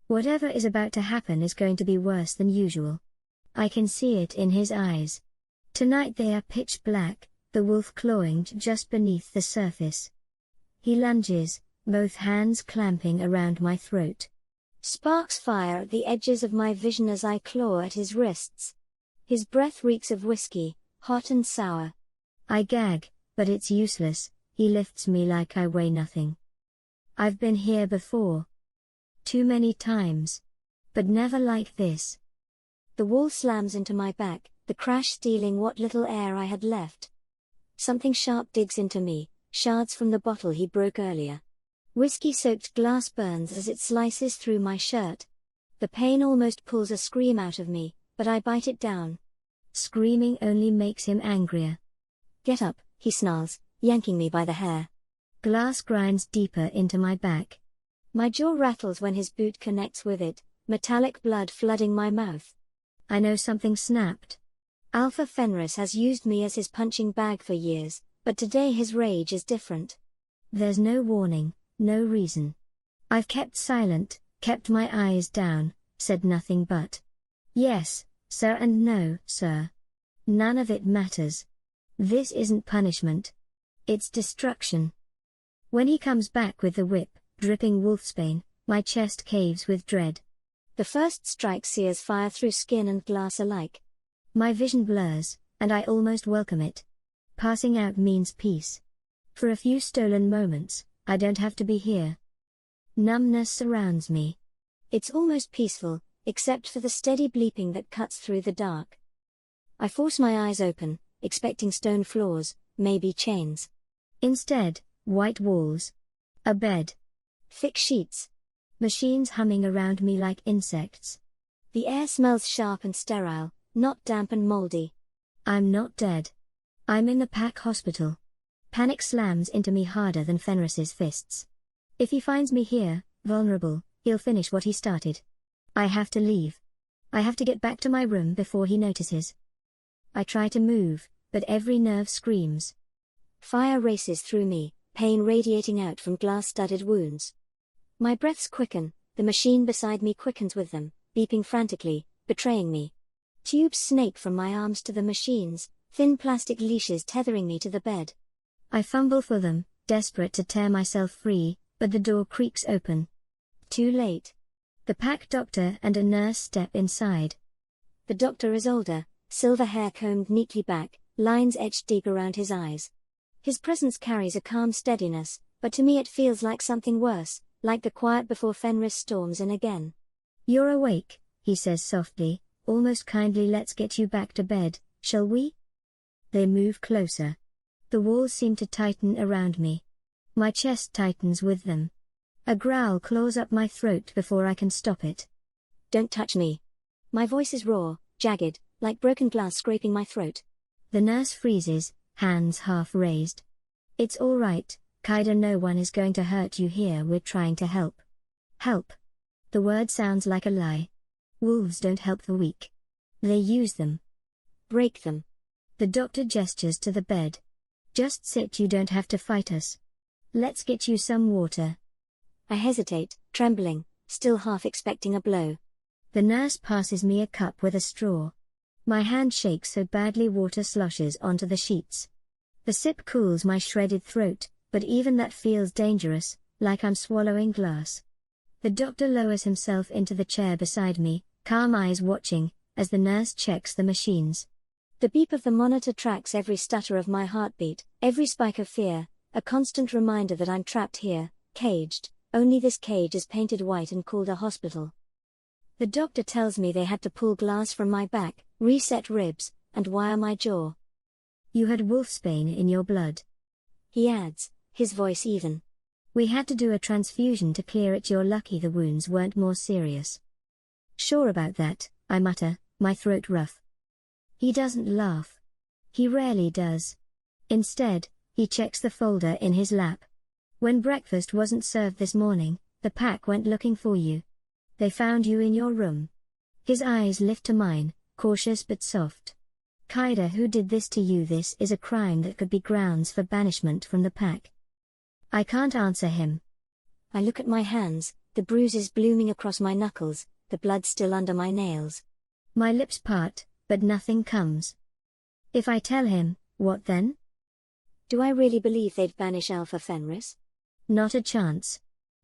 Whatever is about to happen is going to be worse than usual. I can see it in his eyes. Tonight they are pitch black, the wolf clawing just beneath the surface. He lunges, both hands clamping around my throat. Sparks fire at the edges of my vision as I claw at his wrists. His breath reeks of whiskey, hot and sour. I gag, but it's useless. He lifts me like I weigh nothing. I've been here before. Too many times. But never like this. The wall slams into my back, the crash stealing what little air I had left. Something sharp digs into me, shards from the bottle he broke earlier. Whiskey-soaked glass burns as it slices through my shirt. The pain almost pulls a scream out of me, but I bite it down. Screaming only makes him angrier. Get up, he snarls, yanking me by the hair. Glass grinds deeper into my back. My jaw rattles when his boot connects with it, metallic blood flooding my mouth. I know something snapped. Alpha Fenris has used me as his punching bag for years, but today his rage is different. There's no warning, no reason. I've kept silent, kept my eyes down, said nothing but yes, sir, and no, sir. None of it matters. This isn't punishment. It's destruction. When he comes back with the whip, dripping wolfsbane, my chest caves with dread. The first strike sears fire through skin and glass alike. My vision blurs, and I almost welcome it. Passing out means peace. For a few stolen moments, I don't have to be here. Numbness surrounds me. It's almost peaceful, except for the steady bleeping that cuts through the dark. I force my eyes open, expecting stone floors, maybe chains. Instead, white walls. A bed. Thick sheets. Machines humming around me like insects. The air smells sharp and sterile, not damp and moldy. I'm not dead. I'm in the pack hospital. Panic slams into me harder than Fenris's fists. If he finds me here, vulnerable, he'll finish what he started. I have to leave. I have to get back to my room before he notices. I try to move, but every nerve screams. Fire races through me, pain radiating out from glass-studded wounds. My breaths quicken, the machine beside me quickens with them, beeping frantically, betraying me. Tubes snake from my arms to the machines, thin plastic leashes tethering me to the bed. I fumble for them, desperate to tear myself free, but the door creaks open. Too late. The pack doctor and a nurse step inside. The doctor is older, silver hair combed neatly back, lines etched deep around his eyes. His presence carries a calm steadiness, but to me it feels like something worse, like the quiet before Fenris storms in again. You're awake, he says softly, almost kindly. Let's get you back to bed, shall we? They move closer. The walls seem to tighten around me. My chest tightens with them. A growl claws up my throat before I can stop it. Don't touch me. My voice is raw, jagged, like broken glass scraping my throat. The nurse freezes, hands half raised. It's all right, Kaida, no one is going to hurt you here, we're trying to help. Help. The word sounds like a lie. Wolves don't help the weak. They use them. Break them. The doctor gestures to the bed. Just sit, you don't have to fight us. Let's get you some water. I hesitate, trembling, still half expecting a blow. The nurse passes me a cup with a straw. My hand shakes so badly water sloshes onto the sheets. The sip cools my shredded throat, but even that feels dangerous, like I'm swallowing glass. The doctor lowers himself into the chair beside me, calm eyes watching, as the nurse checks the machines. The beep of the monitor tracks every stutter of my heartbeat, every spike of fear, a constant reminder that I'm trapped here, caged, only this cage is painted white and called a hospital. The doctor tells me they had to pull glass from my back, reset ribs, and wire my jaw. You had wolfsbane in your blood. He adds, his voice even. We had to do a transfusion to clear it. You're lucky the wounds weren't more serious. Sure about that, I mutter, my throat rough. He doesn't laugh. He rarely does. Instead, he checks the folder in his lap. When breakfast wasn't served this morning, the pack went looking for you. They found you in your room. His eyes lift to mine, cautious but soft. Kaida, who did this to you? This is a crime that could be grounds for banishment from the pack. I can't answer him. I look at my hands, the bruises blooming across my knuckles, the blood still under my nails. My lips part, but nothing comes. If I tell him, what then? Do I really believe they'd banish Alpha Fenris? Not a chance.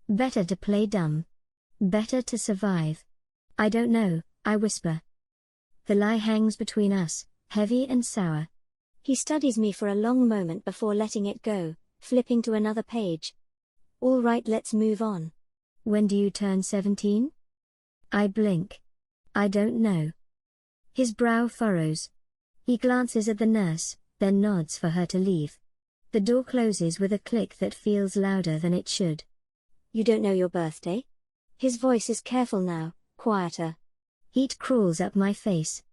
Better to play dumb. Better to survive. I don't know, I whisper. The lie hangs between us, heavy and sour. He studies me for a long moment before letting it go, flipping to another page. All right, let's move on. When do you turn 17? I blink. I don't know. His brow furrows. He glances at the nurse, then nods for her to leave. The door closes with a click that feels louder than it should. You don't know your birthday? His voice is careful now, quieter. Heat crawls up my face.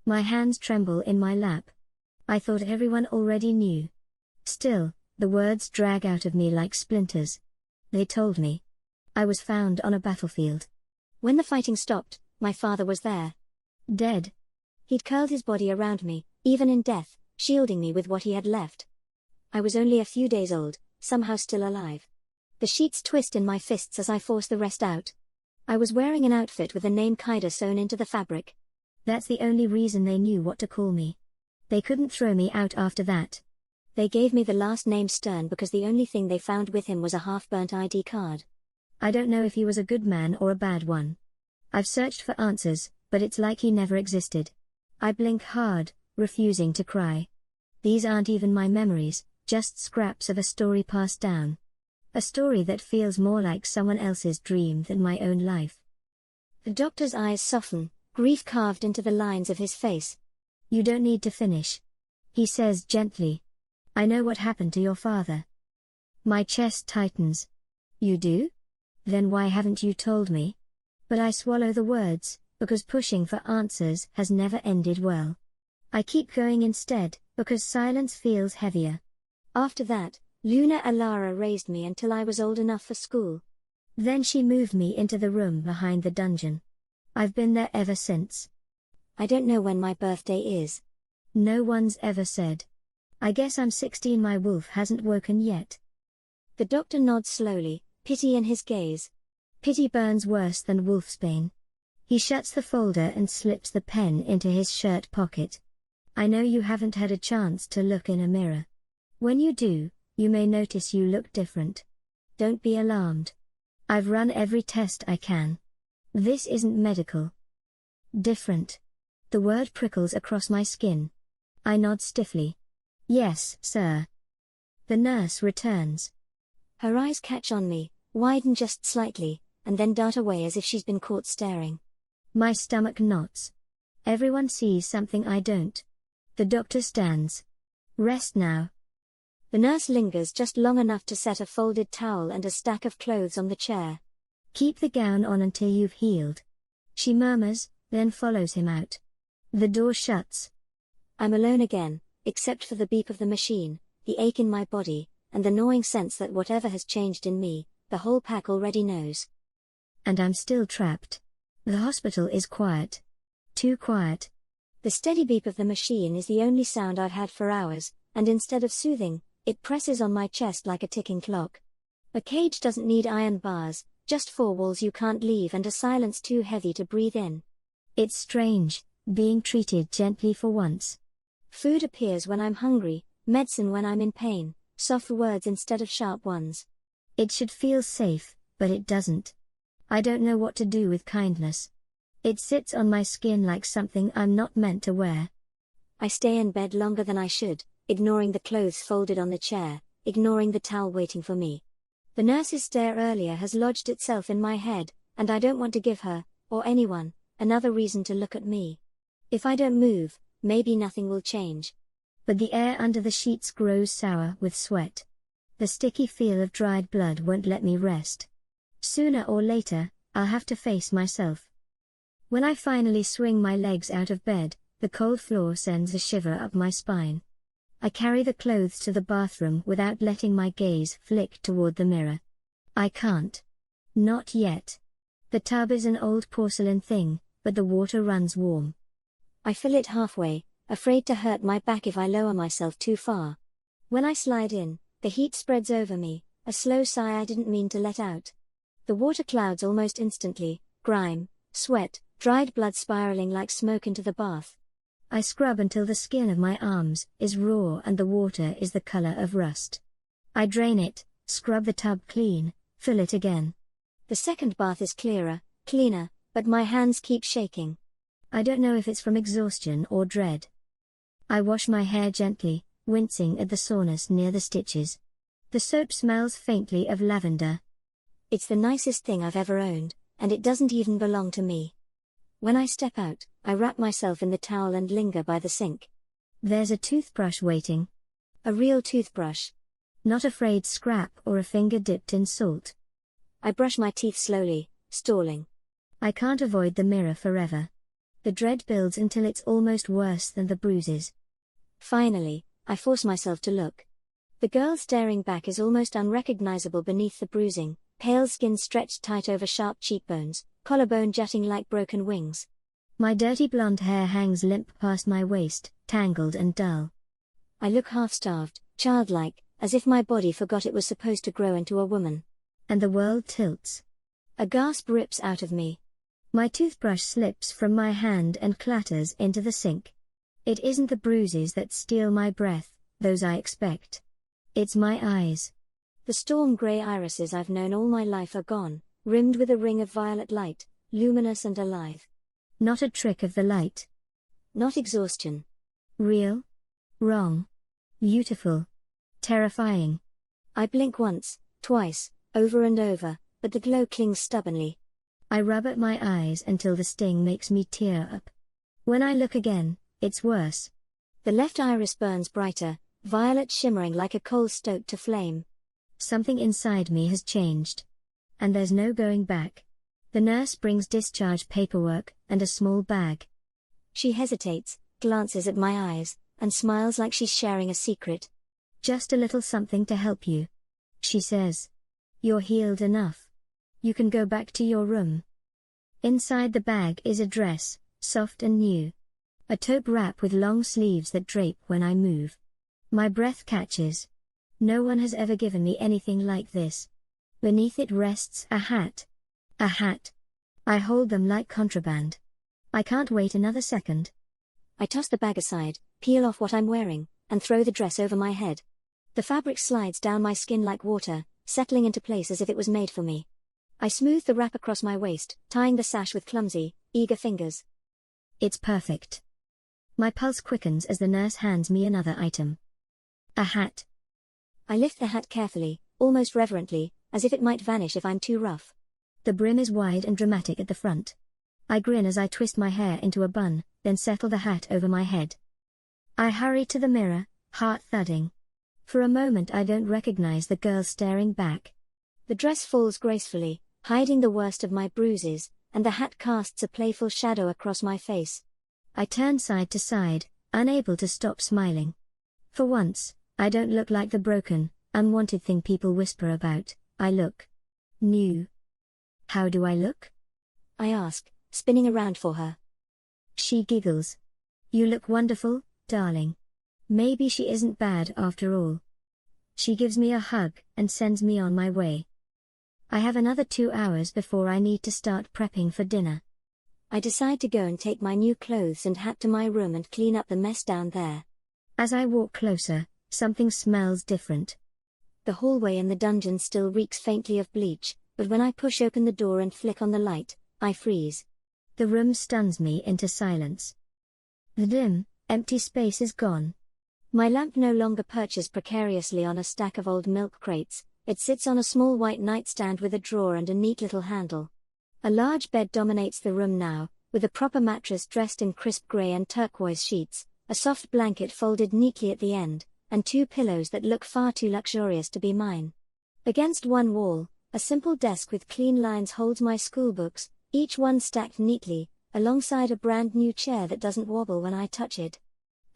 My hands tremble in my lap. I thought everyone already knew. Still, the words drag out of me like splinters. They told me. I was found on a battlefield. When the fighting stopped, my father was there. Dead. He'd curled his body around me, even in death, shielding me with what he had left. I was only a few days old, somehow still alive. The sheets twist in my fists as I force the rest out. I was wearing an outfit with the name Kaida sewn into the fabric. That's the only reason they knew what to call me. They couldn't throw me out after that. They gave me the last name Stern because the only thing they found with him was a half-burnt ID card. I don't know if he was a good man or a bad one. I've searched for answers, but it's like he never existed. I blink hard, refusing to cry. These aren't even my memories, just scraps of a story passed down. A story that feels more like someone else's dream than my own life. The doctor's eyes soften, grief carved into the lines of his face. You don't need to finish. He says gently. I know what happened to your father. My chest tightens. You do? Then why haven't you told me? But I swallow the words, because pushing for answers has never ended well. I keep going instead, because silence feels heavier. After that, Luna Alara raised me until I was old enough for school. Then she moved me into the room behind the dungeon. I've been there ever since. I don't know when my birthday is. No one's ever said. I guess I'm 16. My wolf hasn't woken yet. The doctor nods slowly, pity in his gaze. Pity burns worse than wolfsbane. He shuts the folder and slips the pen into his shirt pocket. I know you haven't had a chance to look in a mirror. When you do, you may notice you look different. Don't be alarmed. I've run every test I can. This isn't medical. Different. The word prickles across my skin. I nod stiffly. Yes, sir. The nurse returns. Her eyes catch on me, widen just slightly, and then dart away as if she's been caught staring. My stomach knots. Everyone sees something I don't. The doctor stands. Rest now. The nurse lingers just long enough to set a folded towel and a stack of clothes on the chair. Keep the gown on until you've healed. She murmurs, then follows him out. The door shuts. I'm alone again, except for the beep of the machine, the ache in my body, and the gnawing sense that whatever has changed in me, the whole pack already knows. And I'm still trapped. The hospital is quiet. Too quiet. The steady beep of the machine is the only sound I've had for hours, and instead of soothing, it presses on my chest like a ticking clock. A cage doesn't need iron bars, just four walls you can't leave and a silence too heavy to breathe in. It's strange, being treated gently for once. Food appears when I'm hungry, medicine when I'm in pain, soft words instead of sharp ones. It should feel safe, but it doesn't. I don't know what to do with kindness. It sits on my skin like something I'm not meant to wear. I stay in bed longer than I should, ignoring the clothes folded on the chair, ignoring the towel waiting for me. The nurse's stare earlier has lodged itself in my head, and I don't want to give her, or anyone, another reason to look at me. If I don't move, maybe nothing will change. But the air under the sheets grows sour with sweat. The sticky feel of dried blood won't let me rest. Sooner or later, I'll have to face myself. When I finally swing my legs out of bed, the cold floor sends a shiver up my spine. I carry the clothes to the bathroom without letting my gaze flick toward the mirror. I can't. Not yet. The tub is an old porcelain thing, but the water runs warm. I fill it halfway, afraid to hurt my back if I lower myself too far. When I slide in, the heat spreads over me, a slow sigh I didn't mean to let out. The water clouds almost instantly, grime, sweat, dried blood spiraling like smoke into the bath. I scrub until the skin of my arms is raw and the water is the color of rust. I drain it, scrub the tub clean, fill it again. The second bath is cleaner, but my hands keep shaking. I don't know if it's from exhaustion or dread. I wash my hair gently, wincing at the soreness near the stitches. The soap smells faintly of lavender. It's the nicest thing I've ever owned, and it doesn't even belong to me. When I step out, I wrap myself in the towel and linger by the sink. There's a toothbrush waiting. A real toothbrush. Not a frayed scrap or a finger dipped in salt. I brush my teeth slowly, stalling. I can't avoid the mirror forever. The dread builds until it's almost worse than the bruises. Finally, I force myself to look. The girl staring back is almost unrecognizable beneath the bruising, pale skin stretched tight over sharp cheekbones, collarbone jutting like broken wings. My dirty blonde hair hangs limp past my waist, tangled and dull. I look half-starved, childlike, as if my body forgot it was supposed to grow into a woman. And the world tilts. A gasp rips out of me. My toothbrush slips from my hand and clatters into the sink. It isn't the bruises that steal my breath, those I expect. It's my eyes. The storm-grey irises I've known all my life are gone, rimmed with a ring of violet light, luminous and alive. Not a trick of the light. Not exhaustion. Real. Wrong. Beautiful. Terrifying. I blink once, twice, over and over, but the glow clings stubbornly. I rub at my eyes until the sting makes me tear up. When I look again, it's worse. The left iris burns brighter, violet shimmering like a coal stoked to flame. Something inside me has changed. And there's no going back. The nurse brings discharge paperwork and a small bag. She hesitates, glances at my eyes, and smiles like she's sharing a secret. Just a little something to help you. She says. You're healed enough. You can go back to your room. Inside the bag is a dress, soft and new. A taupe wrap with long sleeves that drape when I move. My breath catches. No one has ever given me anything like this. Beneath it rests a hat. A hat. I hold them like contraband. I can't wait another second. I toss the bag aside, peel off what I'm wearing, and throw the dress over my head. The fabric slides down my skin like water, settling into place as if it was made for me. I smooth the wrap across my waist, tying the sash with clumsy, eager fingers. It's perfect. My pulse quickens as the nurse hands me another item. A hat. I lift the hat carefully, almost reverently, as if it might vanish if I'm too rough. The brim is wide and dramatic at the front. I grin as I twist my hair into a bun, then settle the hat over my head. I hurry to the mirror, heart thudding. For a moment I don't recognize the girl staring back. The dress falls gracefully, hiding the worst of my bruises, and the hat casts a playful shadow across my face. I turn side to side, unable to stop smiling. For once, I don't look like the broken, unwanted thing people whisper about. I look new. How do I look? I ask, spinning around for her. She giggles. You look wonderful, darling. Maybe she isn't bad after all. She gives me a hug and sends me on my way. I have another 2 hours before I need to start prepping for dinner. I decide to go and take my new clothes and hat to my room and clean up the mess down there. As I walk closer, something smells different. The hallway in the dungeon still reeks faintly of bleach, but when I push open the door and flick on the light, I freeze. The room stuns me into silence. The dim, empty space is gone. My lamp no longer perches precariously on a stack of old milk crates, it sits on a small white nightstand with a drawer and a neat little handle. A large bed dominates the room now, with a proper mattress dressed in crisp grey and turquoise sheets, a soft blanket folded neatly at the end, and 2 pillows that look far too luxurious to be mine. Against one wall, a simple desk with clean lines holds my schoolbooks, each one stacked neatly, alongside a brand new chair that doesn't wobble when I touch it.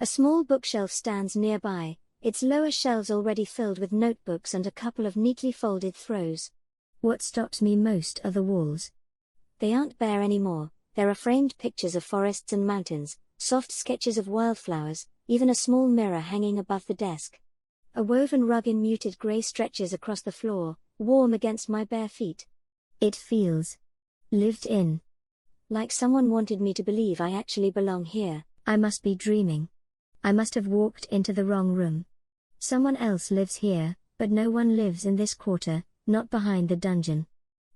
A small bookshelf stands nearby, its lower shelves already filled with notebooks and a couple of neatly folded throws. What stops me most are the walls. They aren't bare anymore, there are framed pictures of forests and mountains, soft sketches of wildflowers, even a small mirror hanging above the desk. A woven rug in muted grey stretches across the floor, warm against my bare feet. It feels lived in. Like someone wanted me to believe I actually belong here. I must be dreaming. I must have walked into the wrong room. Someone else lives here, but no one lives in this quarter, not behind the dungeon.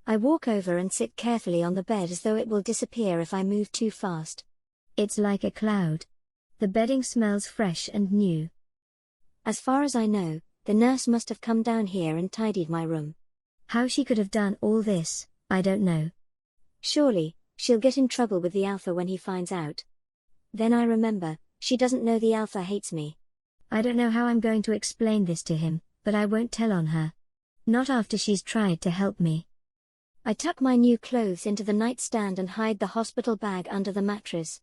I walk over and sit carefully on the bed as though it will disappear if I move too fast. It's like a cloud. The bedding smells fresh and new. As far as I know, the nurse must have come down here and tidied my room. How she could have done all this, I don't know. Surely, she'll get in trouble with the Alpha when he finds out. Then I remember, she doesn't know the Alpha hates me. I don't know how I'm going to explain this to him, but I won't tell on her. Not after she's tried to help me. I tuck my new clothes into the nightstand and hide the hospital bag under the mattress.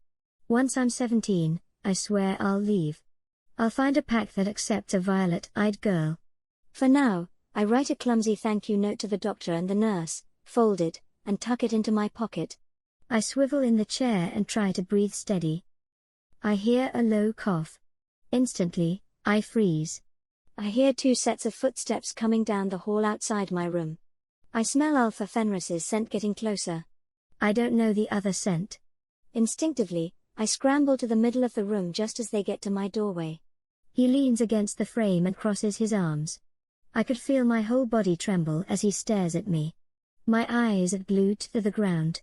Once I'm 17, I swear I'll leave. I'll find a pack that accepts a violet-eyed girl. For now, I write a clumsy thank you note to the doctor and the nurse, fold it, and tuck it into my pocket. I swivel in the chair and try to breathe steady. I hear a low cough. Instantly, I freeze. I hear 2 sets of footsteps coming down the hall outside my room. I smell Alpha Fenris's scent getting closer. I don't know the other scent. Instinctively, I scramble to the middle of the room just as they get to my doorway. He leans against the frame and crosses his arms. I could feel my whole body tremble as he stares at me. My eyes are glued to the ground.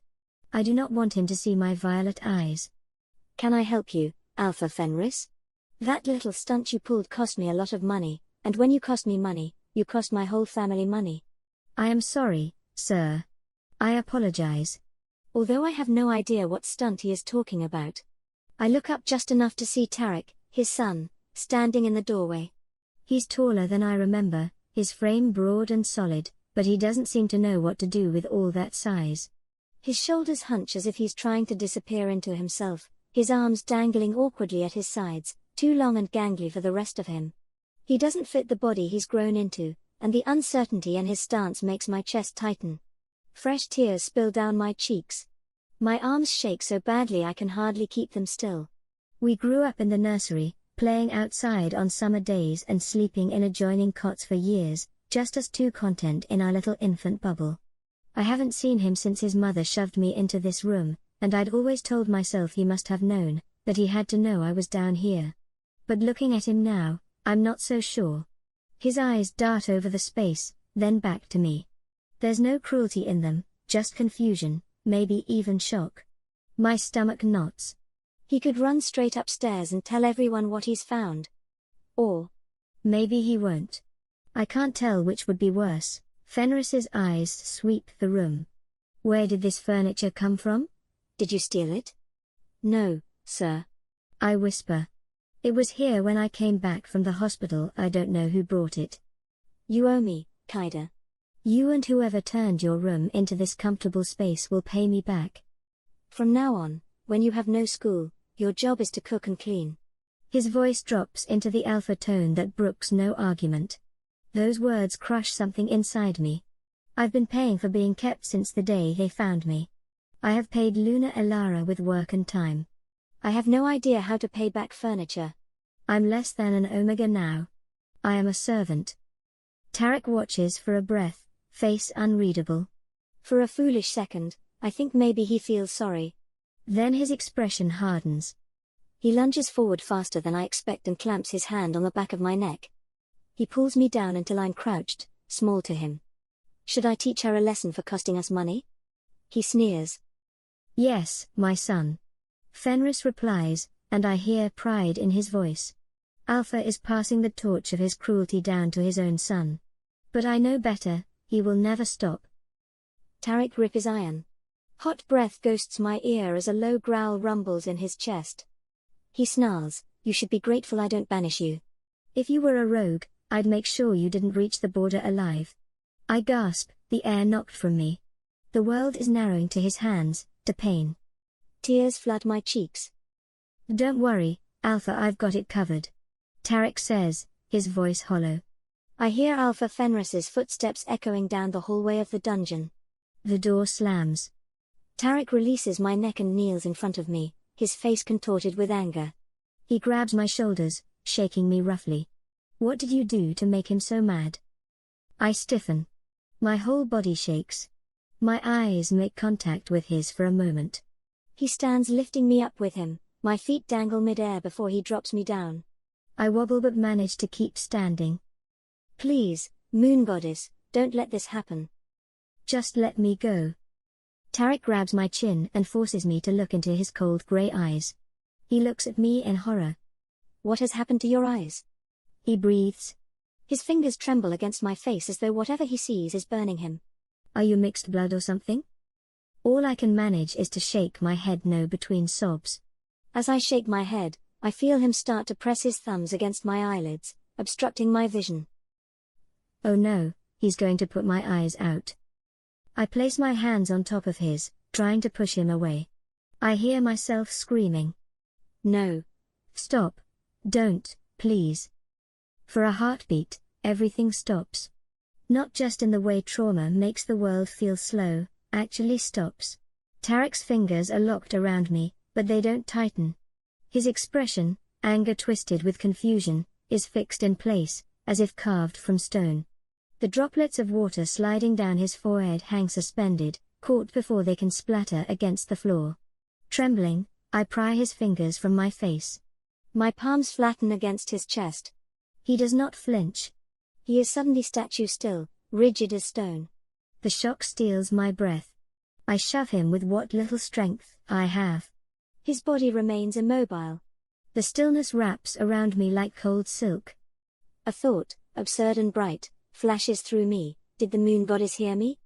I do not want him to see my violet eyes. Can I help you, Alpha Fenris? That little stunt you pulled cost me a lot of money, and when you cost me money, you cost my whole family money. I am sorry, sir. I apologize. Although I have no idea what stunt he is talking about. I look up just enough to see Tarek, his son, standing in the doorway. He's taller than I remember, his frame broad and solid, but he doesn't seem to know what to do with all that size. His shoulders hunch as if he's trying to disappear into himself, his arms dangling awkwardly at his sides, too long and gangly for the rest of him. He doesn't fit the body he's grown into, and the uncertainty in his stance makes my chest tighten. Fresh tears spill down my cheeks. My arms shake so badly I can hardly keep them still. We grew up in the nursery, playing outside on summer days and sleeping in adjoining cots for years, just us two content in our little infant bubble. I haven't seen him since his mother shoved me into this room, and I'd always told myself he must have known, that he had to know I was down here. But looking at him now, I'm not so sure. His eyes dart over the space, then back to me. There's no cruelty in them, just confusion, maybe even shock. My stomach knots. He could run straight upstairs and tell everyone what he's found. Or maybe he won't. I can't tell which would be worse. Fenris's eyes sweep the room. Where did this furniture come from? Did you steal it? No, sir. I whisper. It was here when I came back from the hospital. I don't know who brought it. You owe me, Kaida. You and whoever turned your room into this comfortable space will pay me back. From now on, when you have no school, your job is to cook and clean. His voice drops into the alpha tone that brooks no argument. Those words crush something inside me. I've been paying for being kept since the day they found me. I have paid Luna Elara with work and time. I have no idea how to pay back furniture. I'm less than an omega now. I am a servant. Tarek watches for a breath, face unreadable. For a foolish second, I think maybe he feels sorry. Then his expression hardens. He lunges forward faster than I expect and clamps his hand on the back of my neck. He pulls me down until I'm crouched, small to him. Should I teach her a lesson for costing us money? He sneers. Yes, my son. Fenris replies, and I hear pride in his voice. Alpha is passing the torch of his cruelty down to his own son. But I know better, he will never stop. Tarek grip is iron. Hot breath ghosts my ear as a low growl rumbles in his chest. He snarls, "You should be grateful I don't banish you. If you were a rogue, I'd make sure you didn't reach the border alive." I gasp, the air knocked from me. The world is narrowing to his hands, to pain. Tears flood my cheeks. Don't worry, Alpha, I've got it covered. Tarek says, his voice hollow. I hear Alpha Fenris's footsteps echoing down the hallway of the dungeon. The door slams. Tarek releases my neck and kneels in front of me, his face contorted with anger. He grabs my shoulders, shaking me roughly. What did you do to make him so mad? I stiffen. My whole body shakes. My eyes make contact with his for a moment. He stands lifting me up with him, my feet dangle mid-air before he drops me down. I wobble but manage to keep standing. Please, moon goddess, don't let this happen. Just let me go. Tarek grabs my chin and forces me to look into his cold grey eyes. He looks at me in horror. What has happened to your eyes? He breathes. His fingers tremble against my face as though whatever he sees is burning him. Are you mixed blood or something? All I can manage is to shake my head no between sobs. As I shake my head, I feel him start to press his thumbs against my eyelids, obstructing my vision. Oh no, he's going to put my eyes out. I place my hands on top of his, trying to push him away. I hear myself screaming. No. Stop. Don't, please. For a heartbeat, everything stops. Not just in the way trauma makes the world feel slow, actually stops. Tarek's fingers are locked around me, but they don't tighten. His expression, anger twisted with confusion, is fixed in place, as if carved from stone. The droplets of water sliding down his forehead hang suspended, caught before they can splatter against the floor. Trembling, I pry his fingers from my face. My palms flatten against his chest. He does not flinch. He is suddenly statue still, rigid as stone. The shock steals my breath. I shove him with what little strength I have. His body remains immobile. The stillness wraps around me like cold silk. A thought, absurd and bright, flashes through me. Did the moon goddess hear me?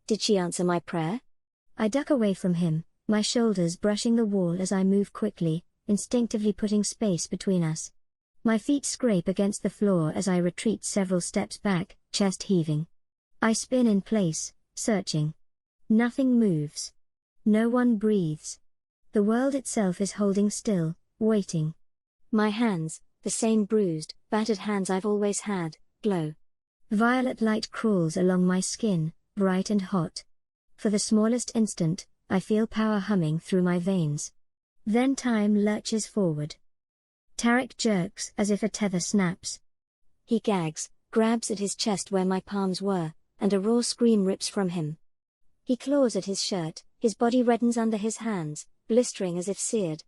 Did she answer my prayer? I duck away from him, my shoulders brushing the wall as I move quickly, instinctively putting space between us. My feet scrape against the floor as I retreat several steps back, chest heaving. I spin in place, searching. Nothing moves. No one breathes. The world itself is holding still, waiting. My hands, the same bruised, battered hands I've always had, glow. Violet light crawls along my skin, bright and hot. For the smallest instant, I feel power humming through my veins. Then time lurches forward. Tarek jerks as if a tether snaps. He gags, grabs at his chest where my palms were, and a raw scream rips from him. He claws at his shirt, his body reddens under his hands, blistering as if seared.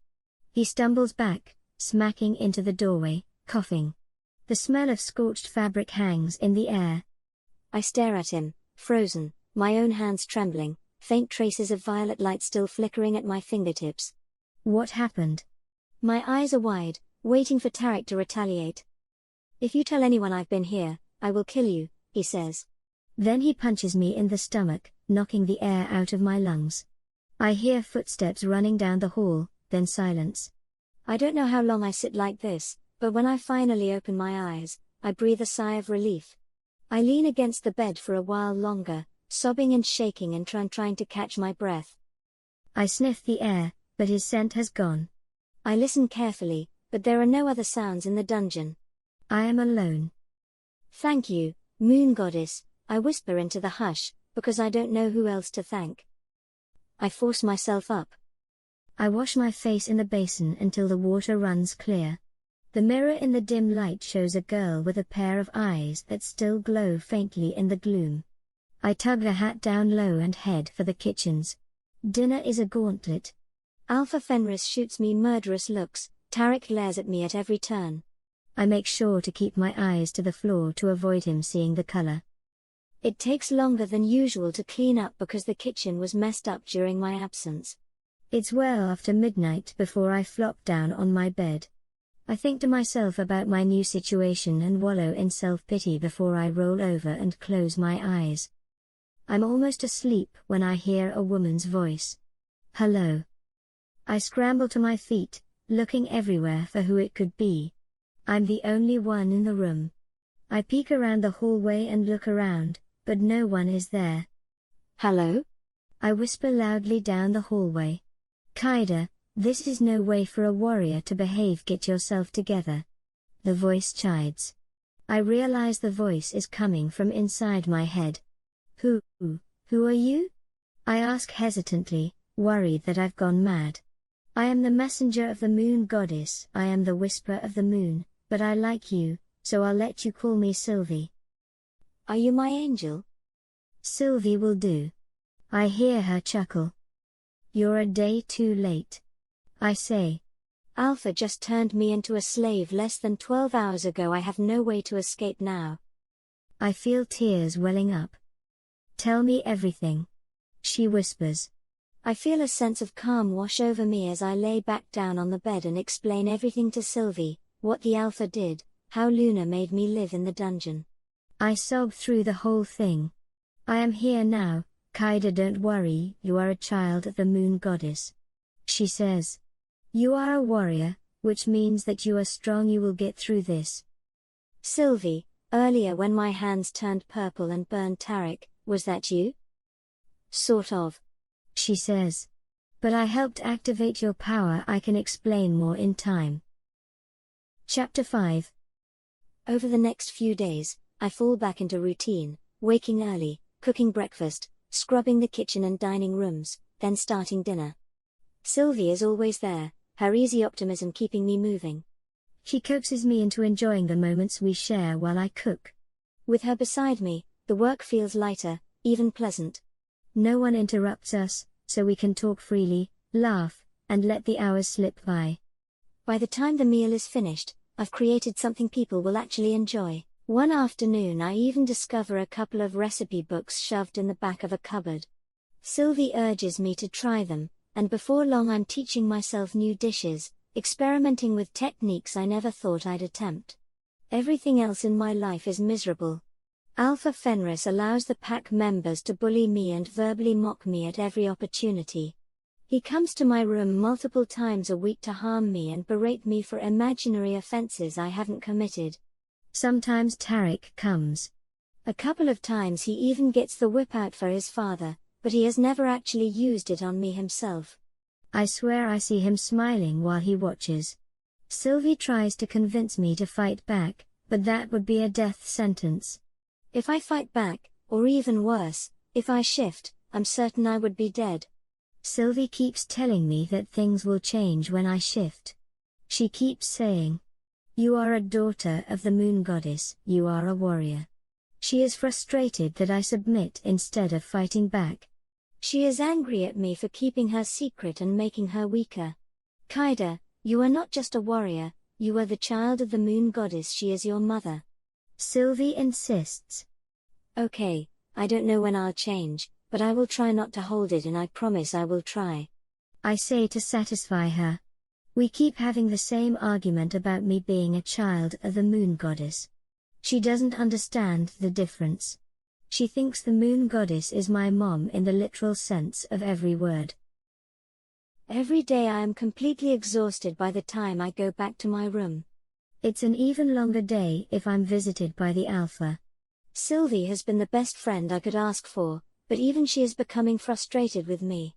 He stumbles back, smacking into the doorway, coughing. The smell of scorched fabric hangs in the air. I stare at him, frozen, my own hands trembling, faint traces of violet light still flickering at my fingertips. What happened? My eyes are wide, waiting for Tarek to retaliate. If you tell anyone I've been here, I will kill you, he says. Then he punches me in the stomach, knocking the air out of my lungs. I hear footsteps running down the hall, then silence. I don't know how long I sit like this, but when I finally open my eyes, I breathe a sigh of relief. I lean against the bed for a while longer, sobbing and shaking and trying to catch my breath. I sniff the air, but his scent has gone. I listen carefully, but there are no other sounds in the dungeon. I am alone. Thank you, moon goddess, I whisper into the hush, because I don't know who else to thank. I force myself up. I wash my face in the basin until the water runs clear. The mirror in the dim light shows a girl with a pair of eyes that still glow faintly in the gloom. I tug the hat down low and head for the kitchens. Dinner is a gauntlet. Alpha Fenris shoots me murderous looks, Tarek glares at me at every turn. I make sure to keep my eyes to the floor to avoid him seeing the color. It takes longer than usual to clean up because the kitchen was messed up during my absence. It's well after midnight before I flop down on my bed. I think to myself about my new situation and wallow in self-pity before I roll over and close my eyes. I'm almost asleep when I hear a woman's voice. Hello. I scramble to my feet, looking everywhere for who it could be. I'm the only one in the room. I peek around the hallway and look around, but no one is there. Hello? I whisper loudly down the hallway. Kaida, this is no way for a warrior to behave. Get yourself together. The voice chides. I realize the voice is coming from inside my head. Who are you? I ask hesitantly, worried that I've gone mad. I am the messenger of the moon goddess. I am the whisper of the moon, but I like you, so I'll let you call me Sylvie. Are you my angel? Sylvie will do. I hear her chuckle. You're a day too late. I say. Alpha just turned me into a slave less than 12 hours ago. I have no way to escape now. I feel tears welling up. Tell me everything, she whispers. I feel a sense of calm wash over me as I lay back down on the bed and explain everything to Sylvie, what the Alpha did, how Luna made me live in the dungeon. I sob through the whole thing. I am here now, Kaida, don't worry, you are a child of the moon goddess. She says. You are a warrior, which means that you are strong, you will get through this. Sylvie, earlier when my hands turned purple and burned Tarek, was that you? Sort of. She says. But I helped activate your power. I can explain more in time. Chapter 5. Over the next few days, I fall back into routine, waking early, cooking breakfast, scrubbing the kitchen and dining rooms, then starting dinner. Sylvie is always there, her easy optimism keeping me moving. She coaxes me into enjoying the moments we share while I cook. With her beside me, the work feels lighter, even pleasant. No one interrupts us, so we can talk freely, laugh, and let the hours slip by. By the time the meal is finished, I've created something people will actually enjoy. One afternoon I even discover a couple of recipe books shoved in the back of a cupboard. Sylvie urges me to try them, and before long I'm teaching myself new dishes, experimenting with techniques I never thought I'd attempt. Everything else in my life is miserable. Alpha Fenris allows the pack members to bully me and verbally mock me at every opportunity. He comes to my room multiple times a week to harm me and berate me for imaginary offenses I haven't committed. Sometimes Tarek comes. A couple of times he even gets the whip out for his father, but he has never actually used it on me himself. I swear I see him smiling while he watches. Sylvie tries to convince me to fight back, but that would be a death sentence. If I fight back, or even worse, if I shift, I'm certain I would be dead. Sylvie keeps telling me that things will change when I shift. She keeps saying, you are a daughter of the moon goddess, you are a warrior. She is frustrated that I submit instead of fighting back. She is angry at me for keeping her secret and making her weaker. Kaida, you are not just a warrior, you are the child of the moon goddess, she is your mother. Sylvie insists. Okay, I don't know when I'll change, but I will try not to hold it, and I promise I will try. I say to satisfy her. We keep having the same argument about me being a child of the moon goddess. She doesn't understand the difference. She thinks the moon goddess is my mom in the literal sense of every word. Every day I am completely exhausted by the time I go back to my room. It's an even longer day if I'm visited by the Alpha. Sylvie has been the best friend I could ask for, but even she is becoming frustrated with me.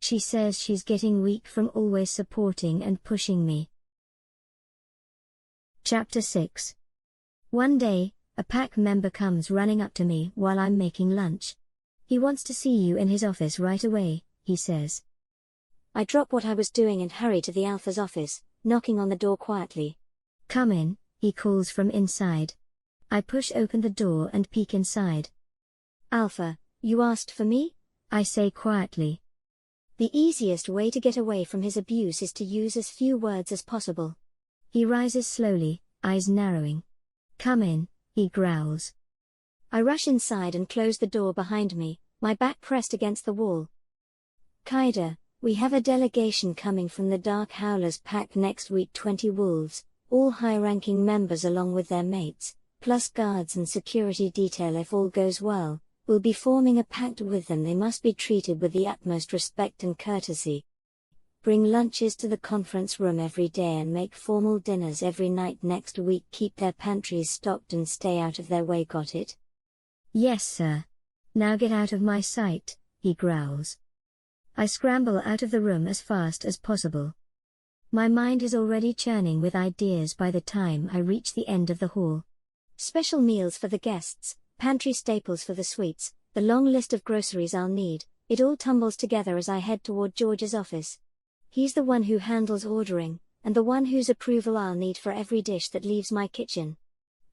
She says she's getting weak from always supporting and pushing me. Chapter 6. One day, a pack member comes running up to me while I'm making lunch. He wants to see you in his office right away, he says. I drop what I was doing and hurry to the Alpha's office, knocking on the door quietly. Come in, he calls from inside. I push open the door and peek inside. Alpha, you asked for me? I say quietly. The easiest way to get away from his abuse is to use as few words as possible. He rises slowly, eyes narrowing. Come in, he growls. I rush inside and close the door behind me, my back pressed against the wall. Kaida, we have a delegation coming from the Dark Howlers pack next week, 20 wolves, all high-ranking members along with their mates, plus guards and security detail if all goes well. We'll be forming a pact with them. They must be treated with the utmost respect and courtesy. Bring lunches to the conference room every day and make formal dinners every night next week. Keep their pantries stocked and stay out of their way. Got it? Yes, sir. Now get out of my sight, he growls. I scramble out of the room as fast as possible. My mind is already churning with ideas by the time I reach the end of the hall. Special meals for the guests, pantry staples for the suites, the long list of groceries I'll need, it all tumbles together as I head toward George's office. He's the one who handles ordering, and the one whose approval I'll need for every dish that leaves my kitchen.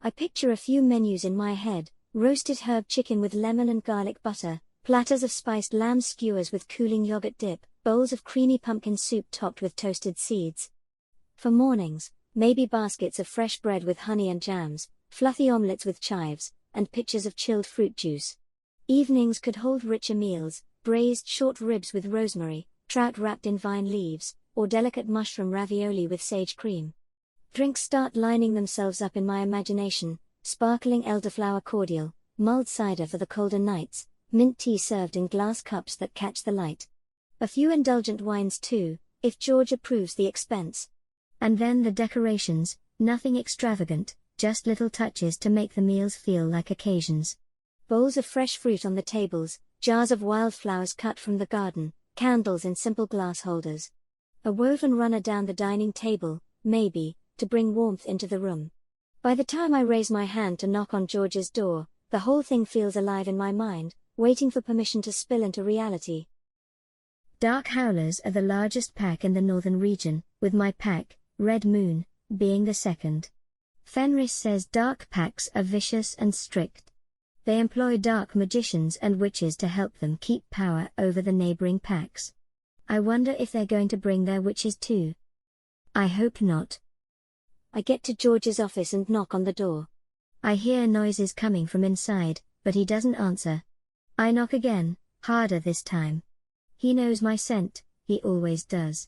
I picture a few menus in my head: roasted herb chicken with lemon and garlic butter, Platters of spiced lamb skewers with cooling yogurt dip, bowls of creamy pumpkin soup topped with toasted seeds. For mornings, maybe baskets of fresh bread with honey and jams, fluffy omelets with chives, and pitchers of chilled fruit juice. Evenings could hold richer meals, braised short ribs with rosemary, trout wrapped in vine leaves, or delicate mushroom ravioli with sage cream. Drinks start lining themselves up in my imagination: sparkling elderflower cordial, mulled cider for the colder nights, mint tea served in glass cups that catch the light. A few indulgent wines too, if George approves the expense. And then the decorations, nothing extravagant, just little touches to make the meals feel like occasions. Bowls of fresh fruit on the tables, jars of wildflowers cut from the garden, candles in simple glass holders. A woven runner down the dining table, maybe, to bring warmth into the room. By the time I raise my hand to knock on George's door, the whole thing feels alive in my mind, waiting for permission to spill into reality. Dark howlers are the largest pack in the northern region, with my pack, Red Moon, being the second. Fenris says dark packs are vicious and strict. They employ dark magicians and witches to help them keep power over the neighboring packs. I wonder if they're going to bring their witches too. I hope not. I get to George's office and knock on the door. I hear noises coming from inside, but he doesn't answer. I knock again, harder this time. He knows my scent, he always does.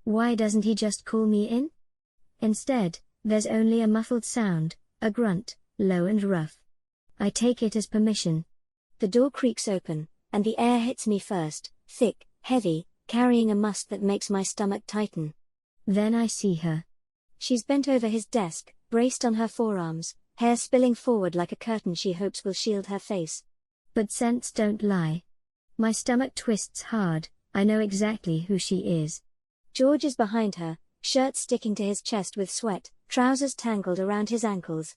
Why doesn't he just call me in? Instead, there's only a muffled sound, a grunt, low and rough. I take it as permission. The door creaks open, and the air hits me first, thick, heavy, carrying a must that makes my stomach tighten. Then I see her. She's bent over his desk, braced on her forearms, hair spilling forward like a curtain she hopes will shield her face. But scents don't lie. My stomach twists hard, I know exactly who she is. George is behind her, shirt sticking to his chest with sweat, trousers tangled around his ankles.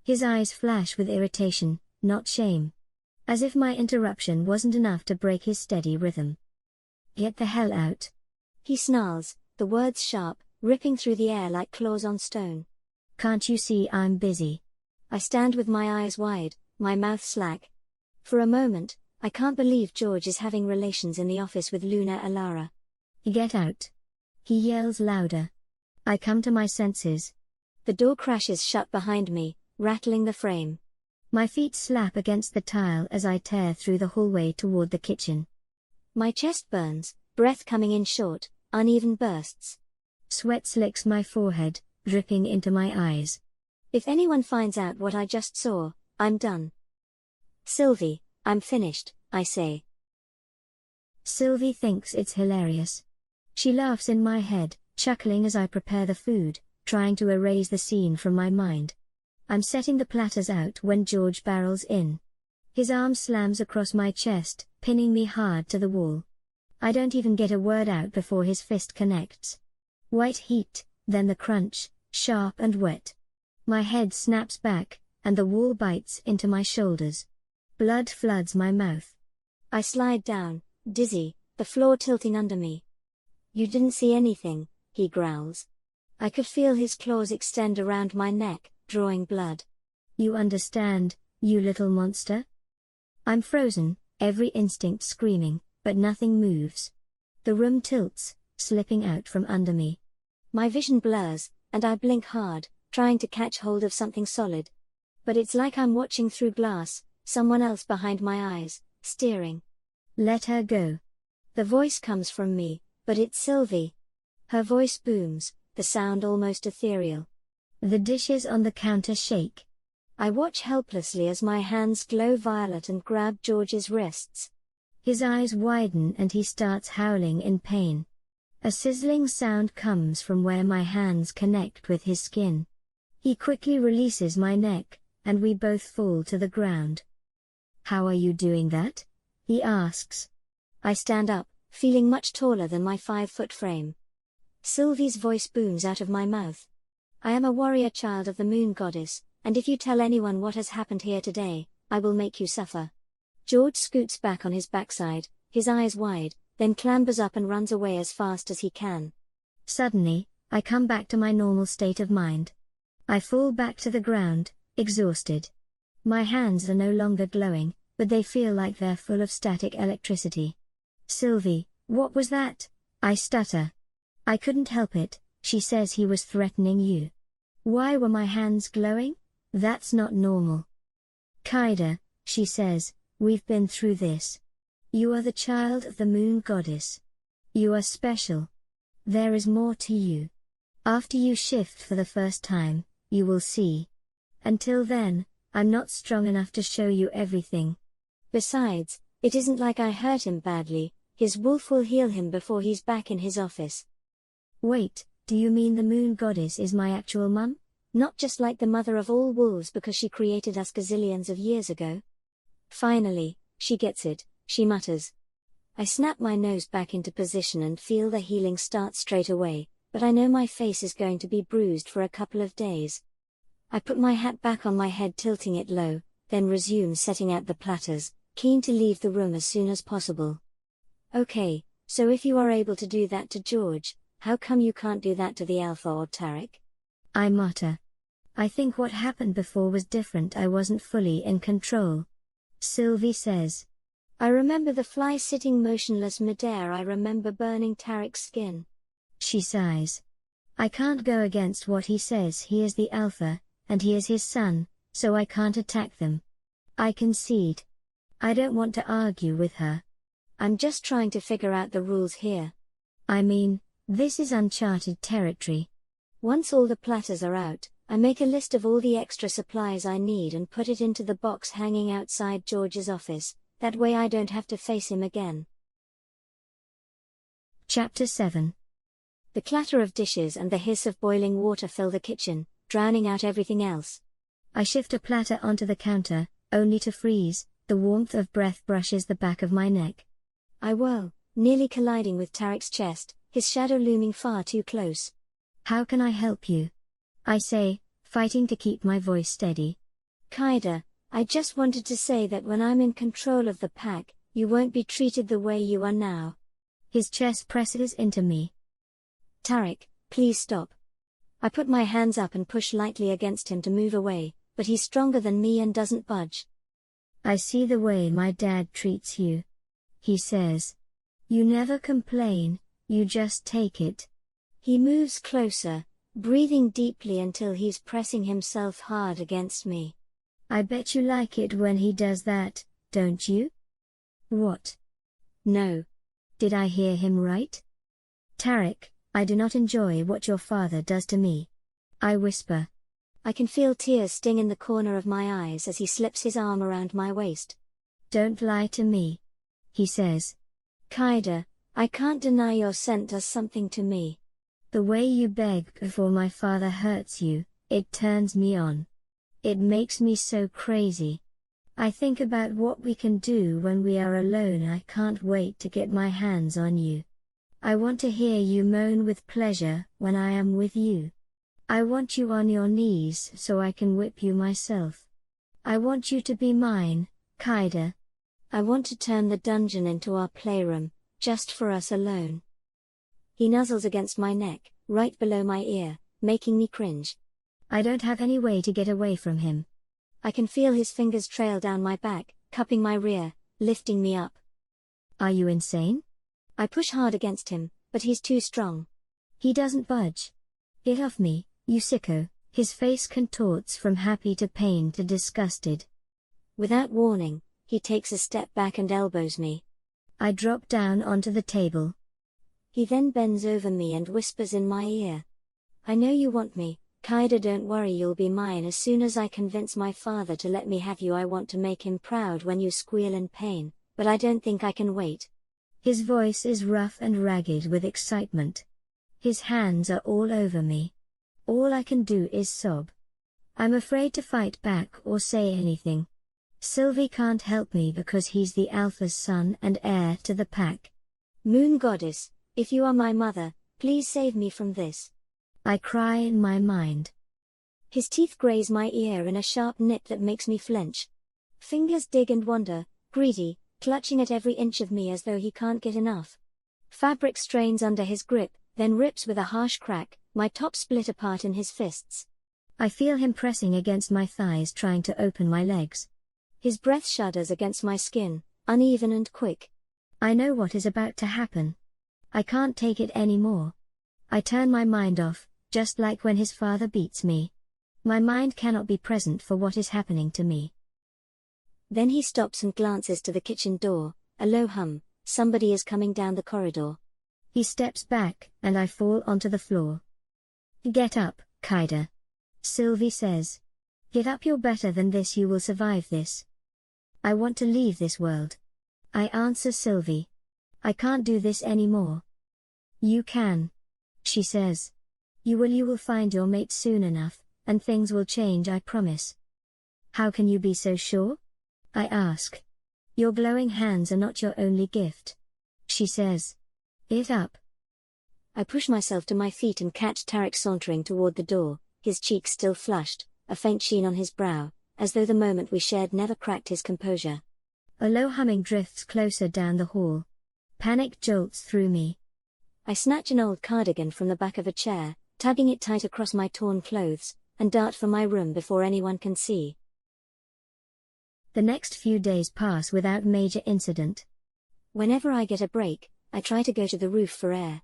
His eyes flash with irritation, not shame. As if my interruption wasn't enough to break his steady rhythm. Get the hell out. He snarls, the words sharp, ripping through the air like claws on stone. Can't you see I'm busy? I stand with my eyes wide, my mouth slack. For a moment, I can't believe George is having relations in the office with Luna Alara. Get out. He yells louder. I come to my senses. The door crashes shut behind me, rattling the frame. My feet slap against the tile as I tear through the hallway toward the kitchen. My chest burns, breath coming in short, uneven bursts. Sweat slicks my forehead, dripping into my eyes. If anyone finds out what I just saw, I'm done. Sylvie, I'm finished, I say. Sylvie thinks it's hilarious. She laughs in my head, chuckling as I prepare the food, trying to erase the scene from my mind. I'm setting the platters out when George barrels in. His arm slams across my chest, pinning me hard to the wall. I don't even get a word out before his fist connects. White heat, then the crunch, sharp and wet. My head snaps back, and the wall bites into my shoulders. Blood floods my mouth. I slide down, dizzy, the floor tilting under me. You didn't see anything, he growls. I could feel his claws extend around my neck, drawing blood. You understand, you little monster? I'm frozen, every instinct screaming, but nothing moves. The room tilts, slipping out from under me. My vision blurs, and I blink hard, trying to catch hold of something solid. But it's like I'm watching through glass, someone else behind my eyes, steering. Let her go. The voice comes from me, but it's Sylvie. Her voice booms, the sound almost ethereal. The dishes on the counter shake. I watch helplessly as my hands glow violet and grab George's wrists. His eyes widen and he starts howling in pain. A sizzling sound comes from where my hands connect with his skin. He quickly releases my neck, and we both fall to the ground. How are you doing that? He asks. I stand up, feeling much taller than my 5-foot frame. Sylvie's voice booms out of my mouth. I am a warrior child of the moon goddess, and if you tell anyone what has happened here today, I will make you suffer. George scoots back on his backside, his eyes wide, then clambers up and runs away as fast as he can. Suddenly, I come back to my normal state of mind. I fall back to the ground, exhausted. My hands are no longer glowing, but they feel like they're full of static electricity. Sylvie, what was that? I stutter. I couldn't help it, she says he was threatening you. Why were my hands glowing? That's not normal. Kaida, she says, we've been through this. You are the child of the moon goddess. You are special. There is more to you. After you shift for the first time, you will see. Until then, I'm not strong enough to show you everything. Besides, it isn't like I hurt him badly, his wolf will heal him before he's back in his office. Wait, do you mean the moon goddess is my actual mum? Not just like the mother of all wolves because she created us gazillions of years ago? Finally, she gets it, she mutters. I snap my nose back into position and feel the healing start straight away, but I know my face is going to be bruised for a couple of days. I put my hat back on my head, tilting it low, then resume setting out the platters, keen to leave the room as soon as possible. Okay, so if you are able to do that to George, how come you can't do that to the Alpha or Tarek? I mutter. I think what happened before was different, I wasn't fully in control. Sylvie says. I remember the fly sitting motionless midair, I remember burning Tarek's skin. She sighs. I can't go against what he says, he is the Alpha, and he is his son, so I can't attack them. I concede. I don't want to argue with her. I'm just trying to figure out the rules here. I mean, this is uncharted territory. Once all the platters are out, I make a list of all the extra supplies I need and put it into the box hanging outside George's office, that way I don't have to face him again. Chapter 7. The clatter of dishes and the hiss of boiling water fill the kitchen, drowning out everything else. I shift a platter onto the counter, only to freeze. The warmth of breath brushes the back of my neck. I whirl, nearly colliding with Tarek's chest, his shadow looming far too close. How can I help you? I say, fighting to keep my voice steady. Kaida, I just wanted to say that when I'm in control of the pack, you won't be treated the way you are now. His chest presses into me. Tarek, please stop. I put my hands up and push lightly against him to move away, but he's stronger than me and doesn't budge. I see the way my dad treats you. He says. You never complain, you just take it. He moves closer, breathing deeply until he's pressing himself hard against me. I bet you like it when he does that, don't you? What? No. Did I hear him right? Tarek, I do not enjoy what your father does to me. I whisper. I can feel tears sting in the corner of my eyes as he slips his arm around my waist. Don't lie to me. He says. Kaida, I can't deny your scent does something to me. The way you beg before my father hurts you, it turns me on. It makes me so crazy. I think about what we can do when we are alone. I can't wait to get my hands on you. I want to hear you moan with pleasure when I am with you. I want you on your knees so I can whip you myself. I want you to be mine, Kaida. I want to turn the dungeon into our playroom, just for us alone. He nuzzles against my neck, right below my ear, making me cringe. I don't have any way to get away from him. I can feel his fingers trail down my back, cupping my rear, lifting me up. Are you insane? I push hard against him, but he's too strong. He doesn't budge. Get off me, you sicko. His face contorts from happy to pain to disgusted. Without warning, he takes a step back and elbows me. I drop down onto the table. He then bends over me and whispers in my ear. I know you want me, Kaida, don't worry, you'll be mine as soon as I convince my father to let me have you. I want to make him proud when you squeal in pain, but I don't think I can wait. His voice is rough and ragged with excitement. His hands are all over me. All I can do is sob. I'm afraid to fight back or say anything. Sylvie can't help me because he's the Alpha's son and heir to the pack. Moon Goddess, if you are my mother, please save me from this. I cry in my mind. His teeth graze my ear in a sharp nip that makes me flinch. Fingers dig and wander, greedy, clutching at every inch of me as though he can't get enough. Fabric strains under his grip, then rips with a harsh crack, my top split apart in his fists. I feel him pressing against my thighs, trying to open my legs. His breath shudders against my skin, uneven and quick. I know what is about to happen. I can't take it anymore. I turn my mind off, just like when his father beats me. My mind cannot be present for what is happening to me. Then he stops and glances to the kitchen door, a low hum, somebody is coming down the corridor. He steps back, and I fall onto the floor. Get up, Kaida. Sylvie says. Get up, you're better than this, you will survive this. I want to leave this world. I answer Sylvie. I can't do this anymore. You can. She says. You will find your mate soon enough, and things will change, I promise. How can you be so sure? I ask. Your glowing hands are not your only gift. She says. Get up. I push myself to my feet and catch Tarek sauntering toward the door, his cheeks still flushed, a faint sheen on his brow, as though the moment we shared never cracked his composure. A low humming drifts closer down the hall. Panic jolts through me. I snatch an old cardigan from the back of a chair, tugging it tight across my torn clothes, and dart for my room before anyone can see. The next few days pass without major incident. Whenever I get a break, I try to go to the roof for air.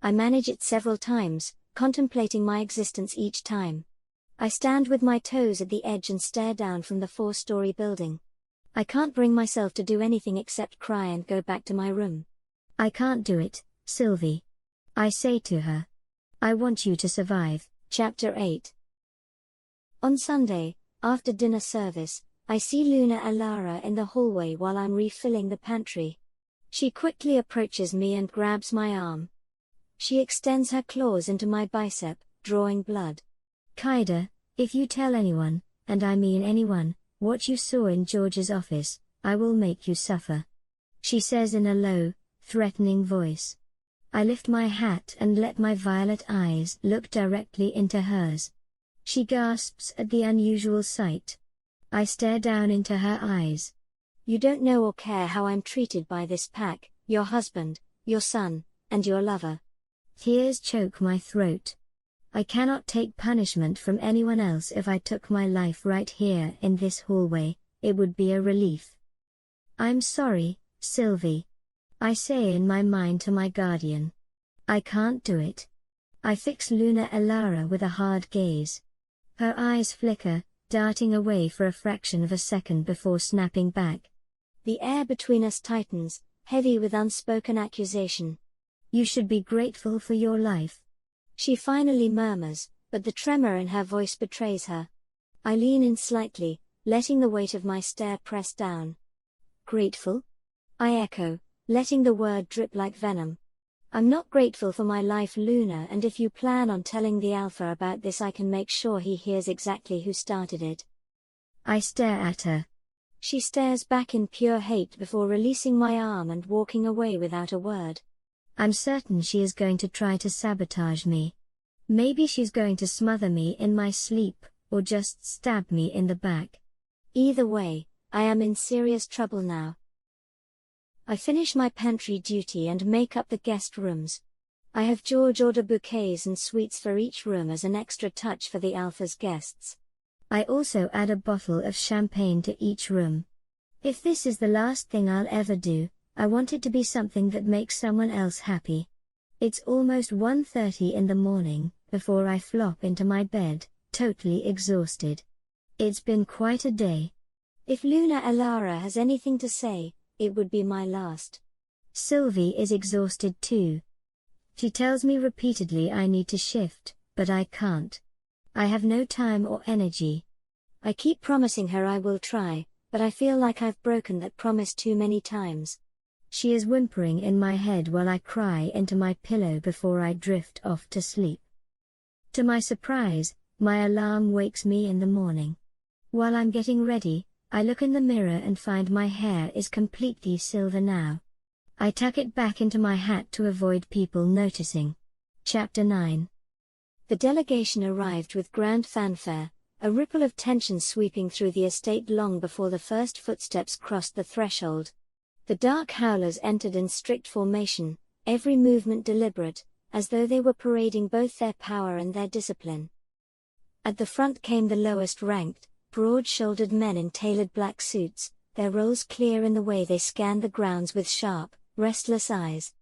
I manage it several times, contemplating my existence each time. I stand with my toes at the edge and stare down from the 4-story building. I can't bring myself to do anything except cry and go back to my room. I can't do it, Sylvie. I say to her. I want you to survive. Chapter 8. On Sunday, after dinner service, I see Luna Alara in the hallway while I'm refilling the pantry. She quickly approaches me and grabs my arm. She extends her claws into my bicep, drawing blood. Kaida, if you tell anyone, and I mean anyone, what you saw in George's office, I will make you suffer. She says in a low, threatening voice. I lift my hat and let my violet eyes look directly into hers. She gasps at the unusual sight. I stare down into her eyes. You don't know or care how I'm treated by this pack, your husband, your son, and your lover. Tears choke my throat. I cannot take punishment from anyone else. If I took my life right here in this hallway, it would be a relief. I'm sorry, Sylvie. I say in my mind to my guardian. I can't do it. I fix Luna Alara with a hard gaze. Her eyes flicker, darting away for a fraction of a second before snapping back. The air between us tightens, heavy with unspoken accusation. You should be grateful for your life. She finally murmurs, but the tremor in her voice betrays her. I lean in slightly, letting the weight of my stare press down. Grateful? I echo, letting the word drip like venom. I'm not grateful for my life, Luna, and if you plan on telling the Alpha about this, I can make sure he hears exactly who started it. I stare at her. She stares back in pure hate before releasing my arm and walking away without a word. I'm certain she is going to try to sabotage me. Maybe she's going to smother me in my sleep, or just stab me in the back. Either way, I am in serious trouble now. I finish my pantry duty and make up the guest rooms. I have George order bouquets and sweets for each room as an extra touch for the Alpha's guests. I also add a bottle of champagne to each room. If this is the last thing I'll ever do, I want it to be something that makes someone else happy. It's almost 1:30 in the morning, before I flop into my bed, totally exhausted. It's been quite a day. If Luna Alara has anything to say, it would be my last. Sylvie is exhausted too. She tells me repeatedly I need to shift, but I can't. I have no time or energy. I keep promising her I will try, but I feel like I've broken that promise too many times. She is whimpering in my head while I cry into my pillow before I drift off to sleep. To my surprise, my alarm wakes me in the morning. While I'm getting ready, I look in the mirror and find my hair is completely silver now. I tuck it back into my hat to avoid people noticing. Chapter 9. The delegation arrived with grand fanfare, a ripple of tension sweeping through the estate long before the first footsteps crossed the threshold. The dark howlers entered in strict formation, every movement deliberate, as though they were parading both their power and their discipline. At the front came the lowest ranked, broad-shouldered men in tailored black suits, their roles clear in the way they scanned the grounds with sharp, restless eyes.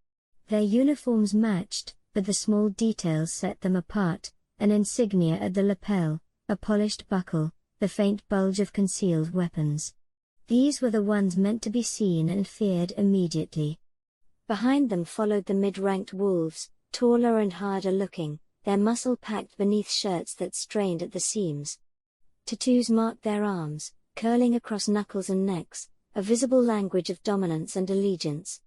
Their uniforms matched, but the small details set them apart: an insignia at the lapel, a polished buckle, the faint bulge of concealed weapons. These were the ones meant to be seen and feared immediately. Behind them followed the mid-ranked wolves, taller and harder looking, their muscle packed beneath shirts that strained at the seams. Tattoos marked their arms, curling across knuckles and necks, a visible language of dominance and allegiance.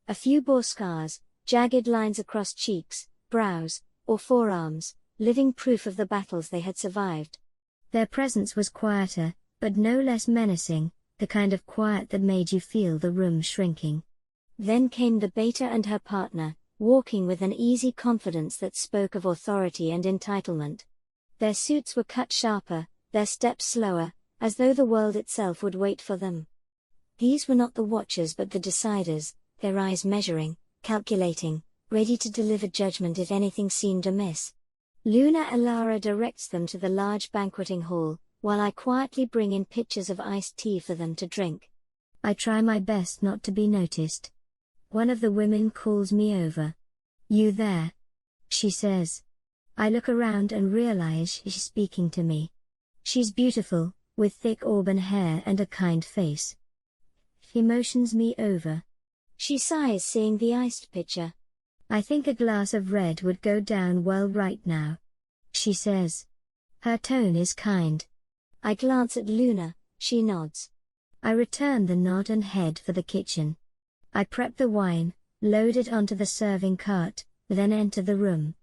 A few bore scars, jagged lines across cheeks, brows, or forearms, living proof of the battles they had survived. Their presence was quieter, but no less menacing, the kind of quiet that made you feel the room shrinking. Then came the beta and her partner, walking with an easy confidence that spoke of authority and entitlement. Their suits were cut sharper, their steps slower, as though the world itself would wait for them. These were not the watchers but the deciders, their eyes measuring, calculating, ready to deliver judgment if anything seemed amiss. Luna Elara directs them to the large banqueting hall, while I quietly bring in pitchers of iced tea for them to drink. I try my best not to be noticed. One of the women calls me over. "You there?" she says. I look around and realize she's speaking to me. She's beautiful, with thick auburn hair and a kind face. She motions me over. She sighs seeing the iced pitcher. "I think a glass of red would go down well right now," she says. Her tone is kind. I glance at Luna, she nods. I return the nod and head for the kitchen. I prep the wine, load it onto the serving cart, then enter the room.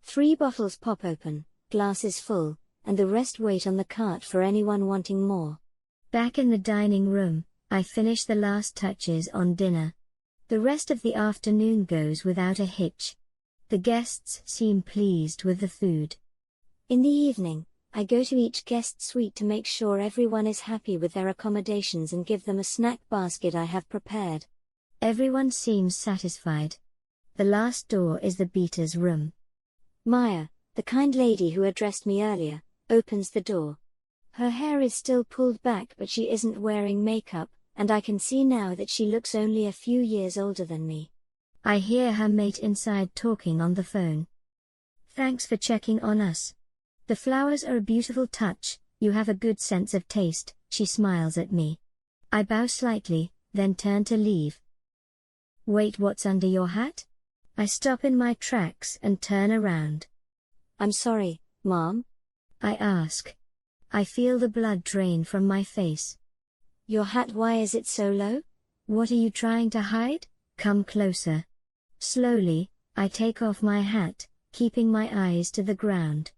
3 bottles pop open, glasses full, and the rest wait on the cart for anyone wanting more. Back in the dining room, I finish the last touches on dinner. The rest of the afternoon goes without a hitch. The guests seem pleased with the food. In the evening, I go to each guest suite to make sure everyone is happy with their accommodations and give them a snack basket I have prepared. Everyone seems satisfied. The last door is the beater's room. Maya, the kind lady who addressed me earlier, opens the door. Her hair is still pulled back but she isn't wearing makeup, and I can see now that she looks only a few years older than me. I hear her mate inside talking on the phone. "Thanks for checking on us. The flowers are a beautiful touch, you have a good sense of taste," she smiles at me. I bow slightly, then turn to leave. "Wait, what's under your hat?" I stop in my tracks and turn around. "I'm sorry, Mom?" I ask. I feel the blood drain from my face. "Your hat, why is it so low?" "What are you trying to hide? Come closer." Slowly, I take off my hat, keeping my eyes to the ground.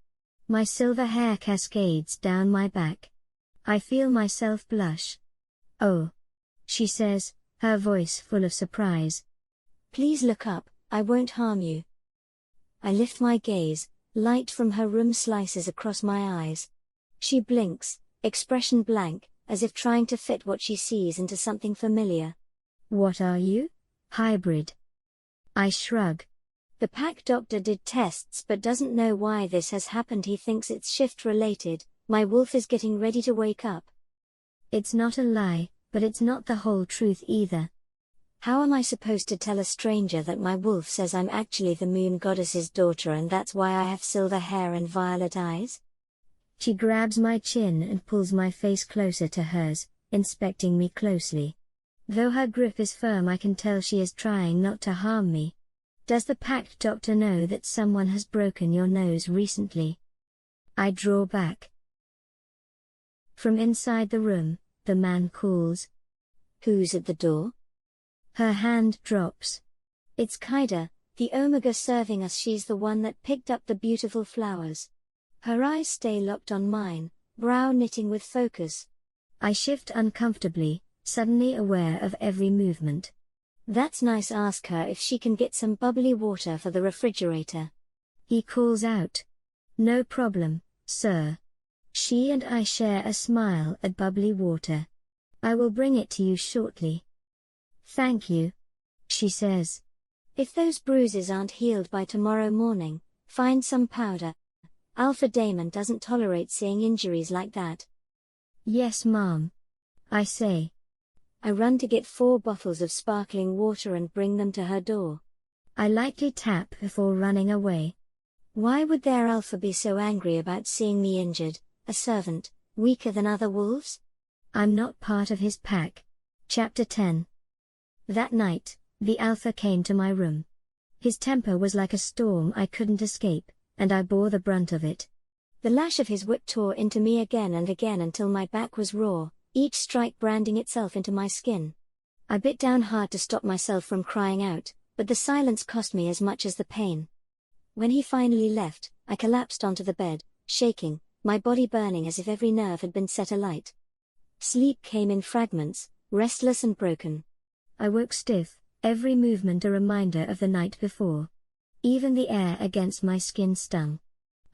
My silver hair cascades down my back. I feel myself blush. "Oh," she says, her voice full of surprise. "Please look up, I won't harm you." I lift my gaze, light from her room slices across my eyes. She blinks, expression blank, as if trying to fit what she sees into something familiar. "What are you? Hybrid?" I shrug. The pack doctor did tests but doesn't know why this has happened. He thinks it's shift related. My wolf is getting ready to wake up. It's not a lie, but it's not the whole truth either. How am I supposed to tell a stranger that my wolf says I'm actually the moon goddess's daughter and that's why I have silver hair and violet eyes? She grabs my chin and pulls my face closer to hers, inspecting me closely. Though her grip is firm, I can tell she is trying not to harm me. "Does the pack doctor know that someone has broken your nose recently?" I draw back. From inside the room, the man calls. "Who's at the door?" Her hand drops. It's Kaida, the Omega serving us. She's the one that picked up the beautiful flowers. Her eyes stay locked on mine, brow knitting with focus. I shift uncomfortably, suddenly aware of every movement. "That's nice. Ask her if she can get some bubbly water for the refrigerator." He calls out. "No problem, sir." She and I share a smile at bubbly water. "I will bring it to you shortly." "Thank you," she says. "If those bruises aren't healed by tomorrow morning, find some powder. Alpha Daemon doesn't tolerate seeing injuries like that." Yes, ma'am. I say. I run to get 4 bottles of sparkling water and bring them to her door. I lightly tap before running away. Why would their alpha be so angry about seeing me injured, a servant, weaker than other wolves? I'm not part of his pack. Chapter 10. That night, the alpha came to my room. His temper was like a storm I couldn't escape, and I bore the brunt of it. The lash of his whip tore into me again and again until my back was raw, each strike branding itself into my skin. I bit down hard to stop myself from crying out, but the silence cost me as much as the pain. When he finally left, I collapsed onto the bed, shaking, my body burning as if every nerve had been set alight. Sleep came in fragments, restless and broken. I woke stiff, every movement a reminder of the night before. Even the air against my skin stung.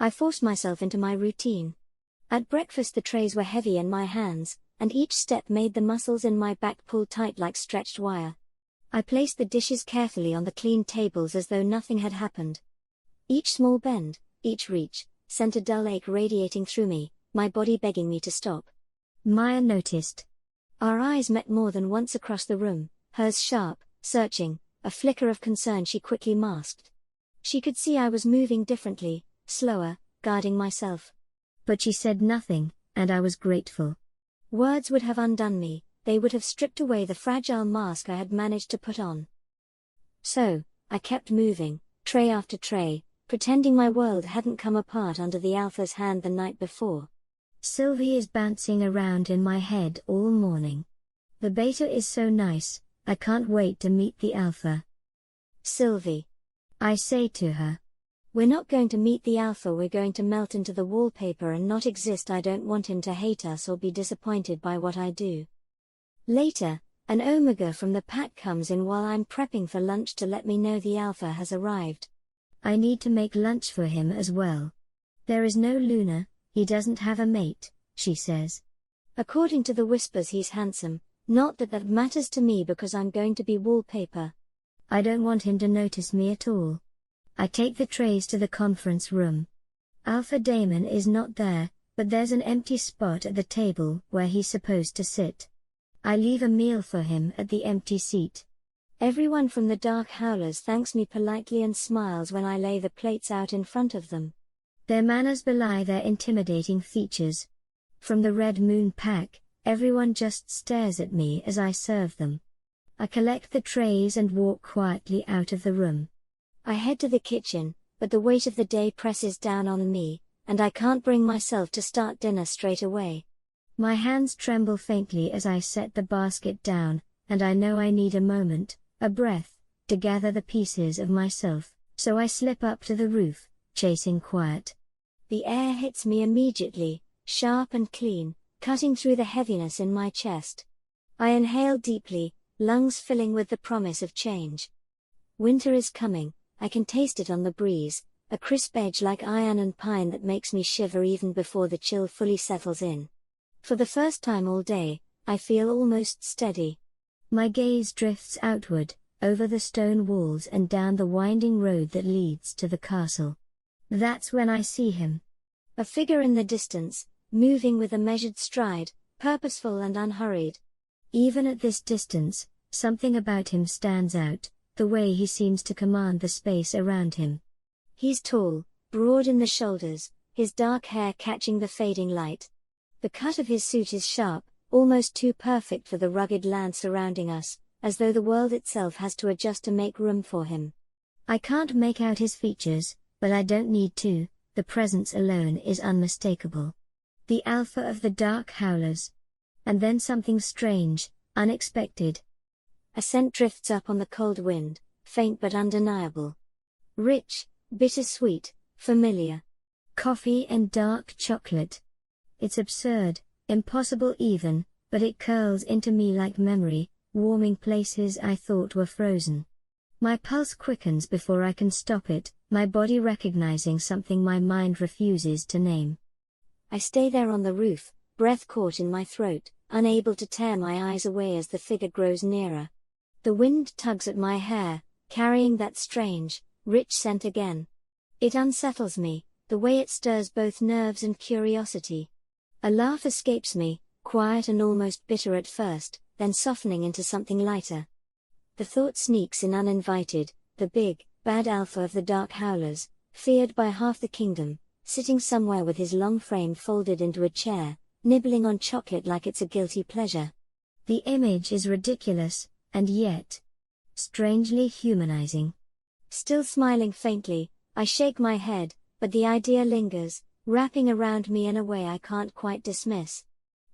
I forced myself into my routine. At breakfast the trays were heavy in my hands, and each step made the muscles in my back pull tight like stretched wire. I placed the dishes carefully on the clean tables as though nothing had happened. Each small bend, each reach, sent a dull ache radiating through me, my body begging me to stop. Maya noticed. Our eyes met more than once across the room, hers sharp, searching, a flicker of concern she quickly masked. She could see I was moving differently, slower, guarding myself. But she said nothing, and I was grateful. Words would have undone me, they would have stripped away the fragile mask I had managed to put on. So, I kept moving, tray after tray, pretending my world hadn't come apart under the alpha's hand the night before. Sylvie is bouncing around in my head all morning. The beta is so nice, I can't wait to meet the alpha. Sylvie. I say to her. We're not going to meet the alpha, we're going to melt into the wallpaper and not exist. I don't want him to hate us or be disappointed by what I do. Later, an omega from the pack comes in while I'm prepping for lunch to let me know the alpha has arrived. I need to make lunch for him as well. There is no Luna, he doesn't have a mate, she says. According to the whispers he's handsome, not that that matters to me because I'm going to be wallpaper. I don't want him to notice me at all. I take the trays to the conference room. Alpha Damon is not there, but there's an empty spot at the table where he's supposed to sit. I leave a meal for him at the empty seat. Everyone from the Dark Howlers thanks me politely and smiles when I lay the plates out in front of them. Their manners belie their intimidating features. From the Red Moon pack, everyone just stares at me as I serve them. I collect the trays and walk quietly out of the room. I head to the kitchen, but the weight of the day presses down on me, and I can't bring myself to start dinner straight away. My hands tremble faintly as I set the basket down, and I know I need a moment, a breath, to gather the pieces of myself, so I slip up to the roof, chasing quiet. The air hits me immediately, sharp and clean, cutting through the heaviness in my chest. I inhale deeply, lungs filling with the promise of change. Winter is coming, I can taste it on the breeze, a crisp edge like iron and pine that makes me shiver even before the chill fully settles in. For the first time all day, I feel almost steady. My gaze drifts outward, over the stone walls and down the winding road that leads to the castle. That's when I see him. A figure in the distance, moving with a measured stride, purposeful and unhurried. Even at this distance, something about him stands out, the way he seems to command the space around him. He's tall, broad in the shoulders, his dark hair catching the fading light. The cut of his suit is sharp, almost too perfect for the rugged land surrounding us, as though the world itself has to adjust to make room for him. I can't make out his features, but I don't need to, the presence alone is unmistakable. The alpha of the Dark Howlers. And then something strange, unexpected. A scent drifts up on the cold wind, faint but undeniable. Rich, bittersweet, familiar. Coffee and dark chocolate. It's absurd, impossible even, but it curls into me like memory, warming places I thought were frozen. My pulse quickens before I can stop it, my body recognizing something my mind refuses to name. I stay there on the roof, breath caught in my throat, unable to tear my eyes away as the figure grows nearer. The wind tugs at my hair, carrying that strange, rich scent again. It unsettles me, the way it stirs both nerves and curiosity. A laugh escapes me, quiet and almost bitter at first, then softening into something lighter. The thought sneaks in uninvited, the big, bad alpha of the dark howlers, feared by half the kingdom, sitting somewhere with his long frame folded into a chair, nibbling on chocolate like it's a guilty pleasure. The image is ridiculous, and yet strangely humanizing. Still smiling faintly, I shake my head, but the idea lingers, wrapping around me in a way I can't quite dismiss.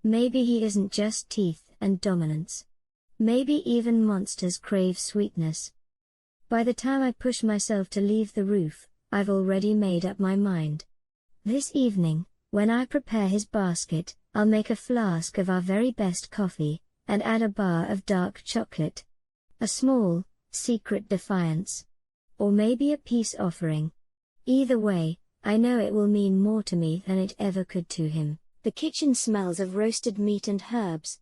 Maybe he isn't just teeth and dominance. Maybe even monsters crave sweetness. By the time I push myself to leave the roof, I've already made up my mind. This evening, when I prepare his basket, I'll make a flask of our very best coffee, and add a bar of dark chocolate. A small, secret defiance. Or maybe a peace offering. Either way, I know it will mean more to me than it ever could to him. The kitchen smells of roasted meat and herbs.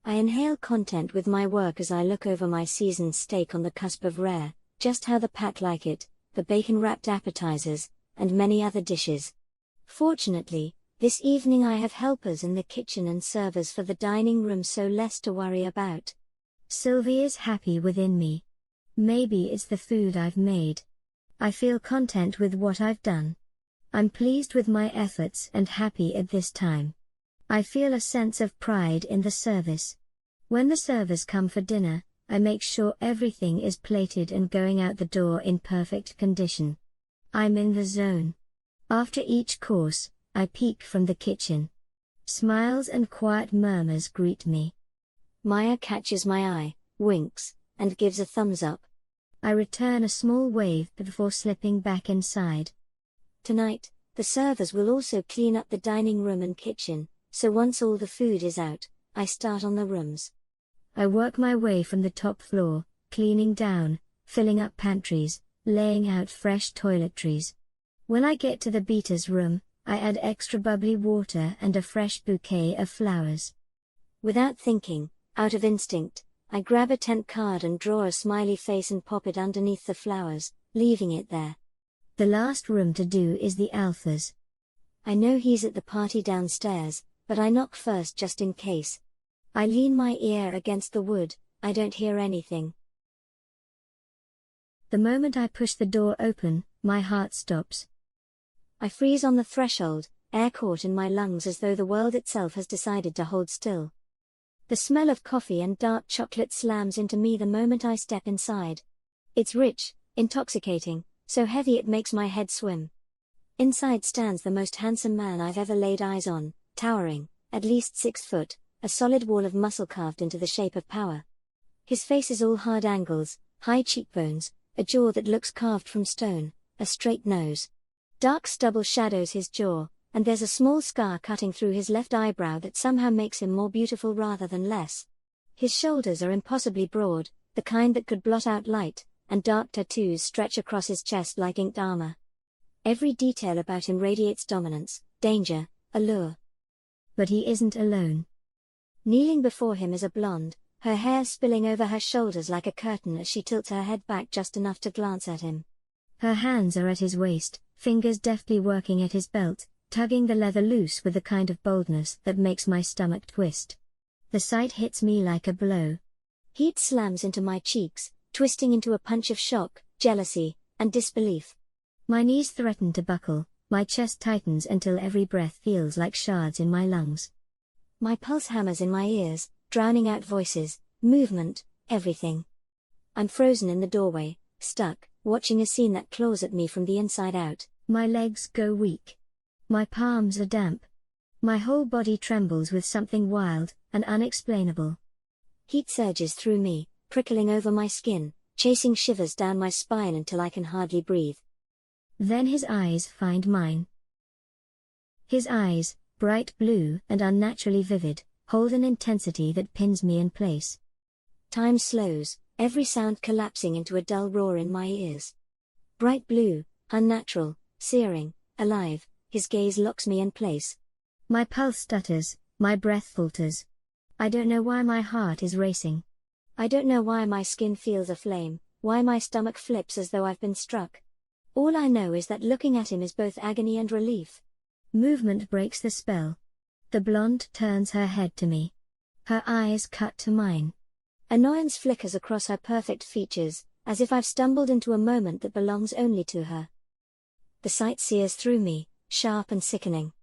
I inhale content with my work as I look over my seasoned steak on the cusp of rare, just how the pack like it, the bacon-wrapped appetizers, and many other dishes. Fortunately, this evening I have helpers in the kitchen and servers for the dining room, so less to worry about. Sylvie is happy within me. Maybe it's the food I've made. I feel content with what I've done. I'm pleased with my efforts and happy at this time. I feel a sense of pride in the service. When the servers come for dinner, I make sure everything is plated and going out the door in perfect condition. I'm in the zone. After each course, I peek from the kitchen. Smiles and quiet murmurs greet me. Maya catches my eye, winks, and gives a thumbs up. I return a small wave before slipping back inside. Tonight, the servers will also clean up the dining room and kitchen, so once all the food is out, I start on the rooms. I work my way from the top floor, cleaning down, filling up pantries, laying out fresh toiletries. When I get to the beater's room, I add extra bubbly water and a fresh bouquet of flowers. Without thinking, out of instinct, I grab a tent card and draw a smiley face and pop it underneath the flowers, leaving it there. The last room to do is the Alpha's. I know he's at the party downstairs, but I knock first just in case. I lean my ear against the wood, I don't hear anything. The moment I push the door open, my heart stops. I freeze on the threshold, air caught in my lungs as though the world itself has decided to hold still. The smell of coffee and dark chocolate slams into me the moment I step inside. It's rich, intoxicating, so heavy it makes my head swim. Inside stands the most handsome man I've ever laid eyes on, towering, at least 6 foot, a solid wall of muscle carved into the shape of power. His face is all hard angles, high cheekbones, a jaw that looks carved from stone, a straight nose. Dark stubble shadows his jaw, and there's a small scar cutting through his left eyebrow that somehow makes him more beautiful rather than less. His shoulders are impossibly broad, the kind that could blot out light, and dark tattoos stretch across his chest like inked armor. Every detail about him radiates dominance, danger, allure. But he isn't alone. Kneeling before him is a blonde, her hair spilling over her shoulders like a curtain as she tilts her head back just enough to glance at him. Her hands are at his waist, fingers deftly working at his belt, tugging the leather loose with the kind of boldness that makes my stomach twist. The sight hits me like a blow. Heat slams into my cheeks, twisting into a punch of shock, jealousy, and disbelief. My knees threaten to buckle, my chest tightens until every breath feels like shards in my lungs. My pulse hammers in my ears, drowning out voices, movement, everything. I'm frozen in the doorway, stuck, watching a scene that claws at me from the inside out. My legs go weak. My palms are damp. My whole body trembles with something wild and unexplainable. Heat surges through me, prickling over my skin, chasing shivers down my spine until I can hardly breathe. Then his eyes find mine. His eyes, bright blue and unnaturally vivid, hold an intensity that pins me in place. Time slows, every sound collapsing into a dull roar in my ears. Bright blue, unnatural, searing, alive, his gaze locks me in place. My pulse stutters, my breath falters. I don't know why my heart is racing. I don't know why my skin feels aflame, why my stomach flips as though I've been struck. All I know is that looking at him is both agony and relief. Movement breaks the spell. The blonde turns her head to me. Her eyes cut to mine. Annoyance flickers across her perfect features, as if I've stumbled into a moment that belongs only to her. The sight sears through me, sharp and sickening.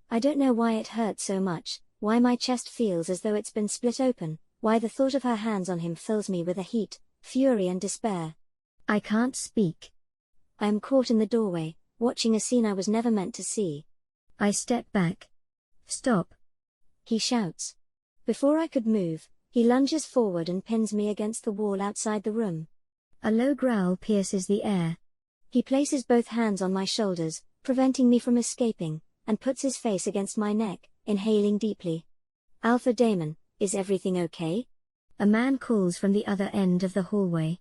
I don't know why it hurts so much, why my chest feels as though it's been split open, why the thought of her hands on him fills me with a heat, fury and despair. I can't speak. I am caught in the doorway, watching a scene I was never meant to see. I step back. Stop! He shouts. Before I could move, he lunges forward and pins me against the wall outside the room. A low growl pierces the air. He places both hands on my shoulders, preventing me from escaping, and puts his face against my neck, inhaling deeply. Alpha Damon, is everything okay? A man calls from the other end of the hallway.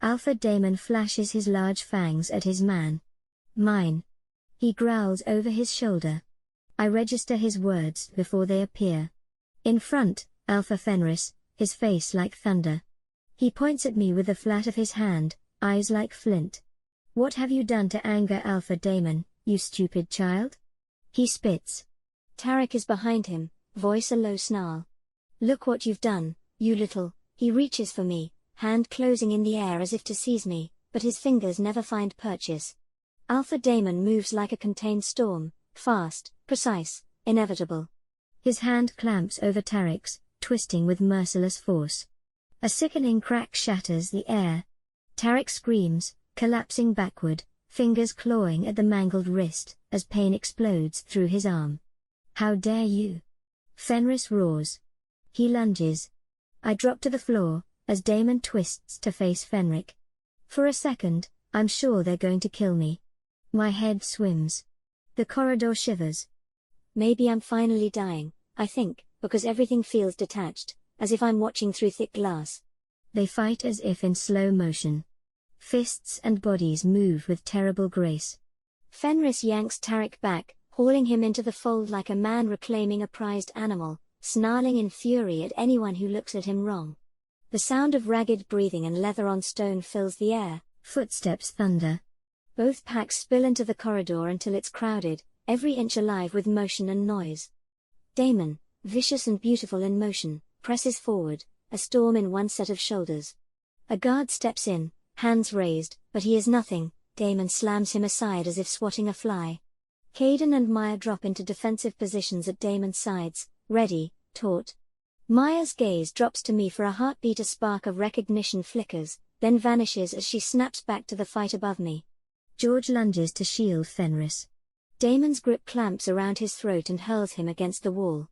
Alpha Damon flashes his large fangs at his man. Mine. He growls over his shoulder. I register his words before they appear. In front, Alpha Fenris, his face like thunder. He points at me with the flat of his hand, eyes like flint. What have you done to anger Alpha Damon, you stupid child? He spits. Tarek is behind him, voice a low snarl. Look what you've done, you little. He reaches for me, hand closing in the air as if to seize me, but his fingers never find purchase. Alpha Damon moves like a contained storm, fast, precise, inevitable. His hand clamps over Tarek's, twisting with merciless force. A sickening crack shatters the air. Tarek screams, collapsing backward, fingers clawing at the mangled wrist, as pain explodes through his arm. How dare you? Fenris roars. He lunges. I drop to the floor, as Damon twists to face Fenric. For a second, I'm sure they're going to kill me. My head swims. The corridor shivers. Maybe I'm finally dying, I think, because everything feels detached, as if I'm watching through thick glass. They fight as if in slow motion. Fists and bodies move with terrible grace. Fenris yanks Tarek back, hauling him into the fold like a man reclaiming a prized animal, snarling in fury at anyone who looks at him wrong. The sound of ragged breathing and leather on stone fills the air. Footsteps thunder. Both packs spill into the corridor until it's crowded, every inch alive with motion and noise. Damon, vicious and beautiful in motion, presses forward, a storm in one set of shoulders. A guard steps in, hands raised, but he is nothing. Damon slams him aside as if swatting a fly. Kaida and Maya drop into defensive positions at Damon's sides, ready, taut. Maya's gaze drops to me for a heartbeat. A spark of recognition flickers, then vanishes as she snaps back to the fight above me. George lunges to shield Fenris. Damon's grip clamps around his throat and hurls him against the wall.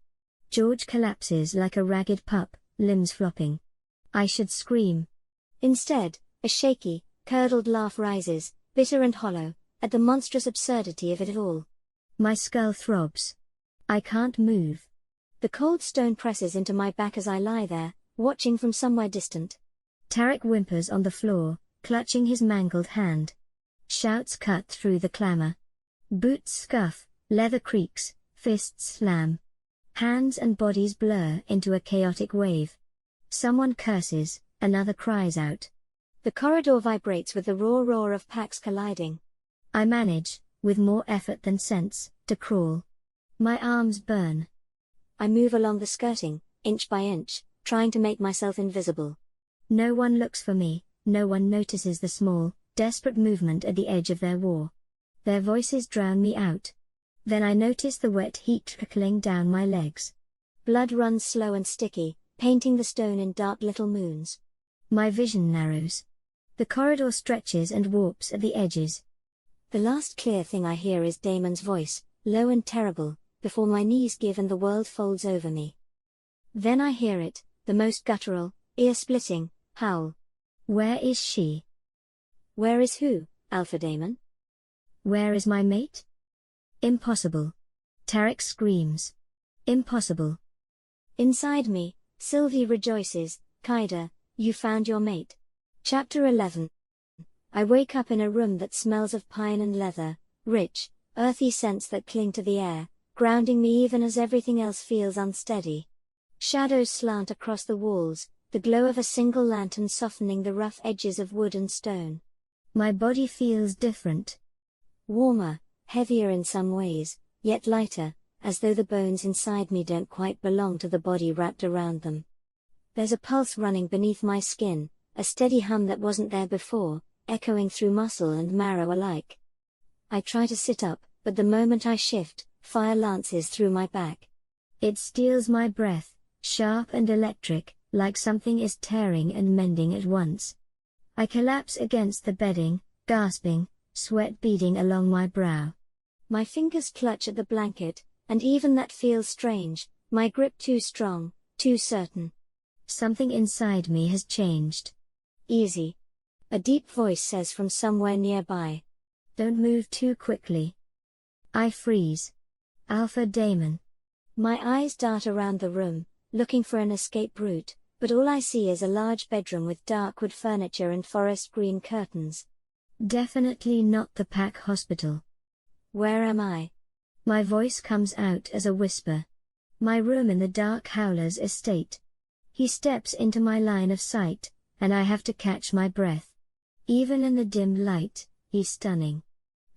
George collapses like a ragged pup, limbs flopping. I should scream. Instead, a shaky, curdled laugh rises, bitter and hollow, at the monstrous absurdity of it all. My skull throbs. I can't move. The cold stone presses into my back as I lie there, watching from somewhere distant. Tarek whimpers on the floor, clutching his mangled hand. Shouts cut through the clamor. Boots scuff, leather creaks, fists slam. Hands and bodies blur into a chaotic wave. Someone curses, another cries out. The corridor vibrates with the raw roar of packs colliding. I manage, with more effort than sense, to crawl. My arms burn. I move along the skirting, inch by inch, trying to make myself invisible. No one looks for me, no one notices the small, desperate movement at the edge of their war. Their voices drown me out. Then I notice the wet heat trickling down my legs. Blood runs slow and sticky, painting the stone in dark little moons. My vision narrows. The corridor stretches and warps at the edges. The last clear thing I hear is Damon's voice, low and terrible, before my knees give and the world folds over me. Then I hear it, the most guttural, ear-splitting, howl. Where is she? Where is who, Alpha Damon? Where is my mate? Impossible. Tarek screams. Impossible. Inside me, Sylvie rejoices. Kaida, you found your mate. Chapter 11. I wake up in a room that smells of pine and leather, rich, earthy scents that cling to the air, grounding me even as everything else feels unsteady. Shadows slant across the walls, the glow of a single lantern softening the rough edges of wood and stone. My body feels different. Warmer, heavier in some ways, yet lighter, as though the bones inside me don't quite belong to the body wrapped around them. There's a pulse running beneath my skin, a steady hum that wasn't there before, echoing through muscle and marrow alike. I try to sit up, but the moment I shift, fire lances through my back. It steals my breath, sharp and electric, like something is tearing and mending at once. I collapse against the bedding, gasping, sweat beading along my brow. My fingers clutch at the blanket, and even that feels strange, my grip too strong, too certain. Something inside me has changed. Easy. A deep voice says from somewhere nearby. Don't move too quickly. I freeze. Alpha Daemon. My eyes dart around the room, looking for an escape route, but all I see is a large bedroom with dark wood furniture and forest green curtains. Definitely not the Pack Hospital. Where am I? My voice comes out as a whisper. My room in the Dark Howler's estate. He steps into my line of sight, and I have to catch my breath. Even in the dim light, he's stunning.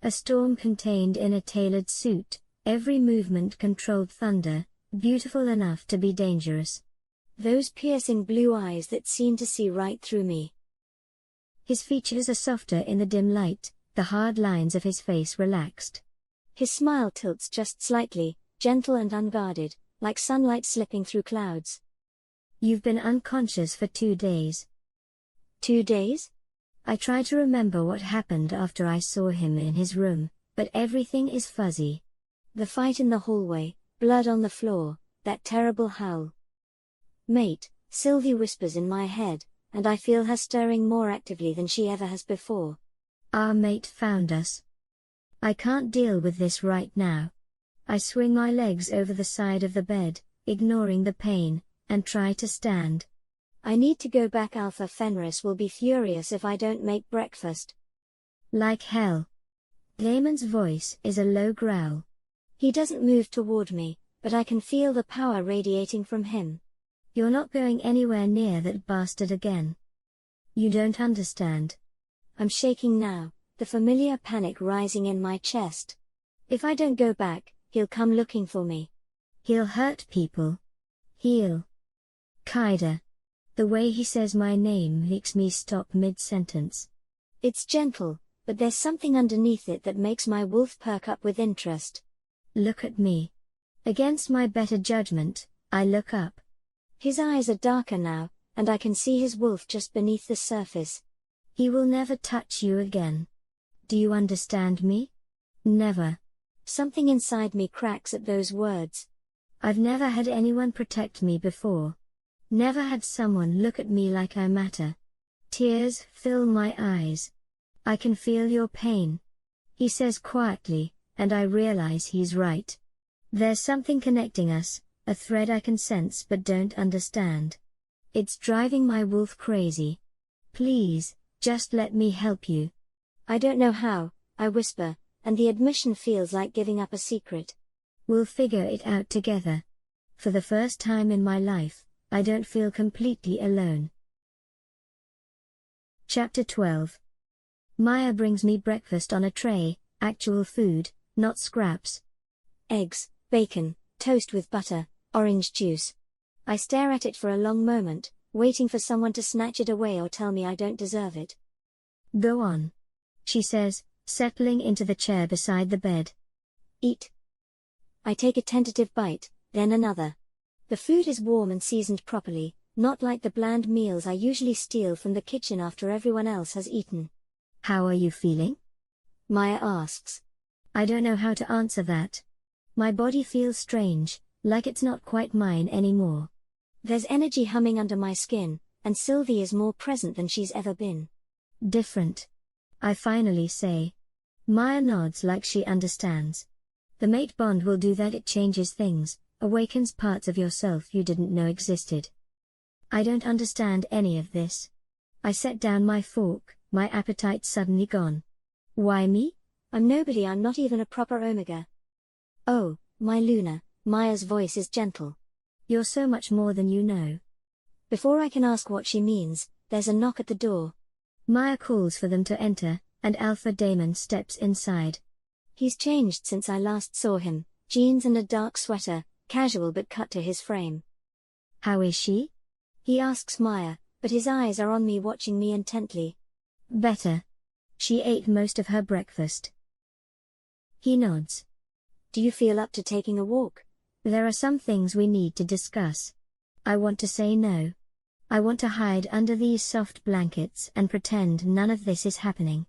A storm contained in a tailored suit, every movement controlled thunder, beautiful enough to be dangerous. Those piercing blue eyes that seem to see right through me. His features are softer in the dim light, the hard lines of his face relaxed. His smile tilts just slightly, gentle and unguarded, like sunlight slipping through clouds. You've been unconscious for 2 days. 2 days? I try to remember what happened after I saw him in his room, but everything is fuzzy. The fight in the hallway, blood on the floor, that terrible howl. Mate, Sylvie whispers in my head, and I feel her stirring more actively than she ever has before. Our mate found us. I can't deal with this right now. I swing my legs over the side of the bed, ignoring the pain, and try to stand. I need to go back. Alpha Fenris will be furious if I don't make breakfast. Like hell. Daemon's voice is a low growl. He doesn't move toward me, but I can feel the power radiating from him. You're not going anywhere near that bastard again. You don't understand. I'm shaking now, the familiar panic rising in my chest. If I don't go back, he'll come looking for me. He'll hurt people. He'll. Kaida. The way he says my name makes me stop mid-sentence. It's gentle, but there's something underneath it that makes my wolf perk up with interest. Look at me. Against my better judgment, I look up. His eyes are darker now, and I can see his wolf just beneath the surface. He will never touch you again. Do you understand me? Never. Something inside me cracks at those words. I've never had anyone protect me before. Never had someone look at me like I matter. Tears fill my eyes. I can feel your pain. He says quietly, and I realize he's right. There's something connecting us, a thread I can sense but don't understand. It's driving my wolf crazy. Please, just let me help you. I don't know how, I whisper, and the admission feels like giving up a secret. We'll figure it out together. For the first time in my life, I don't feel completely alone. Chapter 12. Maya brings me breakfast on a tray, actual food, not scraps. Eggs, bacon, toast with butter, orange juice. I stare at it for a long moment, waiting for someone to snatch it away or tell me I don't deserve it. Go on, she says, settling into the chair beside the bed. Eat. I take a tentative bite, then another. The food is warm and seasoned properly, not like the bland meals I usually steal from the kitchen after everyone else has eaten. How are you feeling? Maya asks. I don't know how to answer that. My body feels strange, like it's not quite mine anymore. There's energy humming under my skin, and Sylvie is more present than she's ever been. Different. I finally say. Maya nods like she understands. The mate bond will do that. It changes things, awakens parts of yourself you didn't know existed. I don't understand any of this. I set down my fork, my appetite suddenly gone. Why me? I'm nobody. I'm not even a proper Omega. Oh, my Luna, Maya's voice is gentle. You're so much more than you know. Before I can ask what she means, there's a knock at the door. Maya calls for them to enter, and Alpha Daemon steps inside. He's changed since I last saw him, Jeans and a dark sweater, casual but cut to his frame. How is she? He asks Maya, but his eyes are on me, watching me intently. Better. She ate most of her breakfast. He nods. Do you feel up to taking a walk? There are some things we need to discuss. I want to say no. I want to hide under these soft blankets and pretend none of this is happening.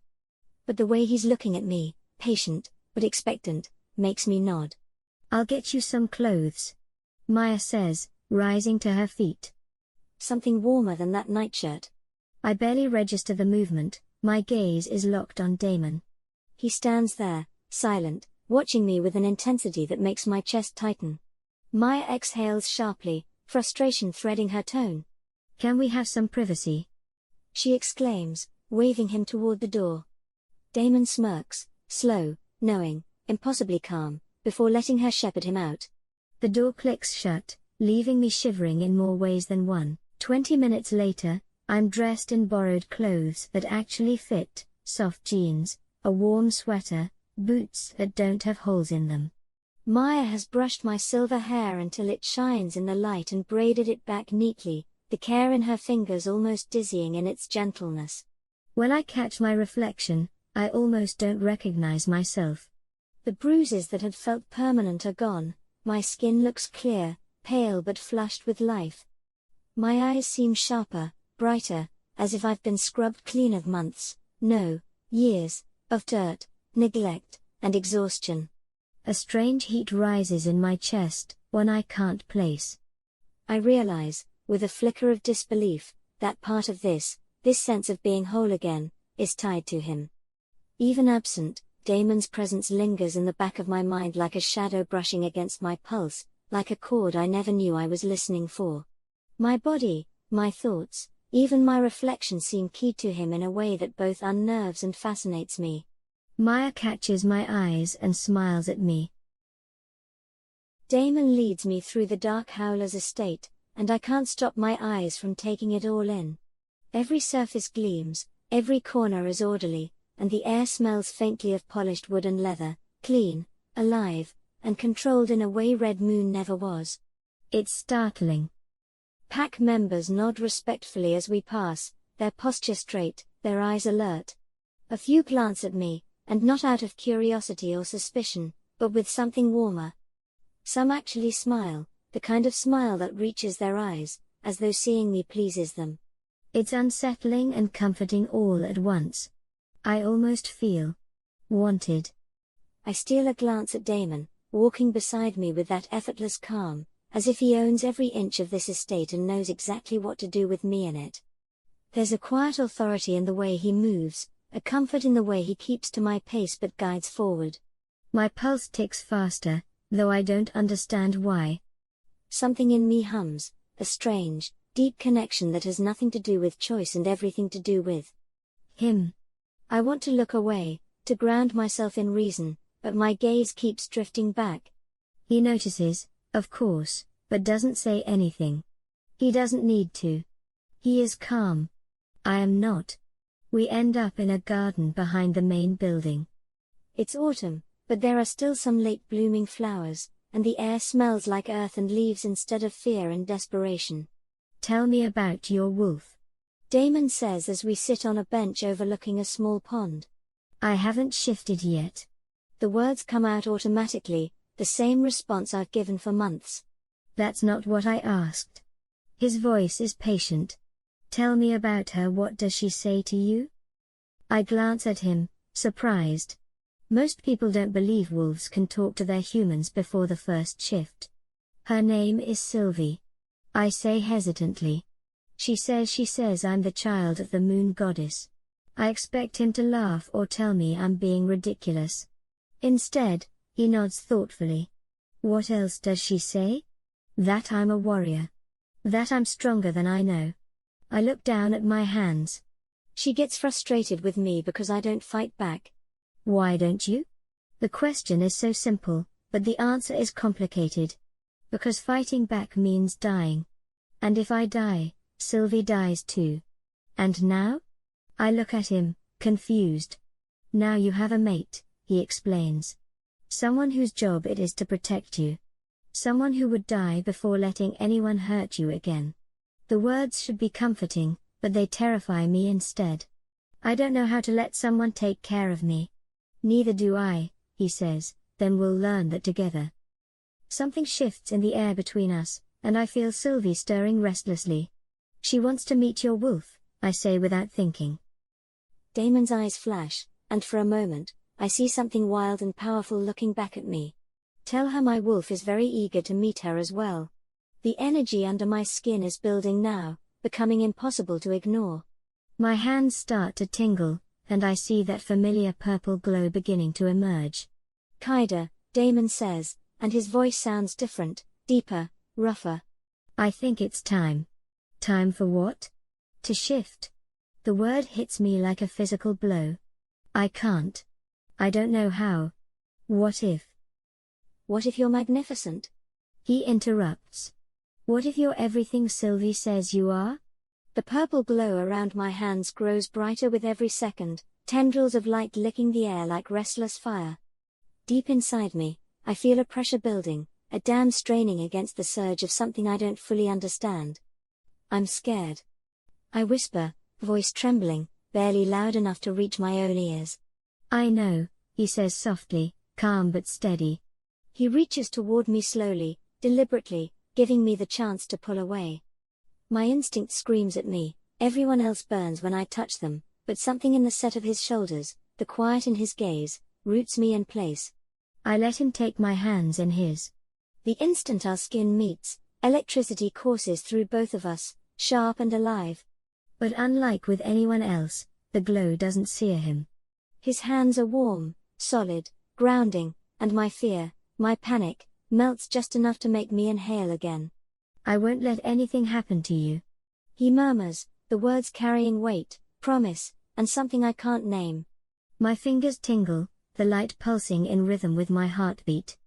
But the way he's looking at me, patient, but expectant, makes me nod. I'll get you some clothes, Maya says, rising to her feet. Something warmer than that nightshirt. I barely register the movement, my gaze is locked on Damon. He stands there, silent, watching me with an intensity that makes my chest tighten. Maya exhales sharply, frustration threading her tone. Can we have some privacy? She exclaims, waving him toward the door. Damon smirks, slow, knowing, impossibly calm, before letting her shepherd him out. The door clicks shut, leaving me shivering in more ways than one. 20 minutes later, I'm dressed in borrowed clothes that actually fit, soft jeans, a warm sweater, boots that don't have holes in them. Maya has brushed my silver hair until it shines in the light and braided it back neatly, the care in her fingers almost dizzying in its gentleness. When I catch my reflection, I almost don't recognize myself. The bruises that had felt permanent are gone, my skin looks clear, pale but flushed with life. My eyes seem sharper, brighter, as if I've been scrubbed clean of months, no, years, of dirt, neglect, and exhaustion. A strange heat rises in my chest, one I can't place. I realize, with a flicker of disbelief, that part of this sense of being whole again, is tied to him. Even absent, Damon's presence lingers in the back of my mind like a shadow brushing against my pulse, like a chord I never knew I was listening for. My body, my thoughts, even my reflection seem keyed to him in a way that both unnerves and fascinates me. Maya catches my eyes and smiles at me. Damon leads me through the dark Howler's estate, and I can't stop my eyes from taking it all in. Every surface gleams, every corner is orderly, and the air smells faintly of polished wood and leather, clean, alive, and controlled in a way Red Moon never was. It's startling. Pack members nod respectfully as we pass, their posture straight, their eyes alert. A few glance at me, and not out of curiosity or suspicion, but with something warmer. Some actually smile, the kind of smile that reaches their eyes, as though seeing me pleases them. It's unsettling and comforting all at once. I almost feel wanted. I steal a glance at Damon, walking beside me with that effortless calm, as if he owns every inch of this estate and knows exactly what to do with me in it. There's a quiet authority in the way he moves, a comfort in the way he keeps to my pace but guides forward. My pulse ticks faster, though I don't understand why. Something in me hums, a strange, deep connection that has nothing to do with choice and everything to do with him. I want to look away, to ground myself in reason, but my gaze keeps drifting back. He notices, of course, but doesn't say anything. He doesn't need to. He is calm. I am not. We end up in a garden behind the main building. It's autumn, but there are still some late blooming flowers, and the air smells like earth and leaves instead of fear and desperation. Tell me about your wolf, Damon says as we sit on a bench overlooking a small pond. I haven't shifted yet. The words come out automatically, the same response I've given for months. That's not what I asked. His voice is patient. Tell me about her. What does she say to you? I glance at him, surprised. Most people don't believe wolves can talk to their humans before the first shift. Her name is Sylvie. I say hesitantly. She says I'm the child of the moon goddess. I expect him to laugh or tell me I'm being ridiculous. Instead, he nods thoughtfully. What else does she say? That I'm a warrior. That I'm stronger than I know. I look down at my hands. She gets frustrated with me because I don't fight back. Why don't you? The question is so simple, but the answer is complicated. Because fighting back means dying. And if I die, Sylvie dies too. And now? I look at him, confused. Now you have a mate, he explains. Someone whose job it is to protect you. Someone who would die before letting anyone hurt you again. The words should be comforting, but they terrify me instead. I don't know how to let someone take care of me. Neither do I, he says, then we'll learn that together. Something shifts in the air between us, and I feel Sylvie stirring restlessly. She wants to meet your wolf, I say without thinking. Damon's eyes flash, and for a moment, I see something wild and powerful looking back at me. Tell her my wolf is very eager to meet her as well. The energy under my skin is building now, becoming impossible to ignore. My hands start to tingle, and I see that familiar purple glow beginning to emerge. Kaida, Damon says, and his voice sounds different, deeper, rougher. I think it's time. Time for what? To shift. The word hits me like a physical blow. I can't. I don't know how. What if? What if you're magnificent? He interrupts. What if you're everything Sylvie says you are? The purple glow around my hands grows brighter with every second, tendrils of light licking the air like restless fire. Deep inside me, I feel a pressure building, a dam straining against the surge of something I don't fully understand. I'm scared. I whisper, voice trembling, barely loud enough to reach my own ears. I know, he says softly, calm but steady. He reaches toward me slowly, deliberately, giving me the chance to pull away. My instinct screams at me, everyone else burns when I touch them, but something in the set of his shoulders, the quiet in his gaze, roots me in place. I let him take my hands in his. The instant our skin meets, electricity courses through both of us, sharp and alive. But unlike with anyone else, the glow doesn't sear him. His hands are warm, solid, grounding, and my fear, my panic, melts just enough to make me inhale again. I won't let anything happen to you. He murmurs, the words carrying weight, promise, and something I can't name. My fingers tingle, the light pulsing in rhythm with my heartbeat.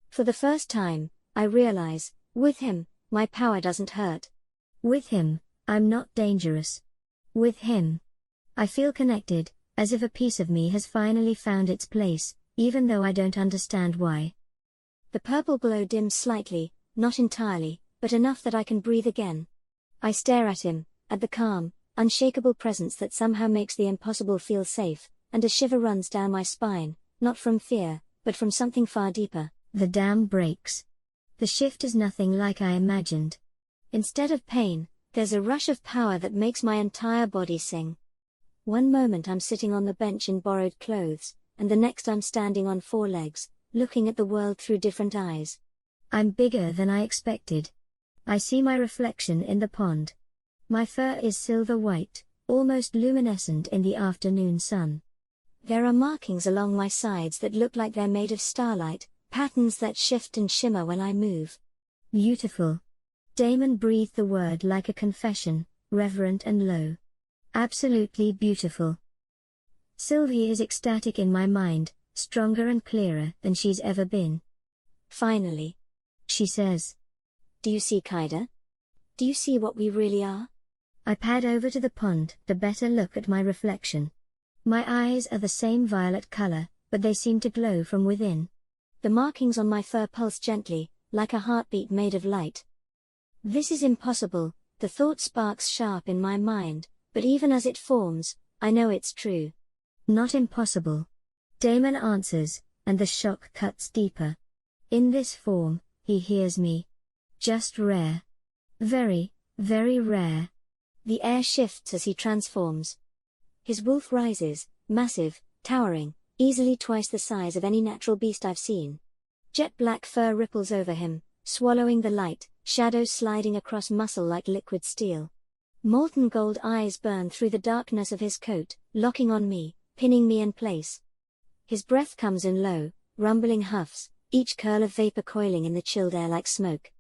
For the first time, I realize, with him, my power doesn't hurt. With him, I'm not dangerous. With him, I feel connected, as if a piece of me has finally found its place, even though I don't understand why. The purple glow dims slightly, not entirely, but enough that I can breathe again. I stare at him, at the calm, unshakable presence that somehow makes the impossible feel safe, and a shiver runs down my spine, not from fear, but from something far deeper. The dam breaks. The shift is nothing like I imagined. Instead of pain, there's a rush of power that makes my entire body sing. One moment I'm sitting on the bench in borrowed clothes, and the next I'm standing on four legs, looking at the world through different eyes. I'm bigger than I expected. I see my reflection in the pond. My fur is silver white, almost luminescent in the afternoon sun. There are markings along my sides that look like they're made of starlight, patterns that shift and shimmer when I move. Beautiful. Damon breathed the word like a confession, reverent and low. Absolutely beautiful. Sylvie is ecstatic in my mind, stronger and clearer than she's ever been. Finally. She says. Do you see, Kaida? Do you see what we really are? I pad over to the pond to better look at my reflection. My eyes are the same violet color, but they seem to glow from within. The markings on my fur pulse gently, like a heartbeat made of light. This is impossible, the thought sparks sharp in my mind, but even as it forms, I know it's true. Not impossible. Damon answers, and the shock cuts deeper. In this form, he hears me. Just rare. Very, very rare. The air shifts as he transforms. His wolf rises, massive, towering, easily twice the size of any natural beast I've seen. Jet black fur ripples over him, swallowing the light, shadows sliding across muscle like liquid steel. Molten gold eyes burn through the darkness of his coat, locking on me, pinning me in place. His breath comes in low, rumbling huffs, each curl of vapor coiling in the chilled air like smoke.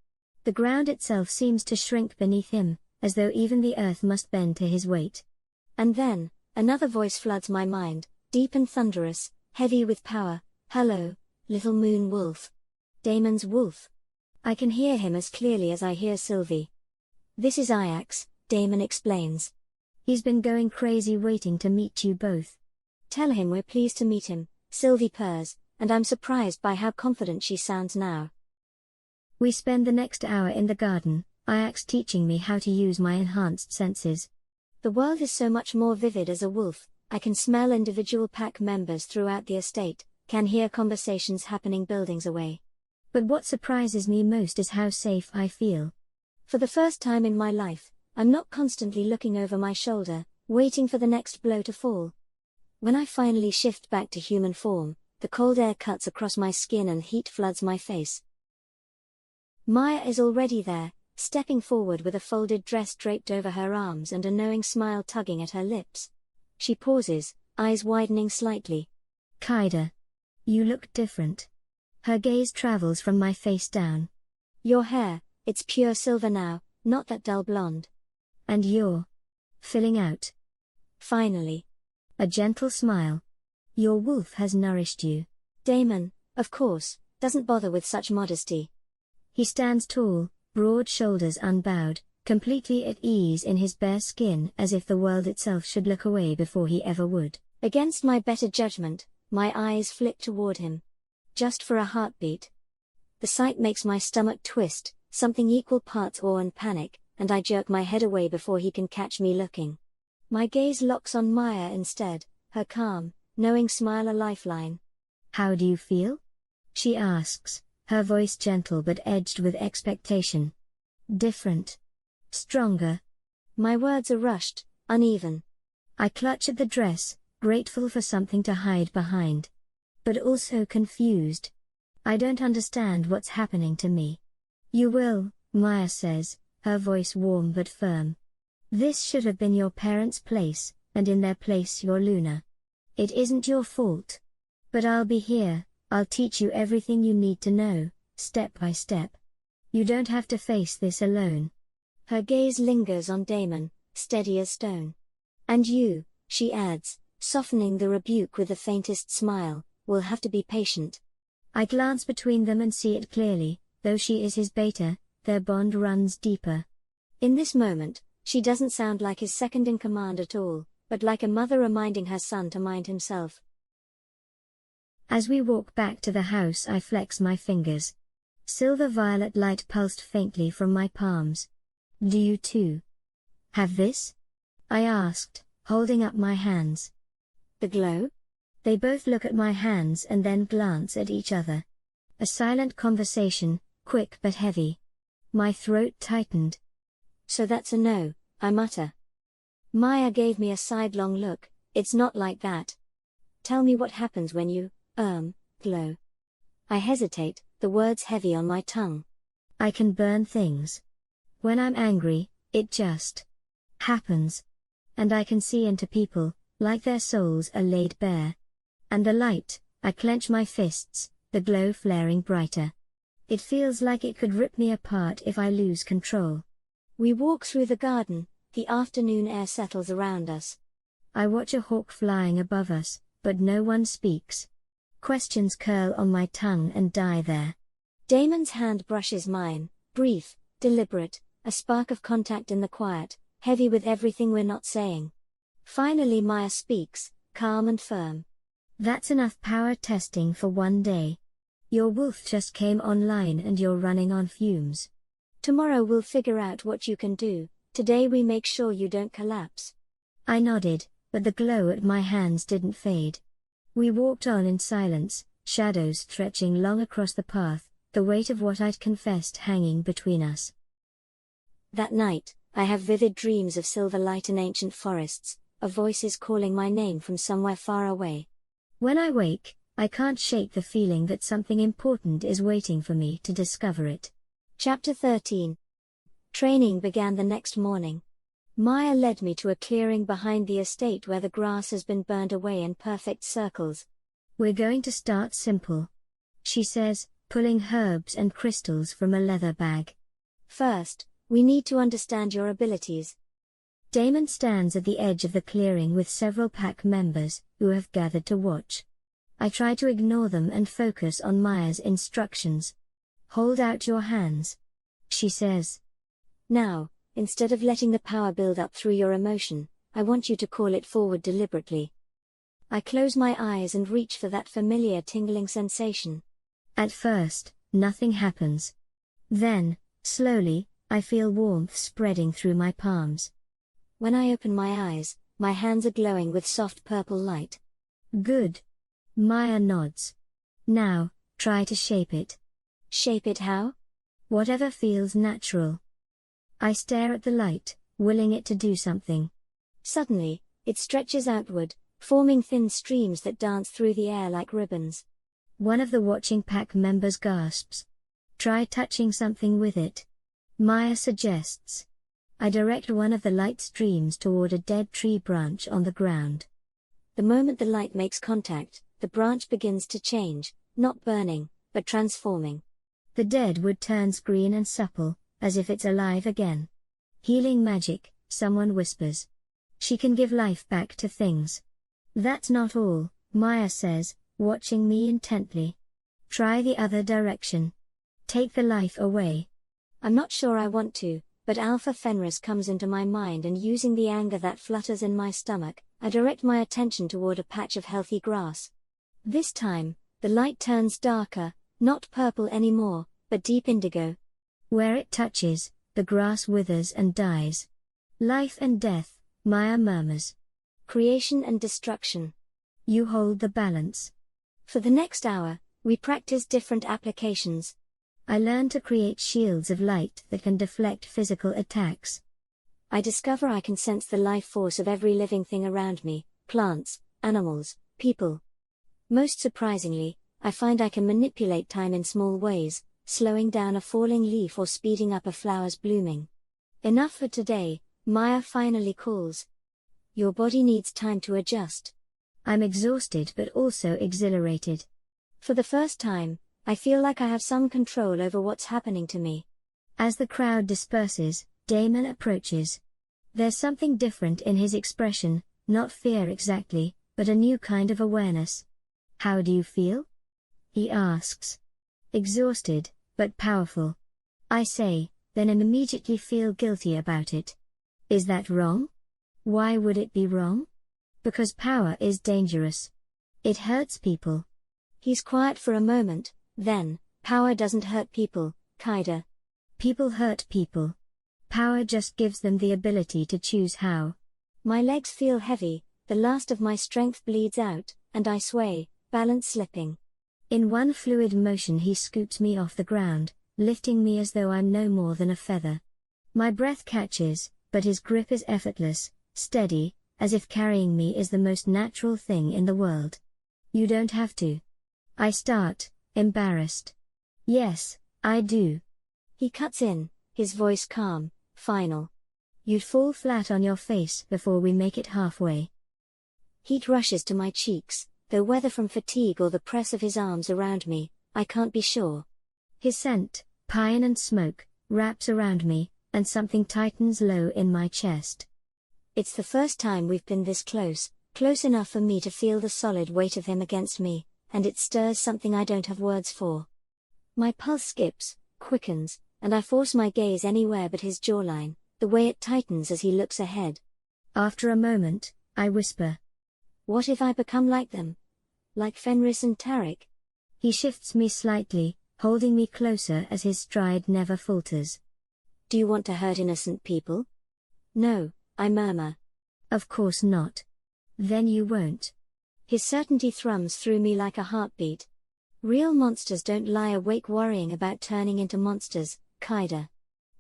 The ground itself seems to shrink beneath him, as though even the earth must bend to his weight. And then, another voice floods my mind, deep and thunderous, heavy with power. Hello, little moon wolf. Damon's wolf. I can hear him as clearly as I hear Sylvie. This is Ajax, Damon explains. He's been going crazy waiting to meet you both. Tell him we're pleased to meet him, Sylvie purrs, and I'm surprised by how confident she sounds now. We spend the next hour in the garden, Iax teaching me how to use my enhanced senses. The world is so much more vivid as a wolf. I can smell individual pack members throughout the estate, can hear conversations happening buildings away. But what surprises me most is how safe I feel. For the first time in my life, I'm not constantly looking over my shoulder, waiting for the next blow to fall. When I finally shift back to human form, the cold air cuts across my skin and heat floods my face. Maya is already there, stepping forward with a folded dress draped over her arms and a knowing smile tugging at her lips. She pauses, eyes widening slightly. Kaida. You look different. Her gaze travels from my face down. Your hair, it's pure silver now, not that dull blonde. And you're filling out. Finally. A gentle smile. Your wolf has nourished you. Damon, of course, doesn't bother with such modesty. He stands tall, broad shoulders unbowed, completely at ease in his bare skin as if the world itself should look away before he ever would. Against my better judgment, my eyes flick toward him. Just for a heartbeat. The sight makes my stomach twist, something equal parts awe and panic, and I jerk my head away before he can catch me looking. My gaze locks on Maya instead, her calm, knowing smile a lifeline. How do you feel? She asks, her voice gentle but edged with expectation. Different. Stronger. My words are rushed, uneven. I clutch at the dress, grateful for something to hide behind. But also confused. I don't understand what's happening to me. You will, Maya says, her voice warm but firm. This should have been your parents' place, and in their place you're Luna. It isn't your fault. But I'll be here, I'll teach you everything you need to know, step by step. You don't have to face this alone. Her gaze lingers on Damon, steady as stone. And you, she adds, softening the rebuke with the faintest smile, will have to be patient. I glance between them and see it clearly, though she is his beta, their bond runs deeper. In this moment, she doesn't sound like his second-in-command at all, but like a mother reminding her son to mind himself. As we walk back to the house, I flex my fingers. Silver-violet light pulsed faintly from my palms. Do you too have this? I asked, holding up my hands. The glow? They both look at my hands and then glance at each other. A silent conversation, quick but heavy. My throat tightened. So that's a no, I mutter. Maya gave me a sidelong look. It's not like that. Tell me what happens when you, glow. I hesitate, the words heavy on my tongue. I can burn things. When I'm angry, it just happens. And I can see into people, like their souls are laid bare. And the light, I clench my fists, the glow flaring brighter. It feels like it could rip me apart if I lose control. We walk through the garden, the afternoon air settles around us. I watch a hawk flying above us, but no one speaks. Questions curl on my tongue and die there. Damon's hand brushes mine, brief, deliberate, a spark of contact in the quiet, heavy with everything we're not saying. Finally Maya speaks, calm and firm. That's enough power testing for one day. Your wolf just came online and you're running on fumes. Tomorrow we'll figure out what you can do, today we make sure you don't collapse. I nodded, but the glow at my hands didn't fade. We walked on in silence, shadows stretching long across the path, the weight of what I'd confessed hanging between us. That night, I have vivid dreams of silver light in ancient forests, of voices calling my name from somewhere far away. When I wake, I can't shake the feeling that something important is waiting for me to discover it. Chapter 13. Training began the next morning. Maya led me to a clearing behind the estate where the grass has been burned away in perfect circles. We're going to start simple, she says, pulling herbs and crystals from a leather bag. First, we need to understand your abilities. Damon stands at the edge of the clearing with several pack members, who have gathered to watch. I try to ignore them and focus on Maya's instructions. Hold out your hands, she says. Now, instead of letting the power build up through your emotion, I want you to call it forward deliberately. I close my eyes and reach for that familiar tingling sensation. At first, nothing happens. Then, slowly, I feel warmth spreading through my palms. When I open my eyes, my hands are glowing with soft purple light. Good. Maya nods. Now, try to shape it. Shape it how? Whatever feels natural. I stare at the light, willing it to do something. Suddenly, it stretches outward, forming thin streams that dance through the air like ribbons. One of the watching pack members gasps. Try touching something with it. Maya suggests. I direct one of the light streams toward a dead tree branch on the ground. The moment the light makes contact, the branch begins to change, not burning, but transforming. The dead wood turns green and supple, as if it's alive again. Healing magic, someone whispers. She can give life back to things. That's not all, Maya says, watching me intently. Try the other direction. Take the life away. I'm not sure I want to, but Alpha Fenris comes into my mind, and using the anger that flutters in my stomach, I direct my attention toward a patch of healthy grass. This time, the light turns darker, not purple anymore, but deep indigo. Where it touches, the grass withers and dies. Life and death, Maya murmurs. Creation and destruction. You hold the balance. For the next hour, we practice different applications. I learn to create shields of light that can deflect physical attacks. I discover I can sense the life force of every living thing around me, plants, animals, people. Most surprisingly, I find I can manipulate time in small ways, slowing down a falling leaf or speeding up a flower's blooming. Enough for today, Maya finally calls. Your body needs time to adjust. I'm exhausted but also exhilarated. For the first time, I feel like I have some control over what's happening to me. As the crowd disperses, Damon approaches. There's something different in his expression, not fear exactly, but a new kind of awareness. How do you feel? He asks. Exhausted, but powerful. I say, then immediately feel guilty about it. Is that wrong? Why would it be wrong? Because power is dangerous. It hurts people. He's quiet for a moment, then, power doesn't hurt people, Kaida. People hurt people. Power just gives them the ability to choose how. My legs feel heavy, the last of my strength bleeds out, and I sway, balance slipping. In one fluid motion he scoops me off the ground, lifting me as though I'm no more than a feather. My breath catches, but his grip is effortless, steady, as if carrying me is the most natural thing in the world. You don't have to. I start, embarrassed. Yes, I do. He cuts in, his voice calm, final. You'd fall flat on your face before we make it halfway. Heat rushes to my cheeks, though whether from fatigue or the press of his arms around me, I can't be sure. His scent, pine and smoke, wraps around me, and something tightens low in my chest. It's the first time we've been this close, close enough for me to feel the solid weight of him against me, and it stirs something I don't have words for. My pulse skips, quickens, and I force my gaze anywhere but his jawline, the way it tightens as he looks ahead. After a moment, I whisper. What if I become like them? Like Fenris and Tarek? He shifts me slightly, holding me closer as his stride never falters. Do you want to hurt innocent people? No, I murmur. Of course not. Then you won't. His certainty thrums through me like a heartbeat. Real monsters don't lie awake worrying about turning into monsters, Kaida.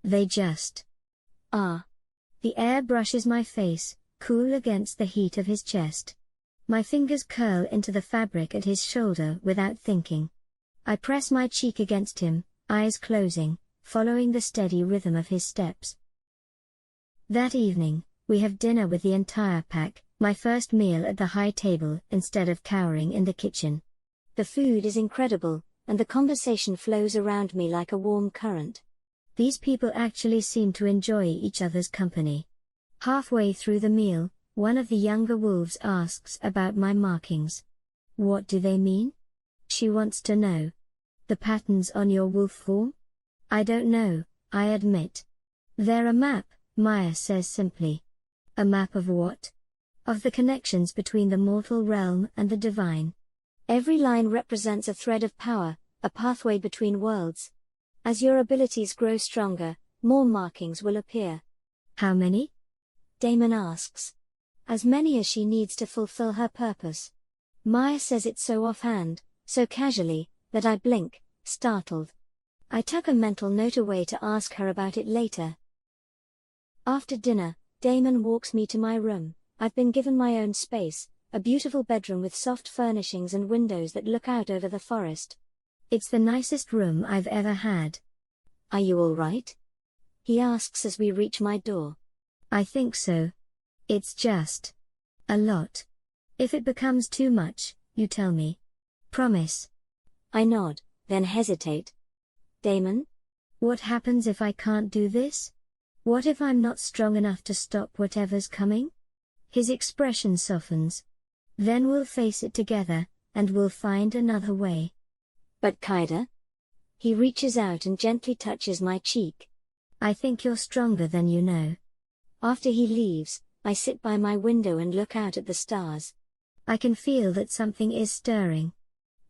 They just are. The air brushes my face, cool against the heat of his chest. My fingers curl into the fabric at his shoulder without thinking. I press my cheek against him, eyes closing, following the steady rhythm of his steps. That evening, we have dinner with the entire pack, my first meal at the high table instead of cowering in the kitchen. The food is incredible, and the conversation flows around me like a warm current. These people actually seem to enjoy each other's company. Halfway through the meal, one of the younger wolves asks about my markings. What do they mean? She wants to know. The patterns on your wolf form? I don't know, I admit. They're a map, Maya says simply. A map of what? of the connections between the mortal realm and the divine. Every line represents a thread of power, a pathway between worlds. As your abilities grow stronger, more markings will appear. How many? Damon asks. As many as she needs to fulfill her purpose. Maya says it so offhand, so casually, that I blink, startled. I tuck a mental note away to ask her about it later. After dinner, Damon walks me to my room. I've been given my own space, a beautiful bedroom with soft furnishings and windows that look out over the forest. It's the nicest room I've ever had. Are you all right? He asks as we reach my door. I think so. It's just a lot. If it becomes too much, you tell me. Promise. I nod, then hesitate. Damon? What happens if I can't do this? What if I'm not strong enough to stop whatever's coming? His expression softens. Then we'll face it together, and we'll find another way. But Kaida? He reaches out and gently touches my cheek. I think you're stronger than you know. After he leaves, I sit by my window and look out at the stars. I can feel that something is stirring.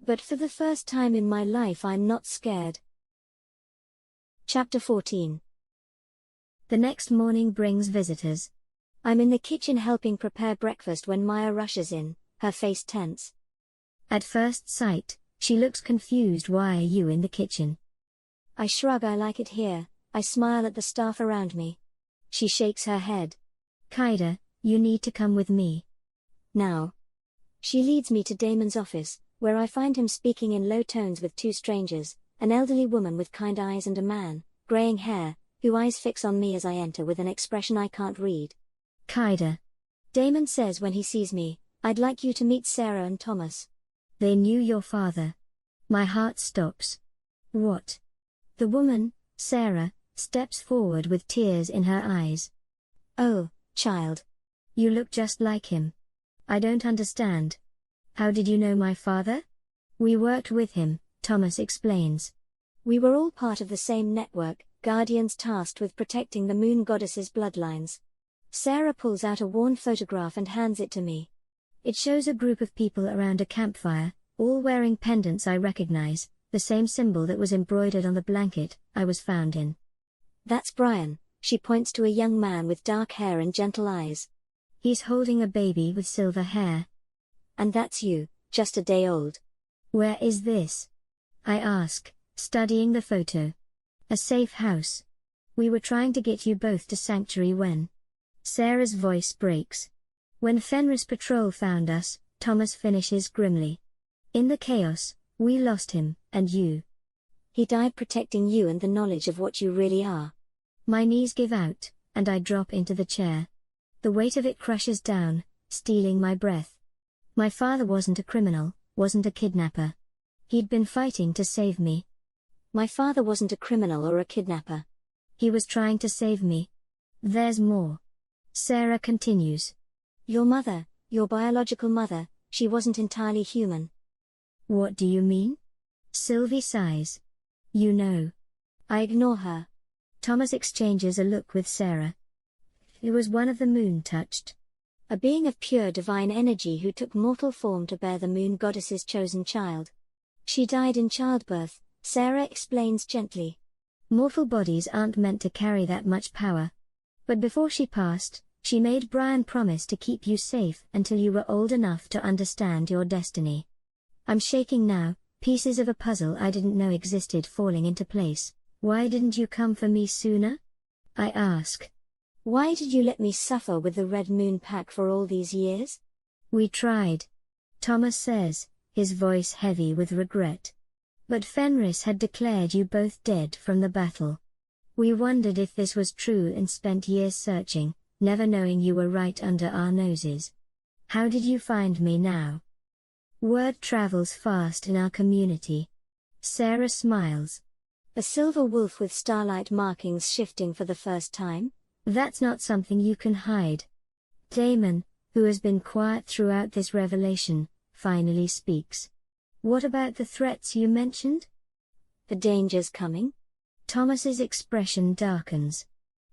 But for the first time in my life I'm not scared. Chapter 14. The next morning brings visitors. I'm in the kitchen helping prepare breakfast when Maya rushes in, her face tense. At first sight, she looks confused. Why are you in the kitchen? I shrug. I like it here. I smile at the staff around me. She shakes her head. Kaida, you need to come with me. Now. She leads me to Damon's office, where I find him speaking in low tones with two strangers, an elderly woman with kind eyes and a man, graying hair, whose eyes fix on me as I enter with an expression I can't read. Kaida. Damon says when he sees me, I'd like you to meet Sarah and Thomas. They knew your father. My heart stops. What? The woman, Sarah, steps forward with tears in her eyes. Oh, child. You look just like him. I don't understand. How did you know my father? We worked with him, Thomas explains. We were all part of the same network, guardians tasked with protecting the moon goddess's bloodlines. Sarah pulls out a worn photograph and hands it to me. It shows a group of people around a campfire, all wearing pendants I recognize, the same symbol that was embroidered on the blanket I was found in. That's Brian, she points to a young man with dark hair and gentle eyes. He's holding a baby with silver hair. And that's you, just a day old. Where is this? I ask, studying the photo. A safe house. We were trying to get you both to sanctuary when. Sarah's voice breaks. When Fenris Patrol found us, Thomas finishes grimly. In the chaos, we lost him, and you. He died protecting you and the knowledge of what you really are. My knees give out, and I drop into the chair. The weight of it crushes down, stealing my breath. My father wasn't a criminal, wasn't a kidnapper. He'd been fighting to save me. My father wasn't a criminal or a kidnapper. He was trying to save me. There's more. Sarah continues. Your mother, your biological mother, she wasn't entirely human. What do you mean? Sylvie sighs. You know. I ignore her. Thomas exchanges a look with Sarah. It was one of the moon touched. A being of pure divine energy who took mortal form to bear the moon goddess's chosen child. She died in childbirth, Sarah explains gently. Mortal bodies aren't meant to carry that much power. But before she passed, she made Brian promise to keep you safe until you were old enough to understand your destiny. I'm shaking now, pieces of a puzzle I didn't know existed falling into place. Why didn't you come for me sooner? I ask. Why did you let me suffer with the Red Moon Pack for all these years? We tried. Thomas says, his voice heavy with regret. But Fenris had declared you both dead from the battle. We wondered if this was true and spent years searching, never knowing you were right under our noses. How did you find me now? Word travels fast in our community. Sarah smiles. A silver wolf with starlight markings shifting for the first time? That's not something you can hide. Damon, who has been quiet throughout this revelation, finally speaks. What about the threats you mentioned? The dangers coming? Thomas's expression darkens.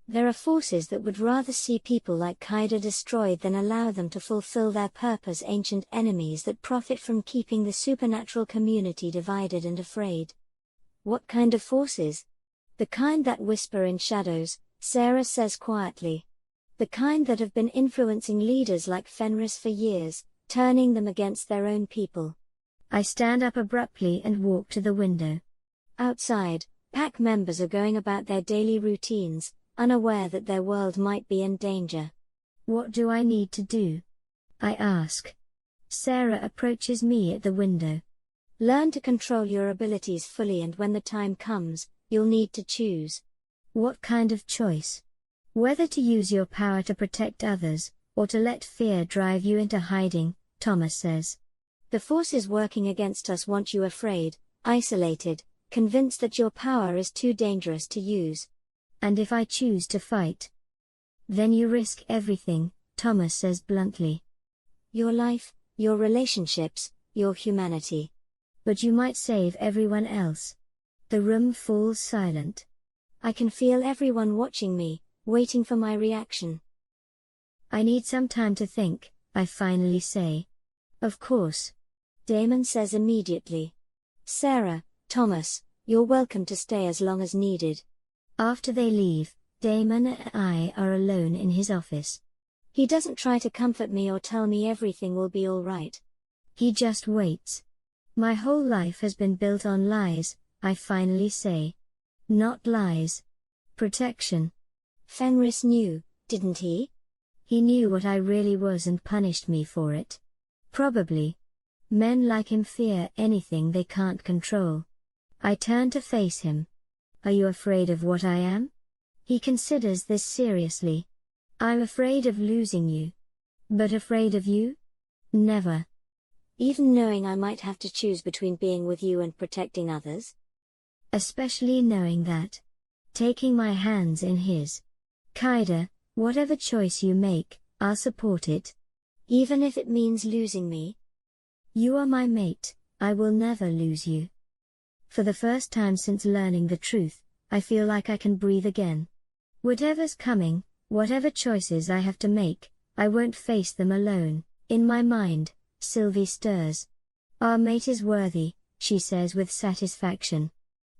There are forces that would rather see people like Kaida destroyed than allow them to fulfill their purpose. Ancient enemies that profit from keeping the supernatural community divided and afraid. What kind of forces? The kind that whisper in shadows, Sarah says quietly. The kind that have been influencing leaders like Fenris for years, turning them against their own people. I stand up abruptly and walk to the window. Outside, pack members are going about their daily routines, unaware that their world might be in danger. What do I need to do? I ask. Sarah approaches me at the window. Learn to control your abilities fully, and when the time comes, you'll need to choose. What kind of choice? Whether to use your power to protect others, or to let fear drive you into hiding, Thomas says. The forces working against us want you afraid, isolated, convinced that your power is too dangerous to use. And if I choose to fight? Then you risk everything, Thomas says bluntly. Your life, your relationships, your humanity. But you might save everyone else. The room falls silent. I can feel everyone watching me, waiting for my reaction. I need some time to think, I finally say. Of course. Damon says immediately. Sarah, Thomas, you're welcome to stay as long as needed. After they leave, Damon and I are alone in his office. He doesn't try to comfort me or tell me everything will be all right. He just waits. My whole life has been built on lies, I finally say. Not lies. Protection. Fenris knew, didn't he? He knew what I really was and punished me for it. Probably. Men like him fear anything they can't control. I turn to face him. Are you afraid of what I am? He considers this seriously. I'm afraid of losing you. But afraid of you? Never. Even knowing I might have to choose between being with you and protecting others? Especially knowing that. Taking my hands in his. Kaida, whatever choice you make, I'll support it. Even if it means losing me? You are my mate, I will never lose you. For the first time since learning the truth, I feel like I can breathe again. Whatever's coming, whatever choices I have to make, I won't face them alone. In my mind, Sylvie stirs. Our mate is worthy, she says with satisfaction.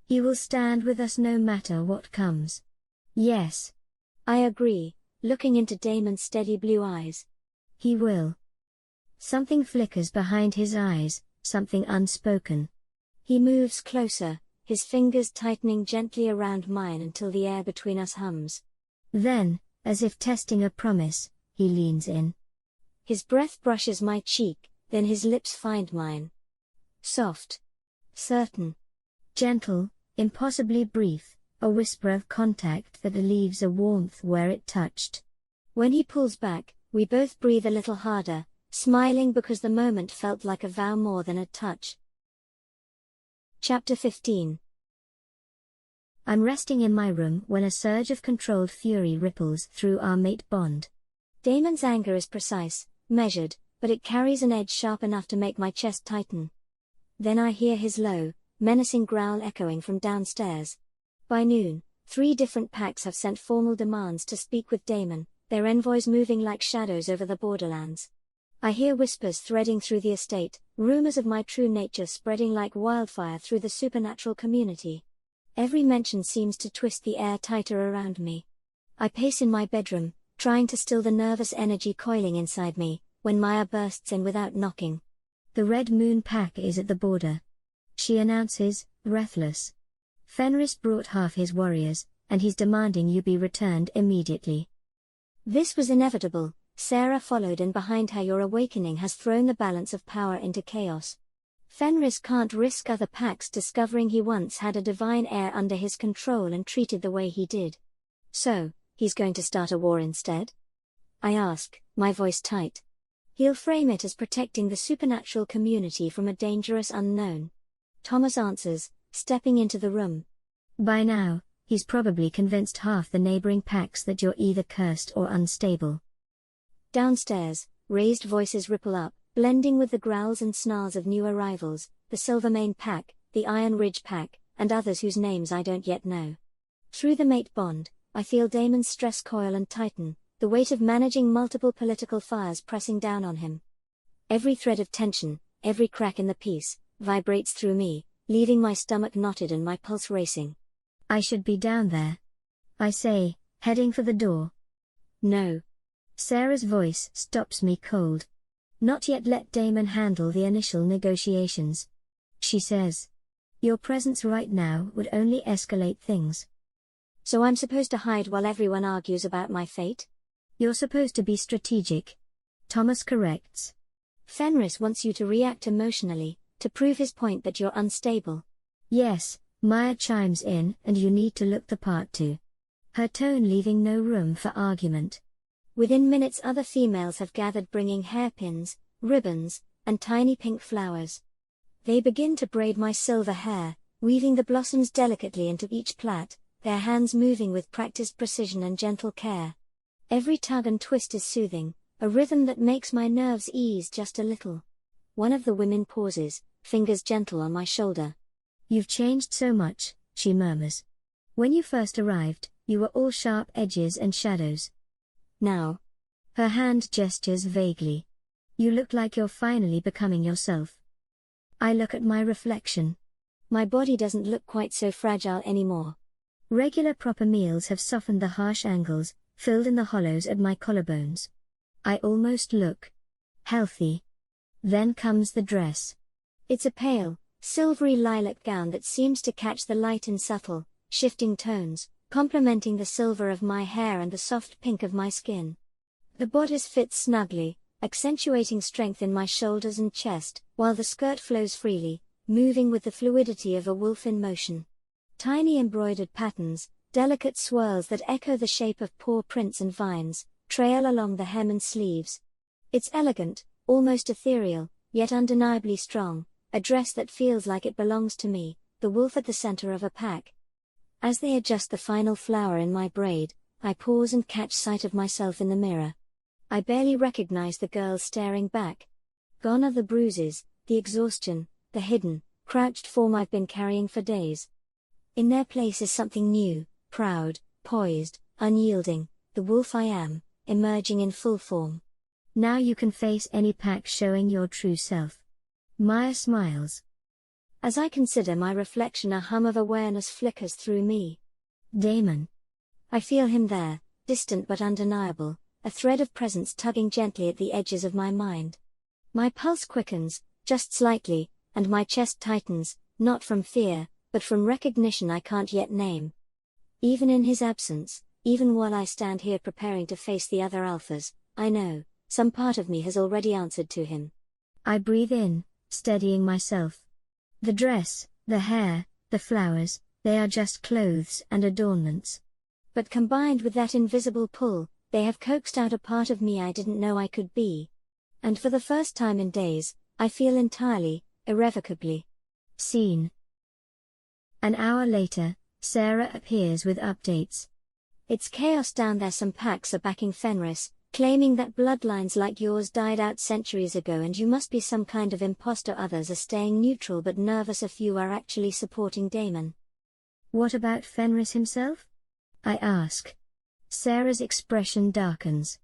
He will stand with us no matter what comes. Yes. I agree, looking into Damon's steady blue eyes. He will. Something flickers behind his eyes, something unspoken. He moves closer, his fingers tightening gently around mine until the air between us hums. Then, as if testing a promise, he leans in. His breath brushes my cheek, then his lips find mine. Soft. Certain. Gentle, impossibly brief, a whisper of contact that leaves a warmth where it touched. When he pulls back, we both breathe a little harder, smiling because the moment felt like a vow more than a touch. Chapter 15. I'm resting in my room when a surge of controlled fury ripples through our mate bond. Damon's anger is precise, measured, but it carries an edge sharp enough to make my chest tighten. Then I hear his low, menacing growl echoing from downstairs. By noon, 3 different packs have sent formal demands to speak with Damon, their envoys moving like shadows over the borderlands. I hear whispers threading through the estate, rumors of my true nature spreading like wildfire through the supernatural community. Every mention seems to twist the air tighter around me. I pace in my bedroom, trying to still the nervous energy coiling inside me, when Maya bursts in without knocking. The Red Moon pack is at the border. She announces, breathless. Fenris brought half his warriors, and he's demanding you be returned immediately. This was inevitable. Sarah followed, and behind her your awakening has thrown the balance of power into chaos. Fenris can't risk other packs discovering he once had a divine heir under his control and treated the way he did. So, he's going to start a war instead? I ask, my voice tight. He'll frame it as protecting the supernatural community from a dangerous unknown. Thomas answers, stepping into the room. By now, he's probably convinced half the neighboring packs that you're either cursed or unstable. Downstairs, raised voices ripple up, blending with the growls and snarls of new arrivals, the Silvermane pack, the Iron Ridge pack, and others whose names I don't yet know. Through the mate bond, I feel Damon's stress coil and tighten, the weight of managing multiple political fires pressing down on him. Every thread of tension, every crack in the peace, vibrates through me, leaving my stomach knotted and my pulse racing. I should be down there, I say, heading for the door. No. Sarah's voice stops me cold. Not yet, let Damon handle the initial negotiations. She says. Your presence right now would only escalate things. So I'm supposed to hide while everyone argues about my fate? You're supposed to be strategic. Thomas corrects. Fenris wants you to react emotionally, to prove his point that you're unstable. Yes, Maya chimes in, and you need to look the part too. Her tone leaving no room for argument. Within minutes other females have gathered bringing hairpins, ribbons, and tiny pink flowers. They begin to braid my silver hair, weaving the blossoms delicately into each plait, their hands moving with practiced precision and gentle care. Every tug and twist is soothing, a rhythm that makes my nerves ease just a little. One of the women pauses, fingers gentle on my shoulder. You've changed so much, she murmurs. When you first arrived, you were all sharp edges and shadows. Now. Her hand gestures vaguely. You look like you're finally becoming yourself. I look at my reflection. My body doesn't look quite so fragile anymore. Regular proper meals have softened the harsh angles, filled in the hollows at my collarbones. I almost look healthy. Then comes the dress. It's a pale, silvery lilac gown that seems to catch the light in subtle, shifting tones, complementing the silver of my hair and the soft pink of my skin. The bodice fits snugly, accentuating strength in my shoulders and chest, while the skirt flows freely, moving with the fluidity of a wolf in motion. Tiny embroidered patterns, delicate swirls that echo the shape of paw prints and vines, trail along the hem and sleeves. It's elegant, almost ethereal, yet undeniably strong, a dress that feels like it belongs to me, the wolf at the center of a pack. As they adjust the final flower in my braid, I pause and catch sight of myself in the mirror. I barely recognize the girl staring back. Gone are the bruises, the exhaustion, the hidden, crouched form I've been carrying for days. In their place is something new, proud, poised, unyielding, the wolf I am, emerging in full form. Now you can face any pack, showing your true self. Maya smiles. As I consider my reflection, a hum of awareness flickers through me. Damon. I feel him there, distant but undeniable, a thread of presence tugging gently at the edges of my mind. My pulse quickens, just slightly, and my chest tightens, not from fear, but from recognition I can't yet name. Even in his absence, even while I stand here preparing to face the other alphas, I know, some part of me has already answered to him. I breathe in, steadying myself. The dress, the hair, the flowers, they are just clothes and adornments. But combined with that invisible pull, they have coaxed out a part of me I didn't know I could be. And for the first time in days, I feel entirely, irrevocably seen. An hour later, Sarah appears with updates. It's chaos down there. Some packs are backing Fenris, claiming that bloodlines like yours died out centuries ago and you must be some kind of imposter. Others are staying neutral but nervous. A few are actually supporting Damon. What about Fenris himself? I ask. Sarah's expression darkens.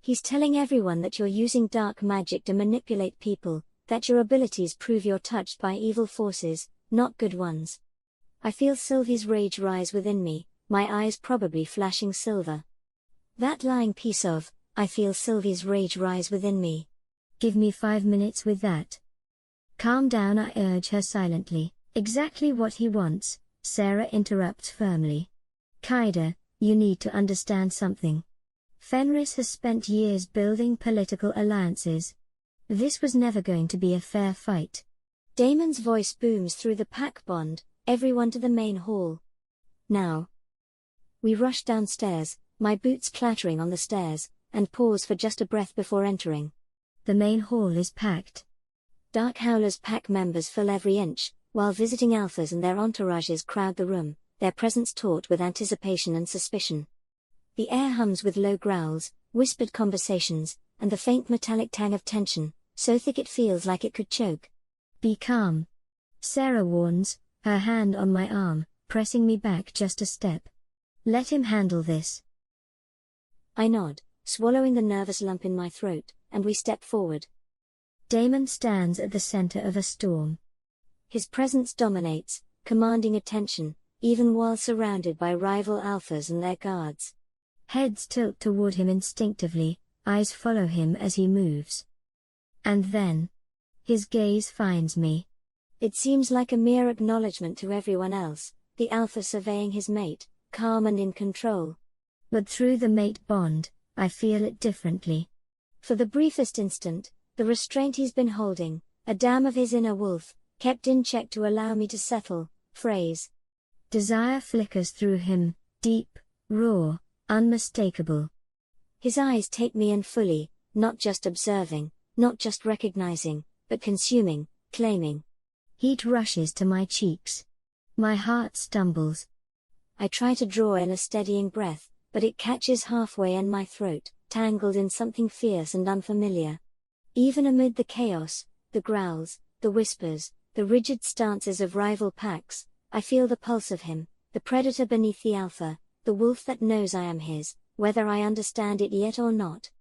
He's telling everyone that you're using dark magic to manipulate people, that your abilities prove you're touched by evil forces, not good ones. I feel Sylvie's rage rise within me, my eyes probably flashing silver. That lying piece of, I feel Sylvie's rage rise within me. Give me 5 minutes with that. Calm down, I urge her silently. Exactly what he wants, Sarah interrupts firmly. Kaida, you need to understand something. Fenris has spent years building political alliances. This was never going to be a fair fight. Damon's voice booms through the pack bond, everyone to the main hall. Now. We rush downstairs, my boots clattering on the stairs, and pause for just a breath before entering. The main hall is packed. Dark Howler's pack members fill every inch, while visiting alphas and their entourages crowd the room, their presence taut with anticipation and suspicion. The air hums with low growls, whispered conversations, and the faint metallic tang of tension, so thick it feels like it could choke. Be calm. Sarah warns, her hand on my arm, pressing me back just a step. Let him handle this. I nod, swallowing the nervous lump in my throat, and we step forward. Damon stands at the center of a storm. His presence dominates, commanding attention, even while surrounded by rival alphas and their guards. Heads tilt toward him instinctively, eyes follow him as he moves. And then, his gaze finds me. It seems like a mere acknowledgement to everyone else, the alpha surveying his mate, calm and in control. But through the mate bond, I feel it differently. For the briefest instant, the restraint he's been holding, a dam of his inner wolf, kept in check to allow me to settle, phrase. Desire flickers through him, deep, raw, unmistakable. His eyes take me in fully, not just observing, not just recognizing, but consuming, claiming. Heat rushes to my cheeks. My heart stumbles. I try to draw in a steadying breath, but it catches halfway in my throat, tangled in something fierce and unfamiliar. Even amid the chaos, the growls, the whispers, the rigid stances of rival packs, I feel the pulse of him, the predator beneath the alpha, the wolf that knows I am his, whether I understand it yet or not.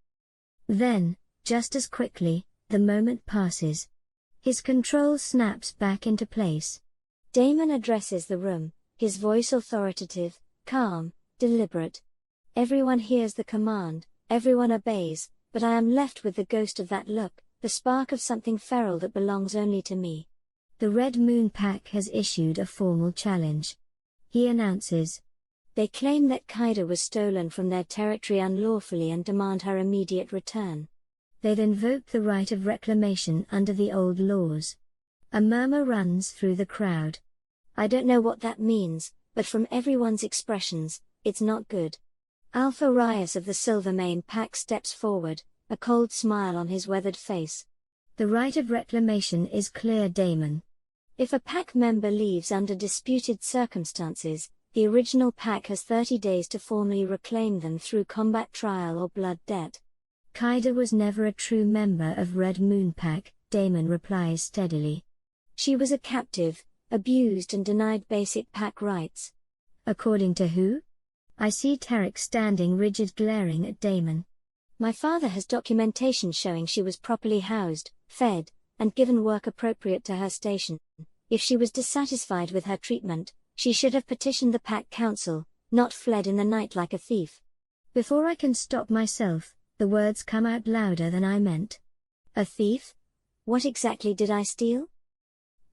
Then, just as quickly, the moment passes. His control snaps back into place. Damon addresses the room, his voice authoritative, calm, deliberate. Everyone hears the command, everyone obeys, but I am left with the ghost of that look, the spark of something feral that belongs only to me. The Red Moon Pack has issued a formal challenge. He announces. They claim that Kaida was stolen from their territory unlawfully and demand her immediate return. They'd invoke the right of reclamation under the old laws. A murmur runs through the crowd. I don't know what that means, but from everyone's expressions, it's not good. Alpha Rias of the Silvermane Pack steps forward, a cold smile on his weathered face. The right of reclamation is clear, Damon. If a pack member leaves under disputed circumstances, the original pack has 30 days to formally reclaim them through combat trial or blood debt. Kaida was never a true member of Red Moon Pack, Damon replies steadily. She was a captive, abused and denied basic pack rights. According to who? I see Tarek standing rigid, glaring at Damon. My father has documentation showing she was properly housed, fed, and given work appropriate to her station. If she was dissatisfied with her treatment, she should have petitioned the Pack Council, not fled in the night like a thief. Before I can stop myself, the words come out louder than I meant. A thief? What exactly did I steal?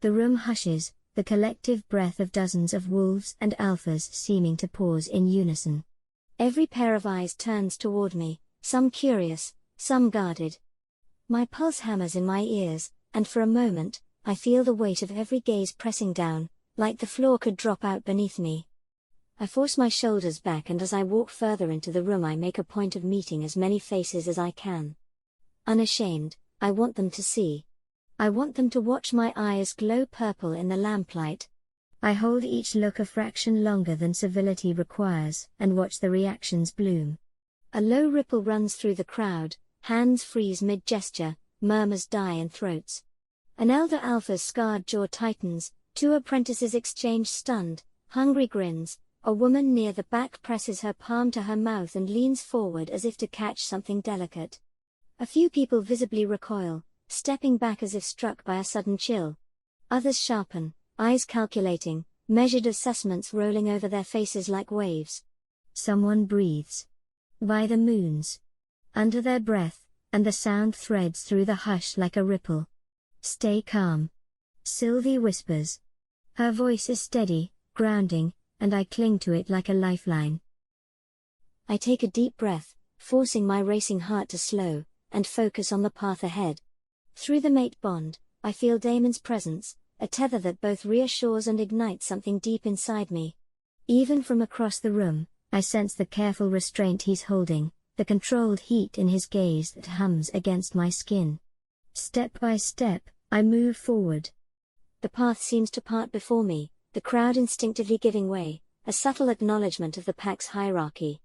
The room hushes, the collective breath of dozens of wolves and alphas seeming to pause in unison. Every pair of eyes turns toward me, some curious, some guarded. My pulse hammers in my ears, and for a moment, I feel the weight of every gaze pressing down, like the floor could drop out beneath me. I force my shoulders back, and as I walk further into the room I make a point of meeting as many faces as I can. Unashamed, I want them to see. I want them to watch my eyes glow purple in the lamplight. I hold each look a fraction longer than civility requires, and watch the reactions bloom. A low ripple runs through the crowd, hands freeze mid-gesture, murmurs die in throats. An elder alpha's scarred jaw tightens, two apprentices exchange stunned, hungry grins, a woman near the back presses her palm to her mouth and leans forward as if to catch something delicate. A few people visibly recoil, stepping back as if struck by a sudden chill. Others sharpen, eyes calculating, measured assessments rolling over their faces like waves. Someone breathes. By the moons. Under their breath, and the sound threads through the hush like a ripple. Stay calm. Sylvie whispers. Her voice is steady, grounding, and I cling to it like a lifeline. I take a deep breath, forcing my racing heart to slow, and focus on the path ahead. Through the mate bond, I feel Damon's presence, a tether that both reassures and ignites something deep inside me. Even from across the room, I sense the careful restraint he's holding, the controlled heat in his gaze that hums against my skin. Step by step, I move forward. The path seems to part before me, the crowd instinctively giving way, a subtle acknowledgement of the pack's hierarchy.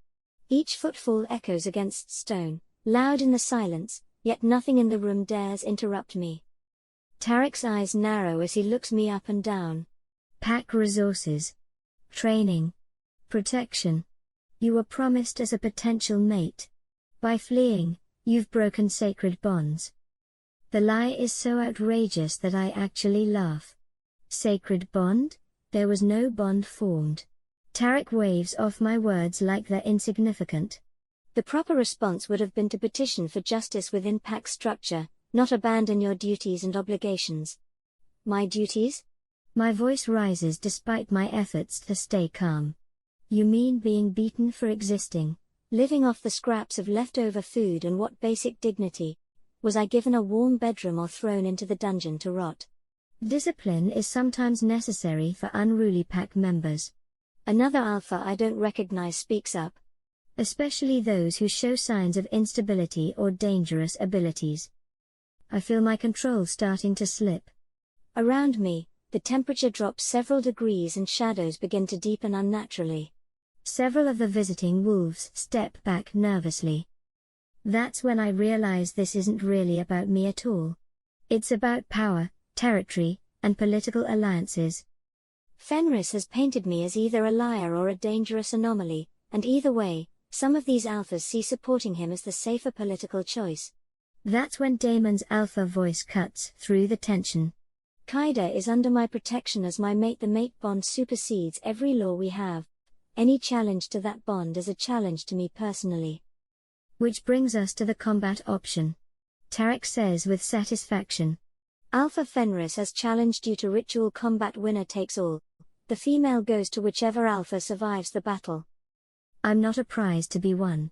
Each footfall echoes against stone, loud in the silence, yet nothing in the room dares interrupt me. Tarek's eyes narrow as he looks me up and down. Pack resources. Training. Protection. You were promised as a potential mate. By fleeing, you've broken sacred bonds. The lie is so outrageous that I actually laugh. Sacred bond? There was no bond formed. Tarek waves off my words like they're insignificant. The proper response would have been to petition for justice within pack structure, not abandon your duties and obligations. My duties? My voice rises despite my efforts to stay calm. You mean being beaten for existing? Living off the scraps of leftover food and what basic dignity? Was I given a warm bedroom or thrown into the dungeon to rot? Discipline is sometimes necessary for unruly pack members. Another alpha I don't recognize speaks up. Especially those who show signs of instability or dangerous abilities. I feel my control starting to slip. Around me, the temperature drops several degrees and shadows begin to deepen unnaturally. Several of the visiting wolves step back nervously. That's when I realize this isn't really about me at all. It's about power, territory, and political alliances. Fenris has painted me as either a liar or a dangerous anomaly, and either way, some of these alphas see supporting him as the safer political choice. That's when Damon's alpha voice cuts through the tension. Kaida is under my protection as my mate. The mate bond supersedes every law we have. Any challenge to that bond is a challenge to me personally. Which brings us to the combat option. Tarek says with satisfaction. Alpha Fenris has challenged you to ritual combat, winner takes all. The female goes to whichever alpha survives the battle. I'm not a prize to be won.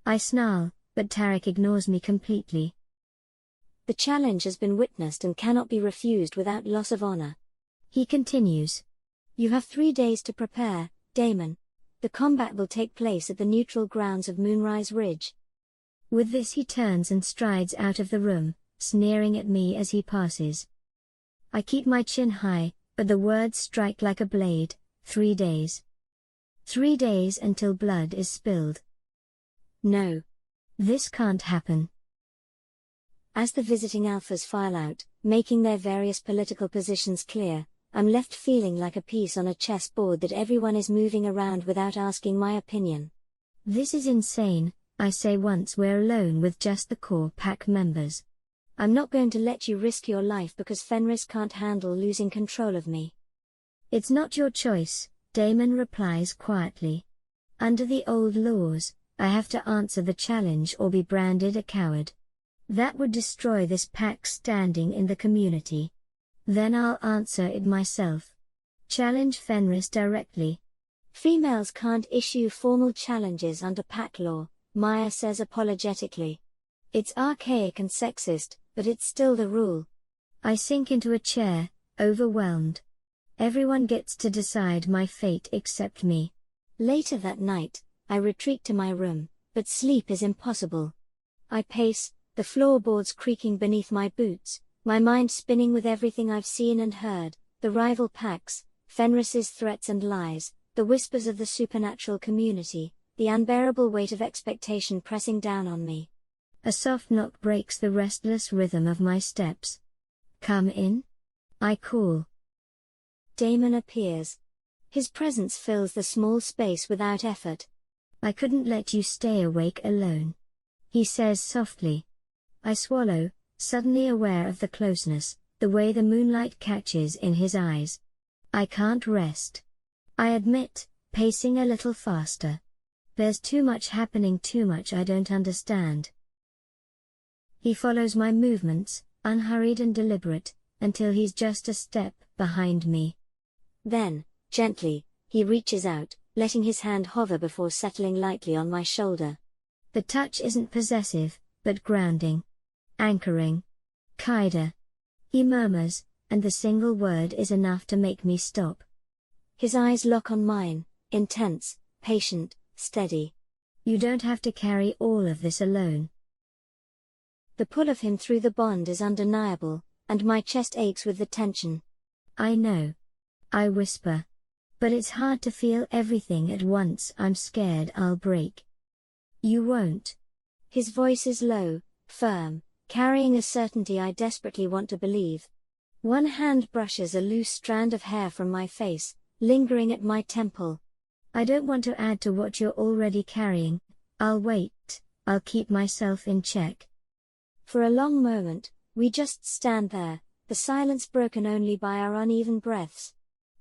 I snarl, but Tarek ignores me completely. The challenge has been witnessed and cannot be refused without loss of honor. He continues. You have 3 days to prepare, Damon. The combat will take place at the neutral grounds of Moonrise Ridge. With this he turns and strides out of the room, sneering at me as he passes. I keep my chin high, but the words strike like a blade. 3 days. 3 days until blood is spilled. No. This can't happen. As the visiting alphas file out, making their various political positions clear, I'm left feeling like a piece on a chessboard that everyone is moving around without asking my opinion. This is insane, I say once we're alone with just the core pack members. I'm not going to let you risk your life because Fenris can't handle losing control of me. It's not your choice, Damon replies quietly. Under the old laws, I have to answer the challenge or be branded a coward. That would destroy this pack's standing in the community. Then I'll answer it myself. Challenge Fenris directly. Females can't issue formal challenges under pack law, Maya says apologetically. It's archaic and sexist, but it's still the rule. I sink into a chair, overwhelmed. Everyone gets to decide my fate except me. Later that night, I retreat to my room, but sleep is impossible. I pace, the floorboards creaking beneath my boots, my mind spinning with everything I've seen and heard, the rival packs, Fenris's threats and lies, the whispers of the supernatural community, the unbearable weight of expectation pressing down on me. A soft knock breaks the restless rhythm of my steps. Come in? I call. Damon appears. His presence fills the small space without effort. I couldn't let you stay awake alone. He says softly. I swallow, suddenly aware of the closeness, the way the moonlight catches in his eyes. I can't rest. I admit, pacing a little faster. There's too much happening, too much I don't understand. He follows my movements, unhurried and deliberate, until he's just a step behind me. Then, gently, he reaches out, letting his hand hover before settling lightly on my shoulder. The touch isn't possessive, but grounding. Anchoring. Kaida. He murmurs, and the single word is enough to make me stop. His eyes lock on mine, intense, patient, steady. You don't have to carry all of this alone. The pull of him through the bond is undeniable, and my chest aches with the tension. I know. I whisper. But it's hard to feel everything at once. I'm scared I'll break. You won't. His voice is low, firm, carrying a certainty I desperately want to believe. One hand brushes a loose strand of hair from my face, lingering at my temple. I don't want to add to what you're already carrying. I'll wait, I'll keep myself in check. For a long moment, we just stand there, the silence broken only by our uneven breaths.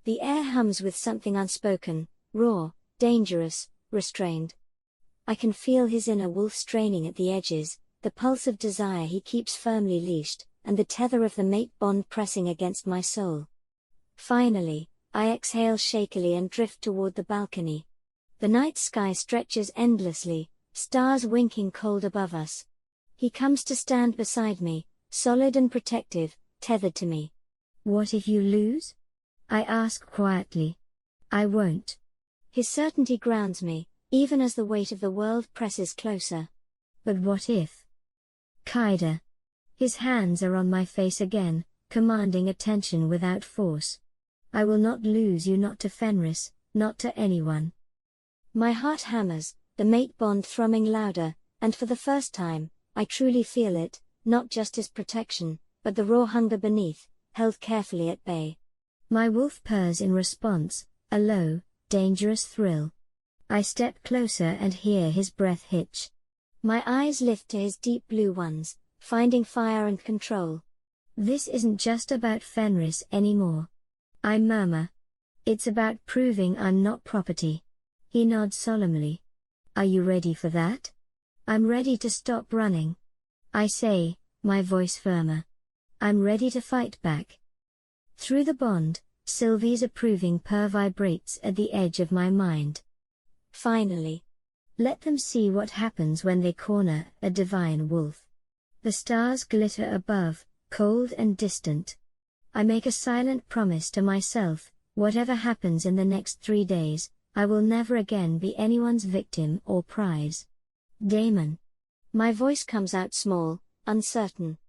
The air hums with something unspoken, raw, dangerous, restrained. I can feel his inner wolf straining at the edges, the pulse of desire he keeps firmly leashed, and the tether of the mate bond pressing against my soul. Finally, I exhale shakily and drift toward the balcony. The night sky stretches endlessly, stars winking cold above us. He comes to stand beside me, solid and protective, tethered to me. What if you lose? I ask quietly. I won't. His certainty grounds me, even as the weight of the world presses closer. But what if? Kaida. His hands are on my face again, commanding attention without force. I will not lose you, not to Fenris, not to anyone. My heart hammers, the mate bond thrumming louder, and for the first time, I truly feel it, not just his protection, but the raw hunger beneath, held carefully at bay. My wolf purrs in response, a low, dangerous thrill. I step closer and hear his breath hitch. My eyes lift to his deep blue ones, finding fire and control. This isn't just about Fenris anymore. I murmur. It's about proving I'm not property. He nods solemnly. Are you ready for that? I'm ready to stop running. I say, my voice firmer. I'm ready to fight back. Through the bond, Sylvie's approving purr vibrates at the edge of my mind. Finally. Let them see what happens when they corner a divine wolf. The stars glitter above, cold and distant. I make a silent promise to myself, whatever happens in the next 3 days, I will never again be anyone's victim or prize. Damon. My voice comes out small, uncertain.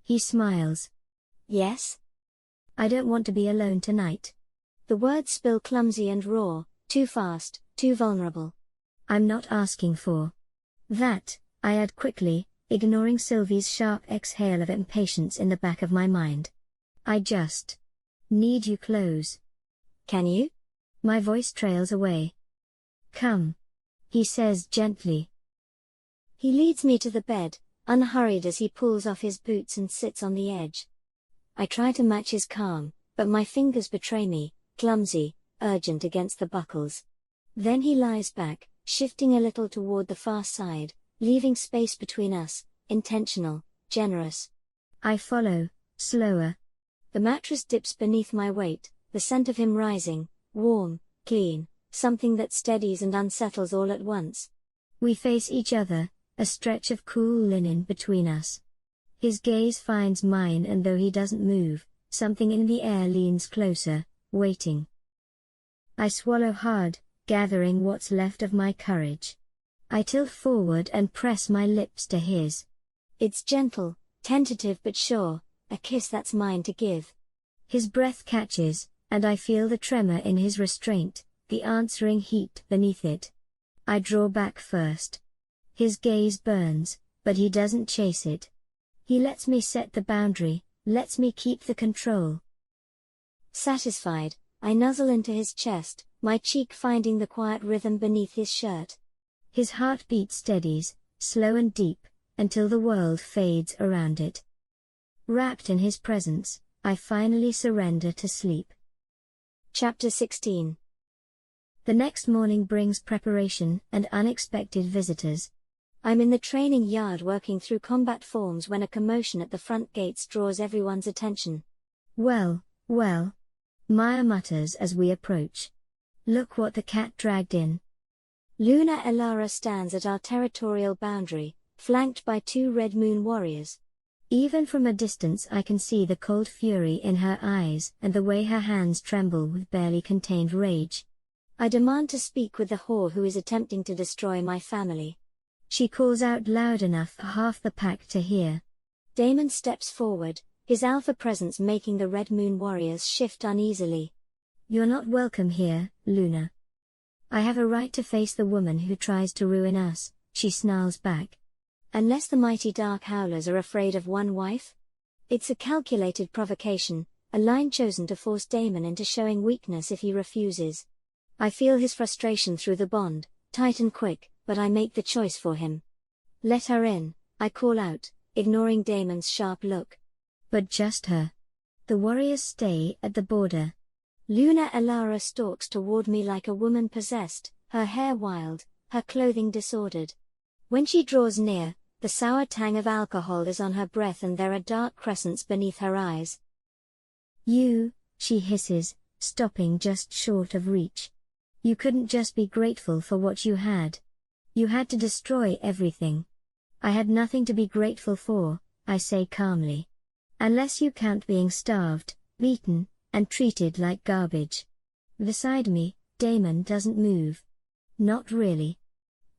He smiles. Yes? I don't want to be alone tonight. The words spill clumsy and raw, too fast, too vulnerable. I'm not asking for that, I add quickly, ignoring Sylvie's sharp exhale of impatience in the back of my mind. I just need you close. Can you? My voice trails away. Come. He says gently. He leads me to the bed, unhurried as he pulls off his boots and sits on the edge. I try to match his calm, but my fingers betray me, clumsy, urgent against the buckles. Then he lies back, shifting a little toward the far side, leaving space between us, intentional, generous. I follow, slower. The mattress dips beneath my weight, the scent of him rising, warm, clean, something that steadies and unsettles all at once. We face each other, a stretch of cool linen between us. His gaze finds mine, and though he doesn't move, something in the air leans closer, waiting. I swallow hard, gathering what's left of my courage. I tilt forward and press my lips to his. It's gentle, tentative but sure, a kiss that's mine to give. His breath catches, and I feel the tremor in his restraint, the answering heat beneath it. I draw back first. His gaze burns, but he doesn't chase it. He lets me set the boundary, lets me keep the control. Satisfied, I nuzzle into his chest, my cheek finding the quiet rhythm beneath his shirt. His heartbeat steadies, slow and deep, until the world fades around it. Wrapped in his presence, I finally surrender to sleep. Chapter 16. The next morning brings preparation and unexpected visitors. I'm in the training yard working through combat forms when a commotion at the front gates draws everyone's attention. Well, Maya mutters as we approach. Look what the cat dragged in. Luna Elara stands at our territorial boundary, flanked by 2 Red Moon warriors. Even from a distance I can see the cold fury in her eyes and the way her hands tremble with barely contained rage. I demand to speak with the whore who is attempting to destroy my family. She calls out loud enough for half the pack to hear. Damon steps forward, his alpha presence making the Red Moon warriors shift uneasily. You're not welcome here, Luna. I have a right to face the woman who tries to ruin us, she snarls back. Unless the mighty Dark Howlers are afraid of one wife? It's a calculated provocation, a line chosen to force Damon into showing weakness if he refuses. I feel his frustration through the bond, tight and quick, but I make the choice for him. Let her in, I call out, ignoring Damon's sharp look. But just her. The warriors stay at the border. Luna Elara stalks toward me like a woman possessed, her hair wild, her clothing disordered. When she draws near, the sour tang of alcohol is on her breath and there are dark crescents beneath her eyes. You, she hisses, stopping just short of reach. You couldn't just be grateful for what you had. You had to destroy everything. I had nothing to be grateful for, I say calmly. Unless you count being starved, beaten, and treated like garbage. Beside me, Damon doesn't move. Not really.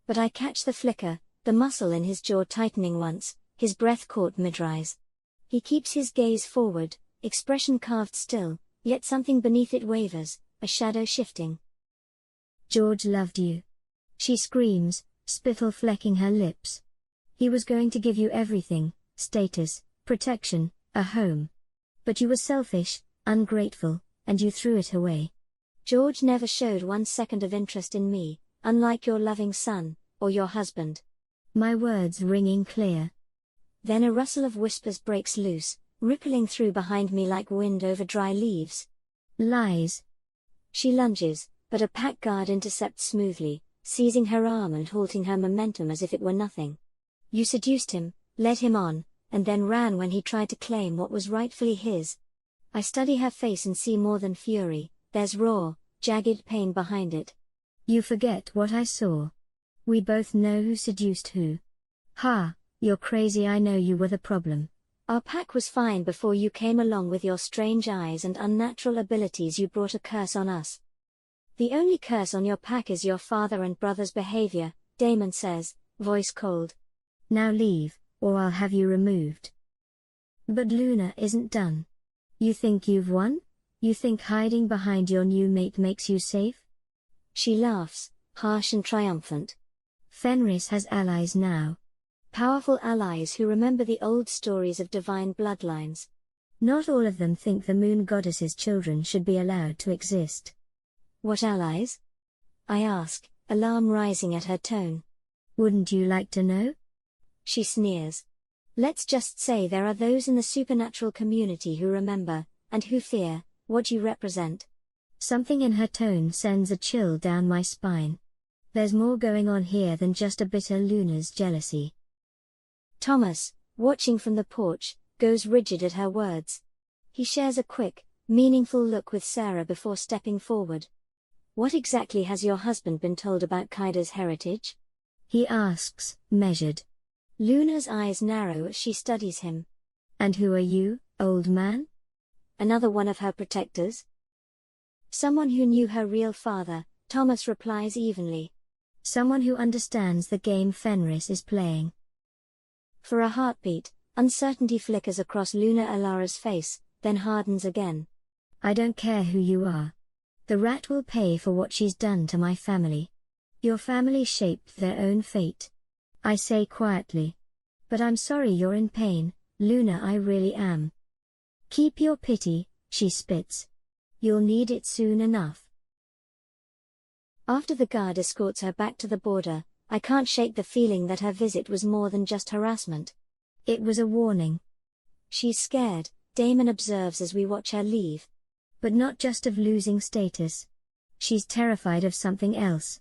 But I catch the flicker, the muscle in his jaw tightening once, his breath caught mid-rise. He keeps his gaze forward, expression carved still, yet something beneath it wavers, a shadow shifting. George loved you. She screams, spittle flecking her lips. He was going to give you everything, status, protection, a home. But you were selfish, ungrateful, and you threw it away. George never showed 1 second of interest in me, unlike your loving son, or your husband. My words ringing clear. Then a rustle of whispers breaks loose, rippling through behind me like wind over dry leaves. Lies. She lunges, but a pack guard intercepts smoothly, seizing her arm and halting her momentum as if it were nothing. You seduced him, led him on, and then ran when he tried to claim what was rightfully his. I study her face and see more than fury, there's raw, jagged pain behind it. You forget what I saw. We both know who seduced who. Ha, you're crazy, I know you were the problem. Our pack was fine before you came along with your strange eyes and unnatural abilities. You brought a curse on us. The only curse on your pack is your father and brother's behavior, Damon says, voice cold. Now leave, or I'll have you removed. But Luna isn't done. You think you've won? You think hiding behind your new mate makes you safe? She laughs, harsh and triumphant. Fenris has allies now. Powerful allies who remember the old stories of divine bloodlines. Not all of them think the moon goddess's children should be allowed to exist. What allies? I ask, alarm rising at her tone. Wouldn't you like to know? She sneers. Let's just say there are those in the supernatural community who remember, and who fear, what you represent. Something in her tone sends a chill down my spine. There's more going on here than just a bitter Luna's jealousy. Thomas, watching from the porch, goes rigid at her words. He shares a quick, meaningful look with Sarah before stepping forward. What exactly has your husband been told about Kaida's heritage? He asks, measured. Luna's eyes narrow as she studies him. And who are you, old man? Another one of her protectors? Someone who knew her real father, Thomas replies evenly. Someone who understands the game Fenris is playing. For a heartbeat, uncertainty flickers across Luna Elara's face, then hardens again. I don't care who you are. The rat will pay for what she's done to my family. Your family shaped their own fate. I say quietly. But I'm sorry you're in pain, Luna, I really am. Keep your pity, she spits. You'll need it soon enough. After the guard escorts her back to the border, I can't shake the feeling that her visit was more than just harassment. It was a warning. She's scared, Damon observes as we watch her leave. But not just of losing status. She's terrified of something else.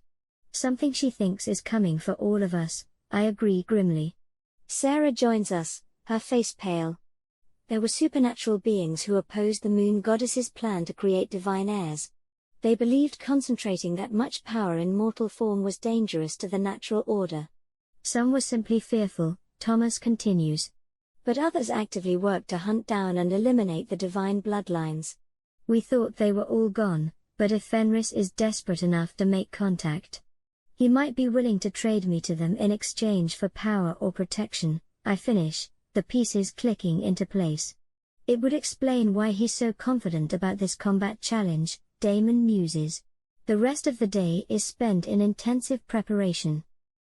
Something she thinks is coming for all of us, I agree grimly. Sarah joins us, her face pale. There were supernatural beings who opposed the moon goddess's plan to create divine heirs. They believed concentrating that much power in mortal form was dangerous to the natural order. Some were simply fearful, Thomas continues. But others actively worked to hunt down and eliminate the divine bloodlines. We thought they were all gone, but if Fenris is desperate enough to make contact, he might be willing to trade me to them in exchange for power or protection, I finish, the pieces clicking into place. It would explain why he's so confident about this combat challenge, Damon muses. The rest of the day is spent in intensive preparation.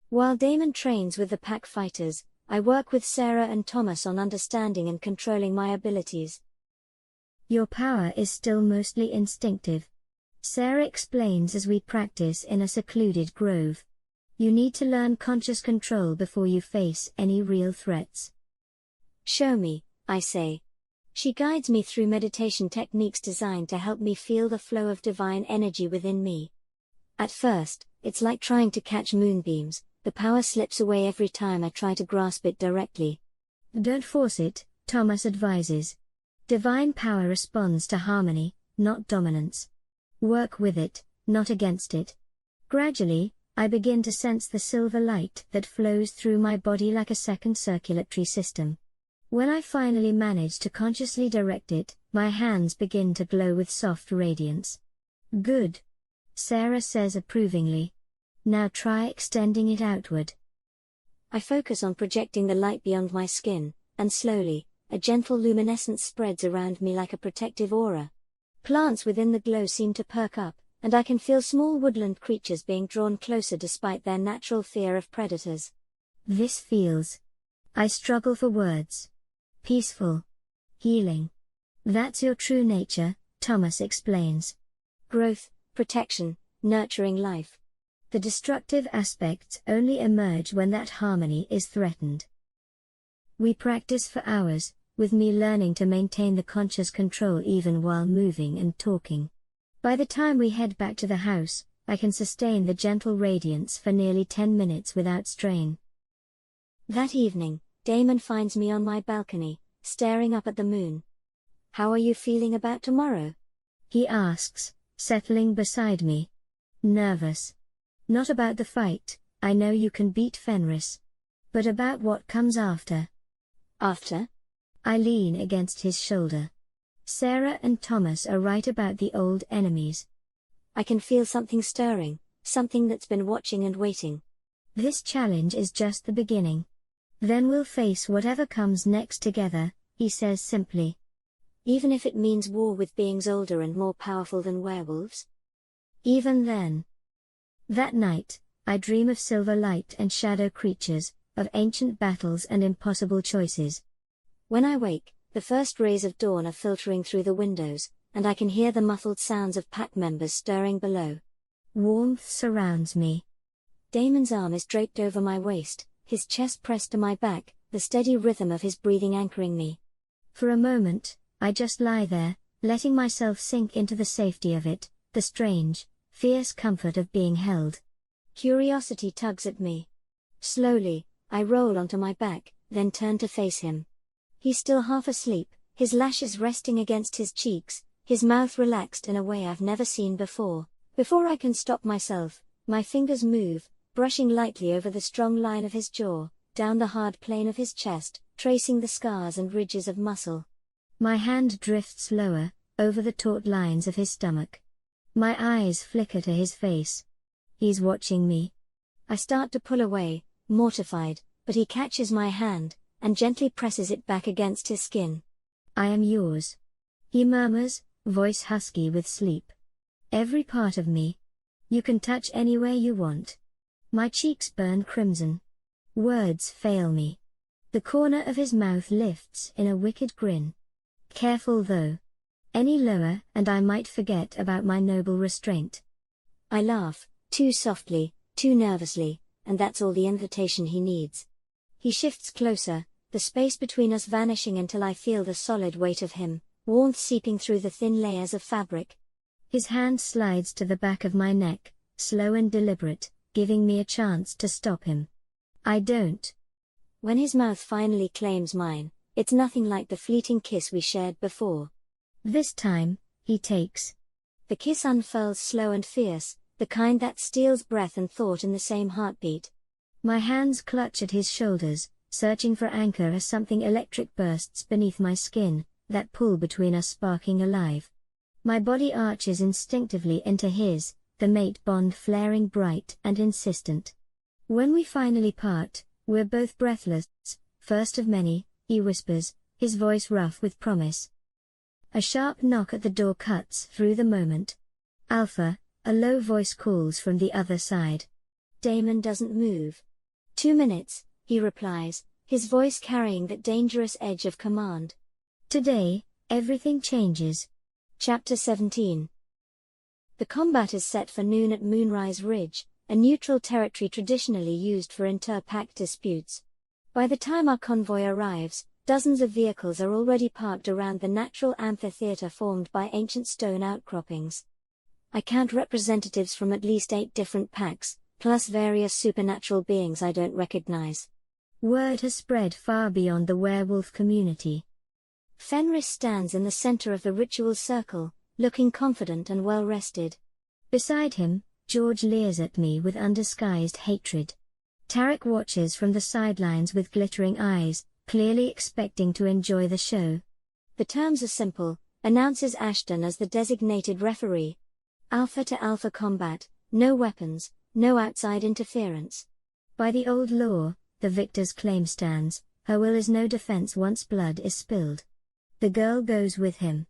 While Damon trains with the pack fighters, I work with Sarah and Thomas on understanding and controlling my abilities. Your power is still mostly instinctive. Sarah explains as we practice in a secluded grove. You need to learn conscious control before you face any real threats. Show me, I say. She guides me through meditation techniques designed to help me feel the flow of divine energy within me. At first, it's like trying to catch moonbeams. The power slips away every time I try to grasp it directly. Don't force it, Thomas advises. Divine power responds to harmony, not dominance. Work with it, not against it. Gradually, I begin to sense the silver light that flows through my body like a second circulatory system. When I finally manage to consciously direct it, my hands begin to glow with soft radiance. Good. Sarah says approvingly. Now try extending it outward. I focus on projecting the light beyond my skin, and slowly, a gentle luminescence spreads around me like a protective aura. Plants within the glow seem to perk up, and I can feel small woodland creatures being drawn closer despite their natural fear of predators. This feels. I struggle for words. Peaceful. Healing. That's your true nature, Thomas explains. Growth, protection, nurturing life. The destructive aspects only emerge when that harmony is threatened. We practice for hours, with me learning to maintain the conscious control even while moving and talking. By the time we head back to the house, I can sustain the gentle radiance for nearly 10 minutes without strain. That evening, Damon finds me on my balcony, staring up at the moon. How are you feeling about tomorrow? He asks, settling beside me. Nervous. Not about the fight, I know you can beat Fenris. But about what comes after. After? I lean against his shoulder. Sarah and Thomas are right about the old enemies. I can feel something stirring, something that's been watching and waiting. This challenge is just the beginning. Then we'll face whatever comes next together, he says simply. Even if it means war with beings older and more powerful than werewolves? Even then. That night, I dream of silver light and shadow creatures, of ancient battles and impossible choices. When I wake, the first rays of dawn are filtering through the windows, and I can hear the muffled sounds of pack members stirring below. Warmth surrounds me. Damon's arm is draped over my waist, his chest pressed to my back, the steady rhythm of his breathing anchoring me. For a moment, I just lie there, letting myself sink into the safety of it, the strange, fierce comfort of being held. Curiosity tugs at me. Slowly, I roll onto my back, then turn to face him. He's still half asleep, his lashes resting against his cheeks, his mouth relaxed in a way I've never seen before. Before I can stop myself, my fingers move, brushing lightly over the strong line of his jaw, down the hard plane of his chest, tracing the scars and ridges of muscle. My hand drifts lower, over the taut lines of his stomach. My eyes flicker to his face. He's watching me. I start to pull away, mortified, but he catches my hand, and gently presses it back against his skin. I am yours. He murmurs, voice husky with sleep. Every part of me. You can touch anywhere you want. My cheeks burn crimson. Words fail me. The corner of his mouth lifts in a wicked grin. Careful though. Any lower and I might forget about my noble restraint. I laugh, too softly, too nervously, and that's all the invitation he needs. He shifts closer, the space between us vanishing until I feel the solid weight of him, warmth seeping through the thin layers of fabric. His hand slides to the back of my neck, slow and deliberate, giving me a chance to stop him. I don't. When his mouth finally claims mine, it's nothing like the fleeting kiss we shared before. This time, he takes. The kiss unfurls slow and fierce, the kind that steals breath and thought in the same heartbeat. My hands clutch at his shoulders, searching for anchor as something electric bursts beneath my skin, that pull between us sparking alive. My body arches instinctively into his, the mate bond flaring bright and insistent. When we finally part, we're both breathless. First of many, he whispers, his voice rough with promise. A sharp knock at the door cuts through the moment. Alpha, a low voice calls from the other side. Damon doesn't move. 2 minutes, he replies, his voice carrying that dangerous edge of command. Today, everything changes. Chapter 17. The combat is set for noon at Moonrise Ridge, a neutral territory traditionally used for inter-pack disputes. By the time our convoy arrives, dozens of vehicles are already parked around the natural amphitheater formed by ancient stone outcroppings. I count representatives from at least 8 different packs, plus various supernatural beings I don't recognize. Word has spread far beyond the werewolf community. Fenris stands in the center of the ritual circle, looking confident and well-rested. Beside him, George leers at me with undisguised hatred. Tarek watches from the sidelines with glittering eyes, clearly expecting to enjoy the show. The terms are simple, announces Ashton as the designated referee. Alpha to alpha combat, no weapons, no outside interference. By the old law, the victor's claim stands, her will is no defense once blood is spilled. The girl goes with him.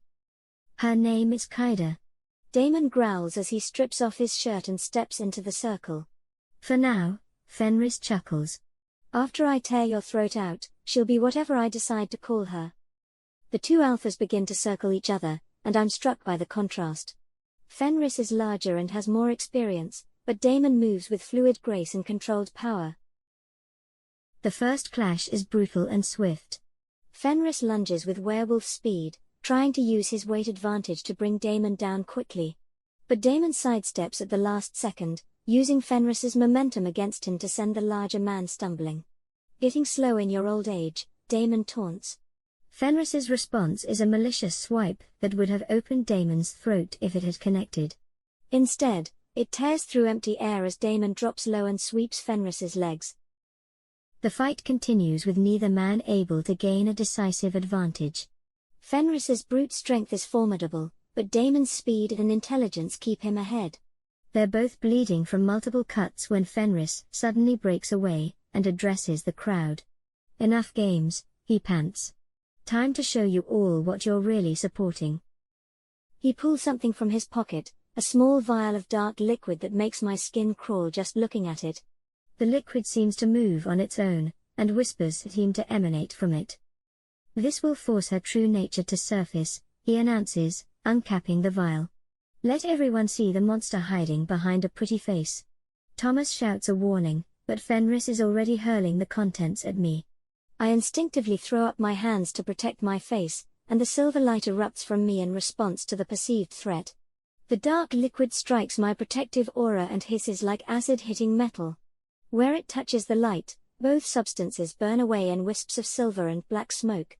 Her name is Kaida. Damon growls as he strips off his shirt and steps into the circle. For now, Fenris chuckles. After I tear your throat out, she'll be whatever I decide to call her. The two alphas begin to circle each other, and I'm struck by the contrast. Fenris is larger and has more experience, but Damon moves with fluid grace and controlled power. The first clash is brutal and swift. Fenris lunges with werewolf speed, trying to use his weight advantage to bring Damon down quickly. But Damon sidesteps at the last second, using Fenris's momentum against him to send the larger man stumbling. Getting slow in your old age, Damon taunts. Fenris's response is a malicious swipe that would have opened Damon's throat if it had connected. Instead, it tears through empty air as Damon drops low and sweeps Fenris's legs. The fight continues with neither man able to gain a decisive advantage. Fenris's brute strength is formidable, but Damon's speed and intelligence keep him ahead. They're both bleeding from multiple cuts when Fenris suddenly breaks away and addresses the crowd. Enough games, he pants. Time to show you all what you're really supporting. He pulls something from his pocket, a small vial of dark liquid that makes my skin crawl just looking at it. The liquid seems to move on its own, and whispers seem to emanate from it. This will force her true nature to surface, he announces, uncapping the vial. Let everyone see the monster hiding behind a pretty face. Thomas shouts a warning, but Fenris is already hurling the contents at me. I instinctively throw up my hands to protect my face, and the silver light erupts from me in response to the perceived threat. The dark liquid strikes my protective aura and hisses like acid hitting metal. Where it touches the light, both substances burn away in wisps of silver and black smoke.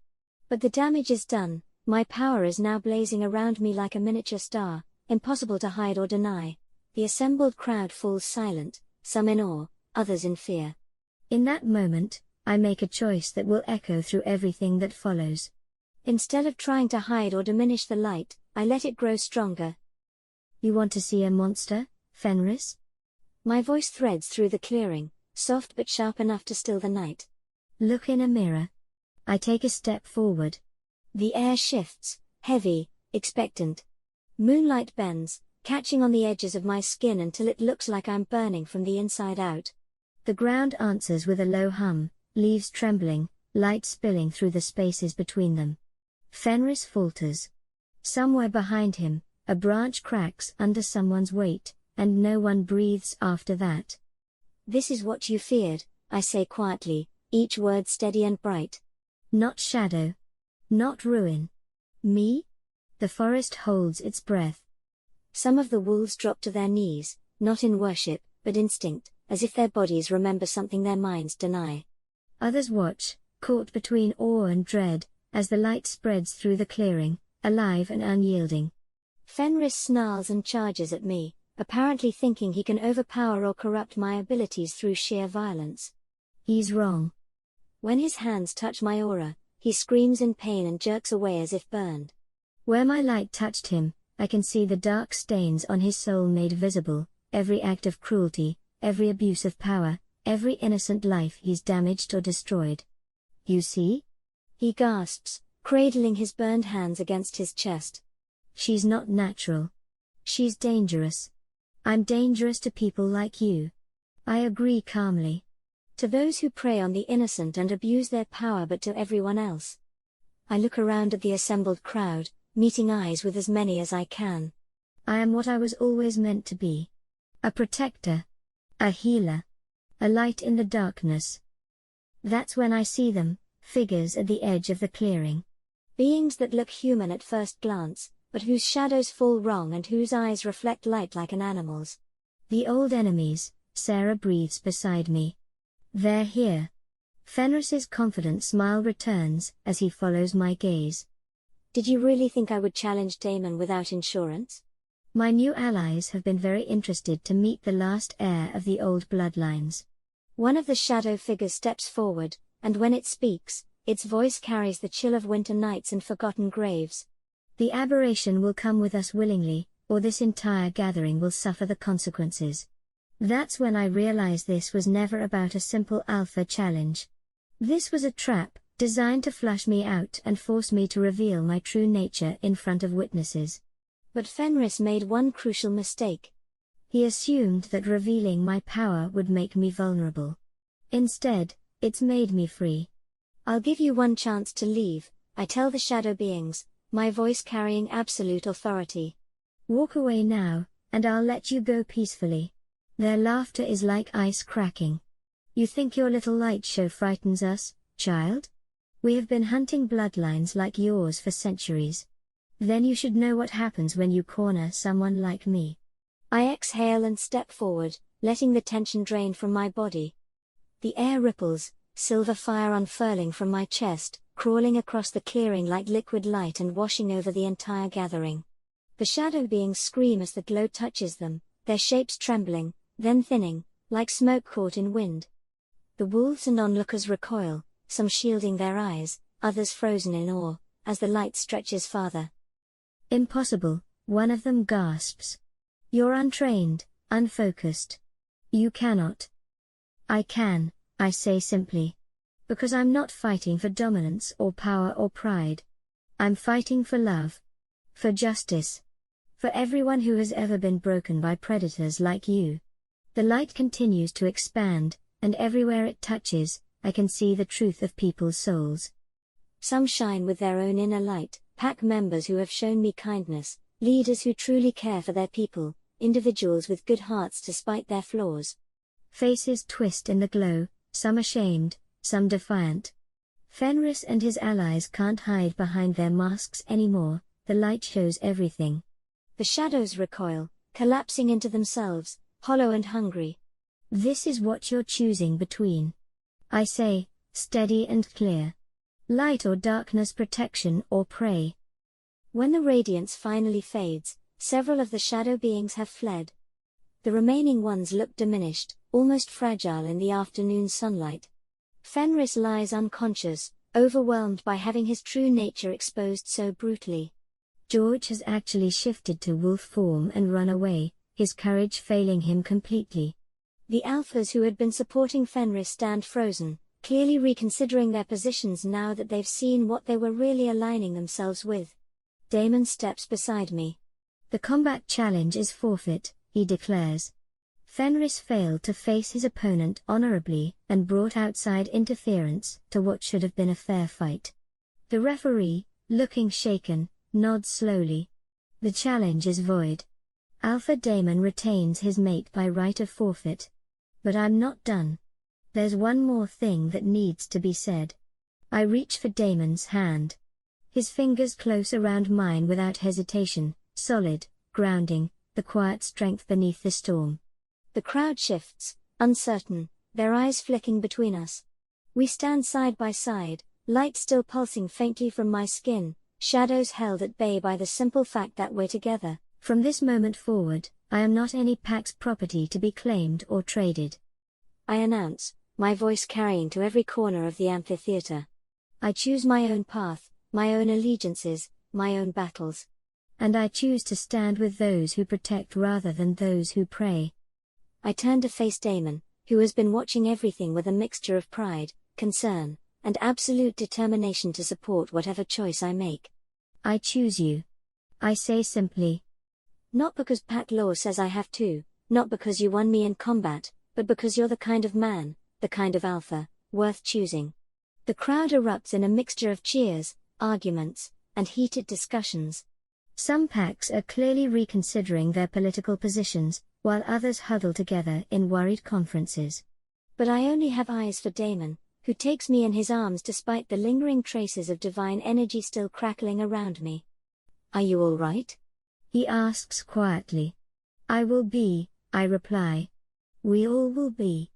But the damage is done, my power is now blazing around me like a miniature star, impossible to hide or deny. The assembled crowd falls silent, some in awe, others in fear. In that moment, I make a choice that will echo through everything that follows. Instead of trying to hide or diminish the light, I let it grow stronger. You want to see a monster, Fenris? My voice threads through the clearing, soft but sharp enough to still the night. Look in a mirror. I take a step forward. The air shifts, heavy, expectant. Moonlight bends, catching on the edges of my skin until it looks like I'm burning from the inside out. The ground answers with a low hum, leaves trembling, light spilling through the spaces between them. Fenris falters. Somewhere behind him, a branch cracks under someone's weight, and no one breathes after that. This is what you feared, I say quietly, each word steady and bright. Not shadow. Not ruin. Me? The forest holds its breath. Some of the wolves drop to their knees, not in worship, but instinct, as if their bodies remember something their minds deny. Others watch, caught between awe and dread, as the light spreads through the clearing, alive and unyielding. Fenris snarls and charges at me, apparently thinking he can overpower or corrupt my abilities through sheer violence. He's wrong. When his hands touch my aura, he screams in pain and jerks away as if burned. Where my light touched him, I can see the dark stains on his soul made visible, every act of cruelty, every abuse of power, every innocent life he's damaged or destroyed. You see? He gasps, cradling his burned hands against his chest. She's not natural. She's dangerous. I'm dangerous to people like you. I agree calmly. To those who prey on the innocent and abuse their power, but to everyone else. I look around at the assembled crowd, meeting eyes with as many as I can. I am what I was always meant to be. A protector. A healer. A light in the darkness. That's when I see them, figures at the edge of the clearing. Beings that look human at first glance, but whose shadows fall wrong and whose eyes reflect light like an animal's. The old enemies, Sarah breathes beside me. They're here. Fenris's confident smile returns as he follows my gaze. Did you really think I would challenge Damon without insurance? My new allies have been very interested to meet the last heir of the old bloodlines. One of the shadow figures steps forward, and when it speaks, its voice carries the chill of winter nights and forgotten graves. The aberration will come with us willingly, or this entire gathering will suffer the consequences. That's when I realized this was never about a simple alpha challenge. This was a trap, designed to flush me out and force me to reveal my true nature in front of witnesses. But Fenris made one crucial mistake. He assumed that revealing my power would make me vulnerable. Instead, it's made me free. I'll give you one chance to leave, I tell the shadow beings, my voice carrying absolute authority. Walk away now, and I'll let you go peacefully. Their laughter is like ice cracking. You think your little light show frightens us, child? We have been hunting bloodlines like yours for centuries. Then you should know what happens when you corner someone like me. I exhale and step forward, letting the tension drain from my body. The air ripples, silver fire unfurling from my chest, crawling across the clearing like liquid light and washing over the entire gathering. The shadow beings scream as the glow touches them, their shapes trembling, then thinning, like smoke caught in wind. The wolves and onlookers recoil, some shielding their eyes, others frozen in awe, as the light stretches farther. Impossible, one of them gasps. You're untrained, unfocused. You cannot. I can, I say simply. Because I'm not fighting for dominance or power or pride. I'm fighting for love. For justice. For everyone who has ever been broken by predators like you. The light continues to expand, and everywhere it touches, I can see the truth of people's souls. Some shine with their own inner light, pack members who have shown me kindness, leaders who truly care for their people, individuals with good hearts despite their flaws. Faces twist in the glow, some ashamed, some defiant. Fenris and his allies can't hide behind their masks anymore, the light shows everything. The shadows recoil, collapsing into themselves, hollow and hungry. This is what you're choosing between. I say, steady and clear. Light or darkness, protection or prey. When the radiance finally fades, several of the shadow beings have fled. The remaining ones look diminished, almost fragile in the afternoon sunlight. Fenris lies unconscious, overwhelmed by having his true nature exposed so brutally. George has actually shifted to wolf form and run away, his courage failing him completely. The alphas who had been supporting Fenris stand frozen, clearly reconsidering their positions now that they've seen what they were really aligning themselves with. Damon steps beside me. The combat challenge is forfeit, he declares. Fenris failed to face his opponent honorably and brought outside interference to what should have been a fair fight. The referee, looking shaken, nods slowly. The challenge is void. Alpha Damon retains his mate by right of forfeit. But I'm not done. There's one more thing that needs to be said. I reach for Damon's hand. His fingers close around mine without hesitation, solid, grounding, the quiet strength beneath the storm. The crowd shifts, uncertain, their eyes flicking between us. We stand side by side, light still pulsing faintly from my skin, shadows held at bay by the simple fact that we're together. From this moment forward, I am not any pack's property to be claimed or traded. I announce, my voice carrying to every corner of the amphitheater. I choose my own path, my own allegiances, my own battles. And I choose to stand with those who protect rather than those who prey. I turn to face Damon, who has been watching everything with a mixture of pride, concern, and absolute determination to support whatever choice I make. I choose you. I say simply. Not because pack law says I have to, not because you won me in combat, but because you're the kind of man, the kind of alpha, worth choosing. The crowd erupts in a mixture of cheers, arguments, and heated discussions. Some packs are clearly reconsidering their political positions, while others huddle together in worried conferences. But I only have eyes for Damon, who takes me in his arms despite the lingering traces of divine energy still crackling around me. "Are you all right?" he asks quietly. "I will be," I reply. "We all will be."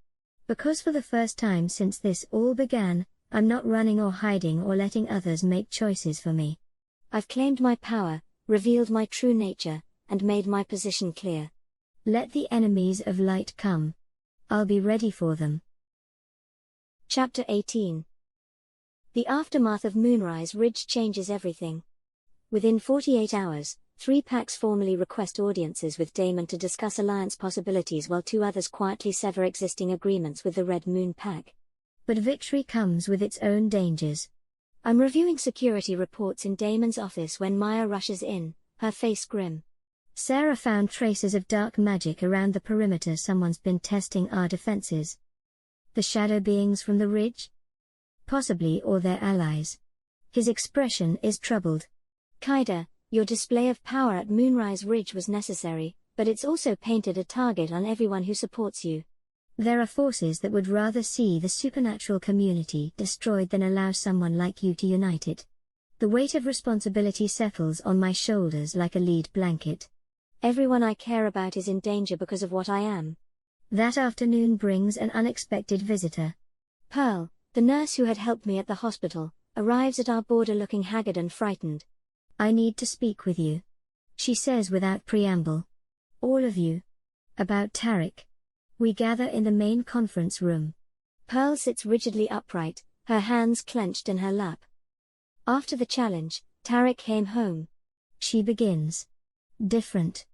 Because for the first time since this all began, I'm not running or hiding or letting others make choices for me. I've claimed my power, revealed my true nature, and made my position clear. Let the enemies of light come. I'll be ready for them. Chapter 18. The aftermath of Moonrise Ridge changes everything. Within 48 hours, 3 packs formally request audiences with Damon to discuss alliance possibilities while 2 others quietly sever existing agreements with the Red Moon Pack. But victory comes with its own dangers. I'm reviewing security reports in Damon's office when Maya rushes in, her face grim. Sarah found traces of dark magic around the perimeter. Someone's been testing our defenses. The shadow beings from the ridge? Possibly, or their allies. His expression is troubled. Kaida, your display of power at Moonrise Ridge was necessary, but it's also painted a target on everyone who supports you. There are forces that would rather see the supernatural community destroyed than allow someone like you to unite it. The weight of responsibility settles on my shoulders like a lead blanket. Everyone I care about is in danger because of what I am. That afternoon brings an unexpected visitor. Pearl, the nurse who had helped me at the hospital, arrives at our border looking haggard and frightened. "I need to speak with you," she says without preamble. "All of you. About Tarek." We gather in the main conference room. Pearl sits rigidly upright, her hands clenched in her lap. "After the challenge, Tarek came home," she begins. "Different.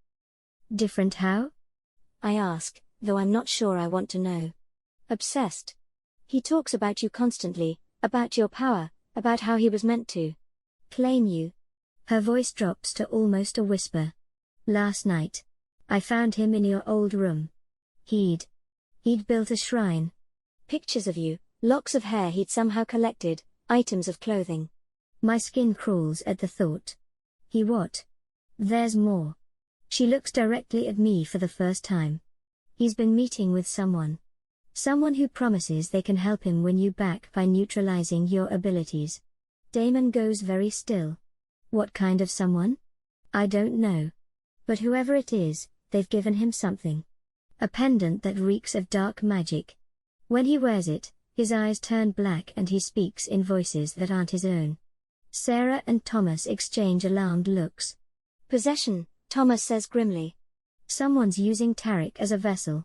Different how?" I ask, though I'm not sure I want to know. "Obsessed. He talks about you constantly, about your power, about how he was meant to claim you." Her voice drops to almost a whisper. "Last night. I found him in your old room. He'd built a shrine. Pictures of you, locks of hair he'd somehow collected, items of clothing." My skin crawls at the thought. "He what?" "There's more." She looks directly at me for the first time. "He's been meeting with someone. Someone who promises they can help him win you back by neutralizing your abilities." Damon goes very still. "What kind of someone?" "I don't know. But whoever it is, they've given him something. A pendant that reeks of dark magic. When he wears it, his eyes turn black and he speaks in voices that aren't his own." Sarah and Thomas exchange alarmed looks. "Possession," Thomas says grimly. "Someone's using Tarek as a vessel."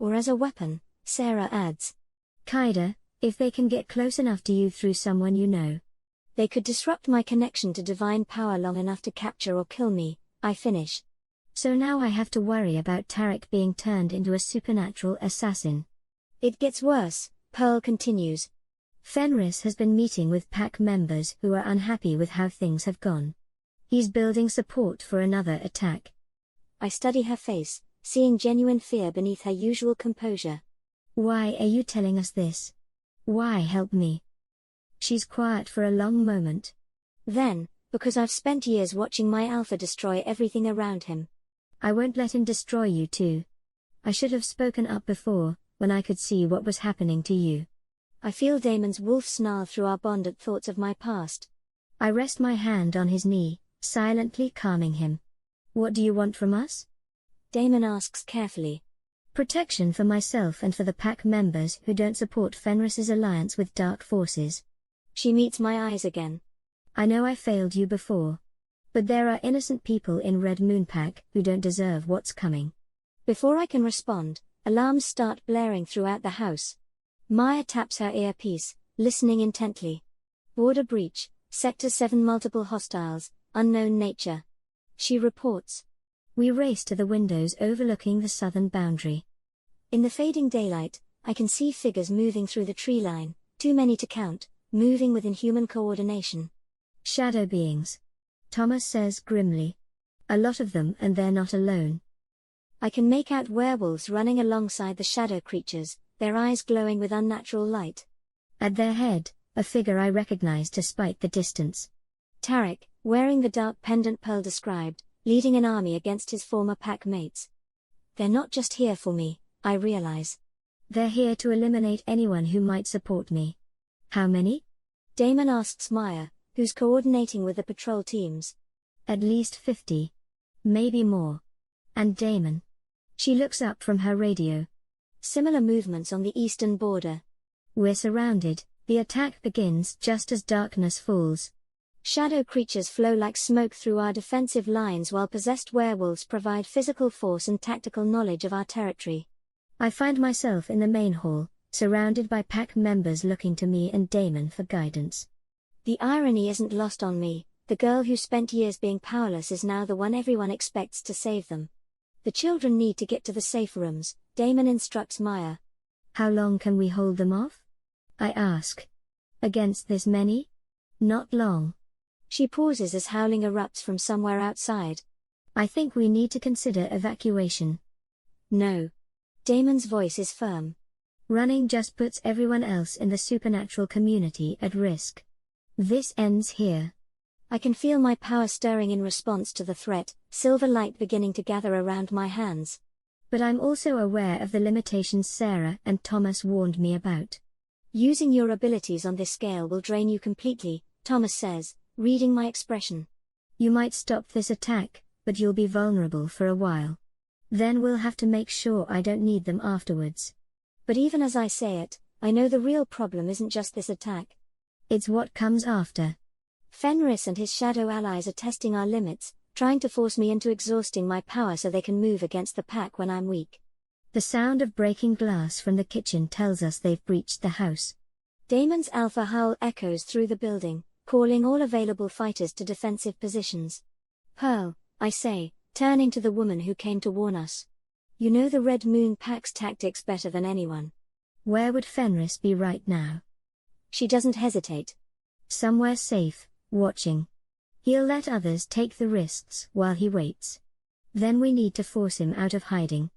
"Or as a weapon," Sarah adds. "Kaida, if they can get close enough to you through someone you know." "They could disrupt my connection to divine power long enough to capture or kill me," I finish. "So now I have to worry about Tarek being turned into a supernatural assassin." "It gets worse," Pearl continues. "Fenris has been meeting with pack members who are unhappy with how things have gone. He's building support for another attack." I study her face, seeing genuine fear beneath her usual composure. "Why are you telling us this? Why help me?" She's quiet for a long moment. Then, "Because I've spent years watching my alpha destroy everything around him." "I won't let him destroy you too. I should have spoken up before, when I could see what was happening to you." I feel Damon's wolf snarl through our bond at thoughts of my past. I rest my hand on his knee, silently calming him. "What do you want from us?" Damon asks carefully. "Protection for myself and for the pack members who don't support Fenris's alliance with dark forces." She meets my eyes again. "I know I failed you before. But there are innocent people in Red Moon Pack who don't deserve what's coming." Before I can respond, alarms start blaring throughout the house. Maya taps her earpiece, listening intently. "Border breach, Sector 7 multiple hostiles, unknown nature," she reports. We race to the windows overlooking the southern boundary. In the fading daylight, I can see figures moving through the tree line, too many to count, moving with inhuman coordination. "Shadow beings," Thomas says grimly. "A lot of them, and they're not alone." I can make out werewolves running alongside the shadow creatures, their eyes glowing with unnatural light. At their head, a figure I recognize despite the distance. Tarek, wearing the dark pendant Pearl described, leading an army against his former pack mates. They're not just here for me, I realize. They're here to eliminate anyone who might support me. How many? Damon asks Maya, who's coordinating with the patrol teams. At least 50. Maybe more. And Damon. She looks up from her radio. Similar movements on the eastern border. We're surrounded. The attack begins just as darkness falls. Shadow creatures flow like smoke through our defensive lines while possessed werewolves provide physical force and tactical knowledge of our territory. I find myself in the main hall, surrounded by pack members looking to me and Damon for guidance. The irony isn't lost on me. The girl who spent years being powerless is now the one everyone expects to save them. The children need to get to the safe rooms, Damon instructs Maya. How long can we hold them off? I ask. Against this many? Not long. She pauses as howling erupts from somewhere outside. I think we need to consider evacuation. No. Damon's voice is firm. Running just puts everyone else in the supernatural community at risk. This ends here. I can feel my power stirring in response to the threat, silver light beginning to gather around my hands. But I'm also aware of the limitations Sarah and Thomas warned me about. Using your abilities on this scale will drain you completely, Thomas says, reading my expression. You might stop this attack, but you'll be vulnerable for a while. Then we'll have to make sure I don't need them afterwards. But even as I say it, I know the real problem isn't just this attack. It's what comes after. Fenris and his shadow allies are testing our limits, trying to force me into exhausting my power so they can move against the pack when I'm weak. The sound of breaking glass from the kitchen tells us they've breached the house. Damon's alpha howl echoes through the building, calling all available fighters to defensive positions. Pearl, I say, turning to the woman who came to warn us. You know the Red Moon Pack's tactics better than anyone. Where would Fenris be right now? She doesn't hesitate. Somewhere safe, watching. He'll let others take the risks while he waits. Then we need to force him out of hiding.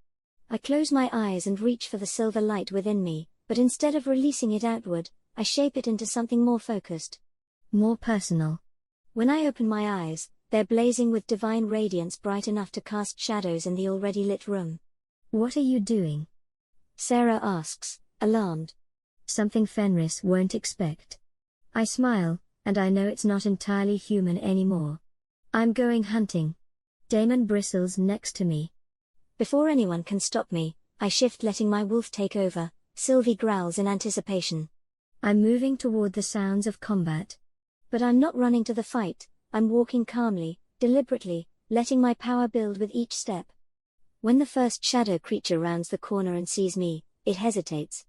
I close my eyes and reach for the silver light within me, but instead of releasing it outward, I shape it into something more focused. More personal. When I open my eyes, they're blazing with divine radiance bright enough to cast shadows in the already lit room. What are you doing? Sarah asks, alarmed. Something Fenris won't expect. I smile, and I know it's not entirely human anymore. I'm going hunting. Damon bristles next to me. Before anyone can stop me, I shift letting my wolf take over. Sylvie growls in anticipation. I'm moving toward the sounds of combat. But I'm not running to the fight, I'm walking calmly, deliberately, letting my power build with each step. When the first shadow creature rounds the corner and sees me, it hesitates.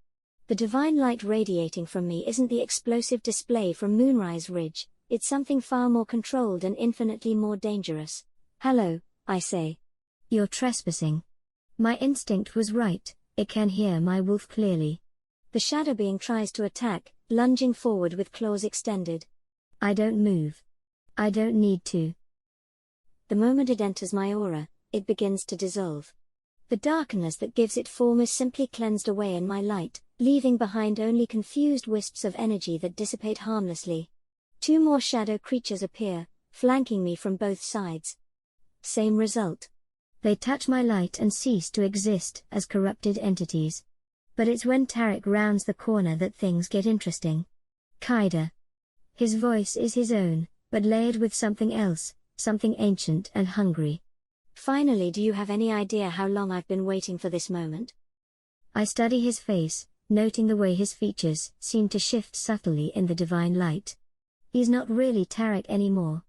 The divine light radiating from me isn't the explosive display from Moonrise Ridge, it's something far more controlled and infinitely more dangerous. Hello, I say. You're trespassing. My instinct was right, it can hear my wolf clearly. The shadow being tries to attack, lunging forward with claws extended. I don't move. I don't need to. The moment it enters my aura, it begins to dissolve. The darkness that gives it form is simply cleansed away in my light, leaving behind only confused wisps of energy that dissipate harmlessly. 2 more shadow creatures appear, flanking me from both sides. Same result. They touch my light and cease to exist as corrupted entities. But it's when Tarek rounds the corner that things get interesting. Kaida. His voice is his own, but layered with something else, something ancient and hungry. Finally, do you have any idea how long I've been waiting for this moment? I study his face, noting the way his features seem to shift subtly in the divine light. He's not really Tarek anymore.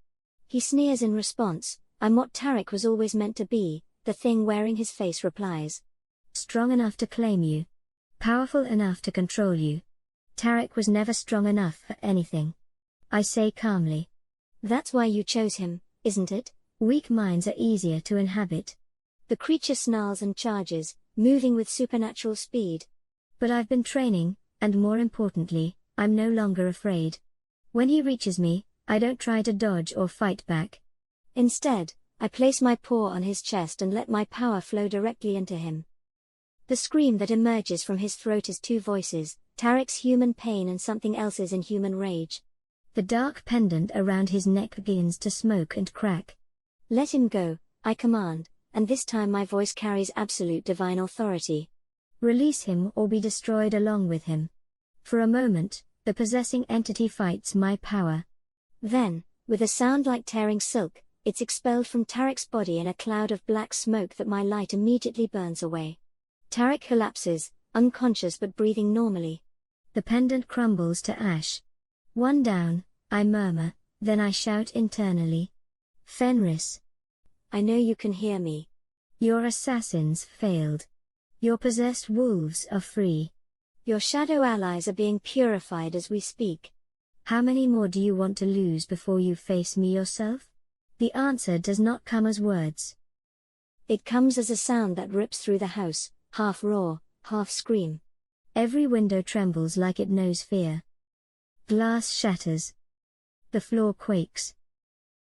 He sneers in response. I'm what Tarek was always meant to be, the thing wearing his face replies. Strong enough to claim you. Powerful enough to control you. Tarek was never strong enough for anything. I say calmly. That's why you chose him, isn't it? Weak minds are easier to inhabit. The creature snarls and charges, moving with supernatural speed. But I've been training, and more importantly, I'm no longer afraid. When he reaches me, I don't try to dodge or fight back. Instead, I place my paw on his chest and let my power flow directly into him. The scream that emerges from his throat is 2 voices, Tarek's human pain and something else's inhuman rage. The dark pendant around his neck begins to smoke and crack. Let him go, I command, and this time my voice carries absolute divine authority. Release him or be destroyed along with him. For a moment, the possessing entity fights my power. Then, with a sound like tearing silk, it's expelled from Tarek's body in a cloud of black smoke that my light immediately burns away. Tarek collapses, unconscious but breathing normally. The pendant crumbles to ash. One down, I murmur, then I shout internally. Fenris. I know you can hear me. Your assassins failed. Your possessed wolves are free. Your shadow allies are being purified as we speak. How many more do you want to lose before you face me yourself? The answer does not come as words. It comes as a sound that rips through the house, half roar, half scream. Every window trembles like it knows fear. Glass shatters. The floor quakes.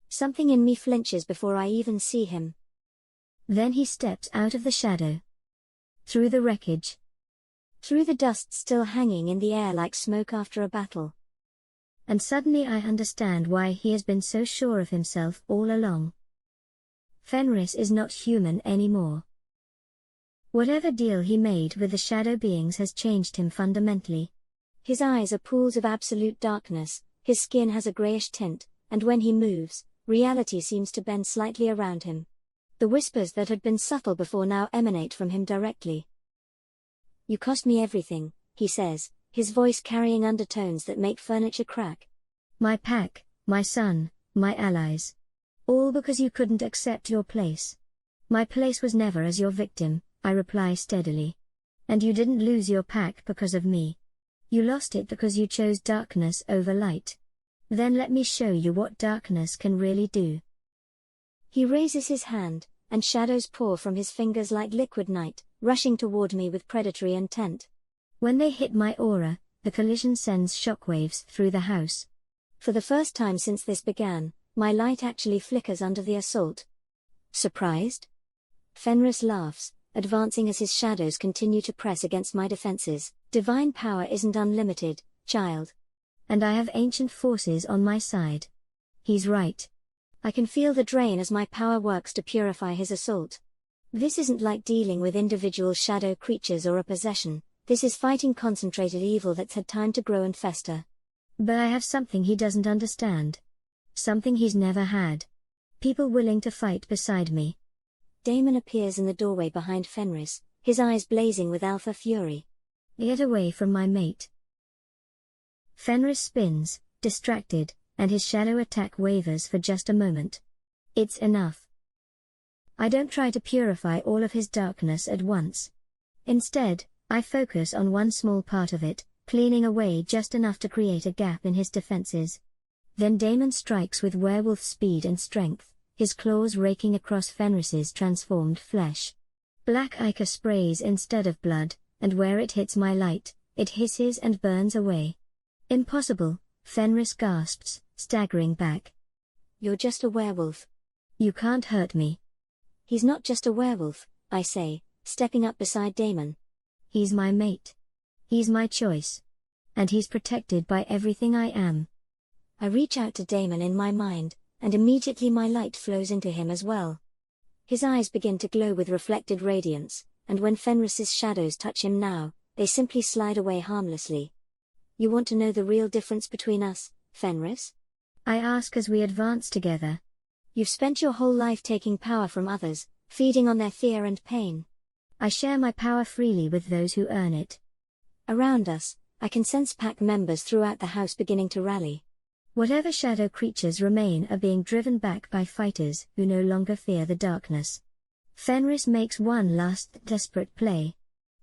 Something in me flinches before I even see him. Then he steps out of the shadow. Through the wreckage. Through the dust still hanging in the air like smoke after a battle. And suddenly I understand why he has been so sure of himself all along. Fenris is not human anymore. Whatever deal he made with the shadow beings has changed him fundamentally. His eyes are pools of absolute darkness, his skin has a greyish tint, and when he moves, reality seems to bend slightly around him. The whispers that had been subtle before now emanate from him directly. You cost me everything, he says, his voice carrying undertones that make furniture crack. My pack, my son, my allies. All because you couldn't accept your place. My place was never as your victim, I reply steadily. And you didn't lose your pack because of me. You lost it because you chose darkness over light. Then let me show you what darkness can really do. He raises his hand, and shadows pour from his fingers like liquid night, rushing toward me with predatory intent. When they hit my aura, the collision sends shockwaves through the house. For the first time since this began, my light actually flickers under the assault. Surprised? Fenris laughs, advancing as his shadows continue to press against my defenses. Divine power isn't unlimited, child. And I have ancient forces on my side. He's right. I can feel the drain as my power works to purify his assault. This isn't like dealing with individual shadow creatures or a possession, this is fighting concentrated evil that's had time to grow and fester. But I have something he doesn't understand. Something he's never had. People willing to fight beside me. Damon appears in the doorway behind Fenris, his eyes blazing with alpha fury. Get away from my mate. Fenris spins, distracted, and his shadow attack wavers for just a moment. It's enough. I don't try to purify all of his darkness at once. Instead, I focus on one small part of it, cleaning away just enough to create a gap in his defenses. Then Damon strikes with werewolf speed and strength, his claws raking across Fenris's transformed flesh. Black ichor sprays instead of blood, and where it hits my light, it hisses and burns away. Impossible, Fenris gasps, staggering back. You're just a werewolf. You can't hurt me. He's not just a werewolf, I say, stepping up beside Damon. He's my mate. He's my choice. And he's protected by everything I am. I reach out to Damon in my mind, and immediately my light flows into him as well. His eyes begin to glow with reflected radiance, and when Fenris's shadows touch him now, they simply slide away harmlessly. You want to know the real difference between us, Fenris? I ask as we advance together. You've spent your whole life taking power from others, feeding on their fear and pain. I share my power freely with those who earn it. Around us, I can sense pack members throughout the house beginning to rally. Whatever shadow creatures remain are being driven back by fighters who no longer fear the darkness. Fenris makes one last desperate play.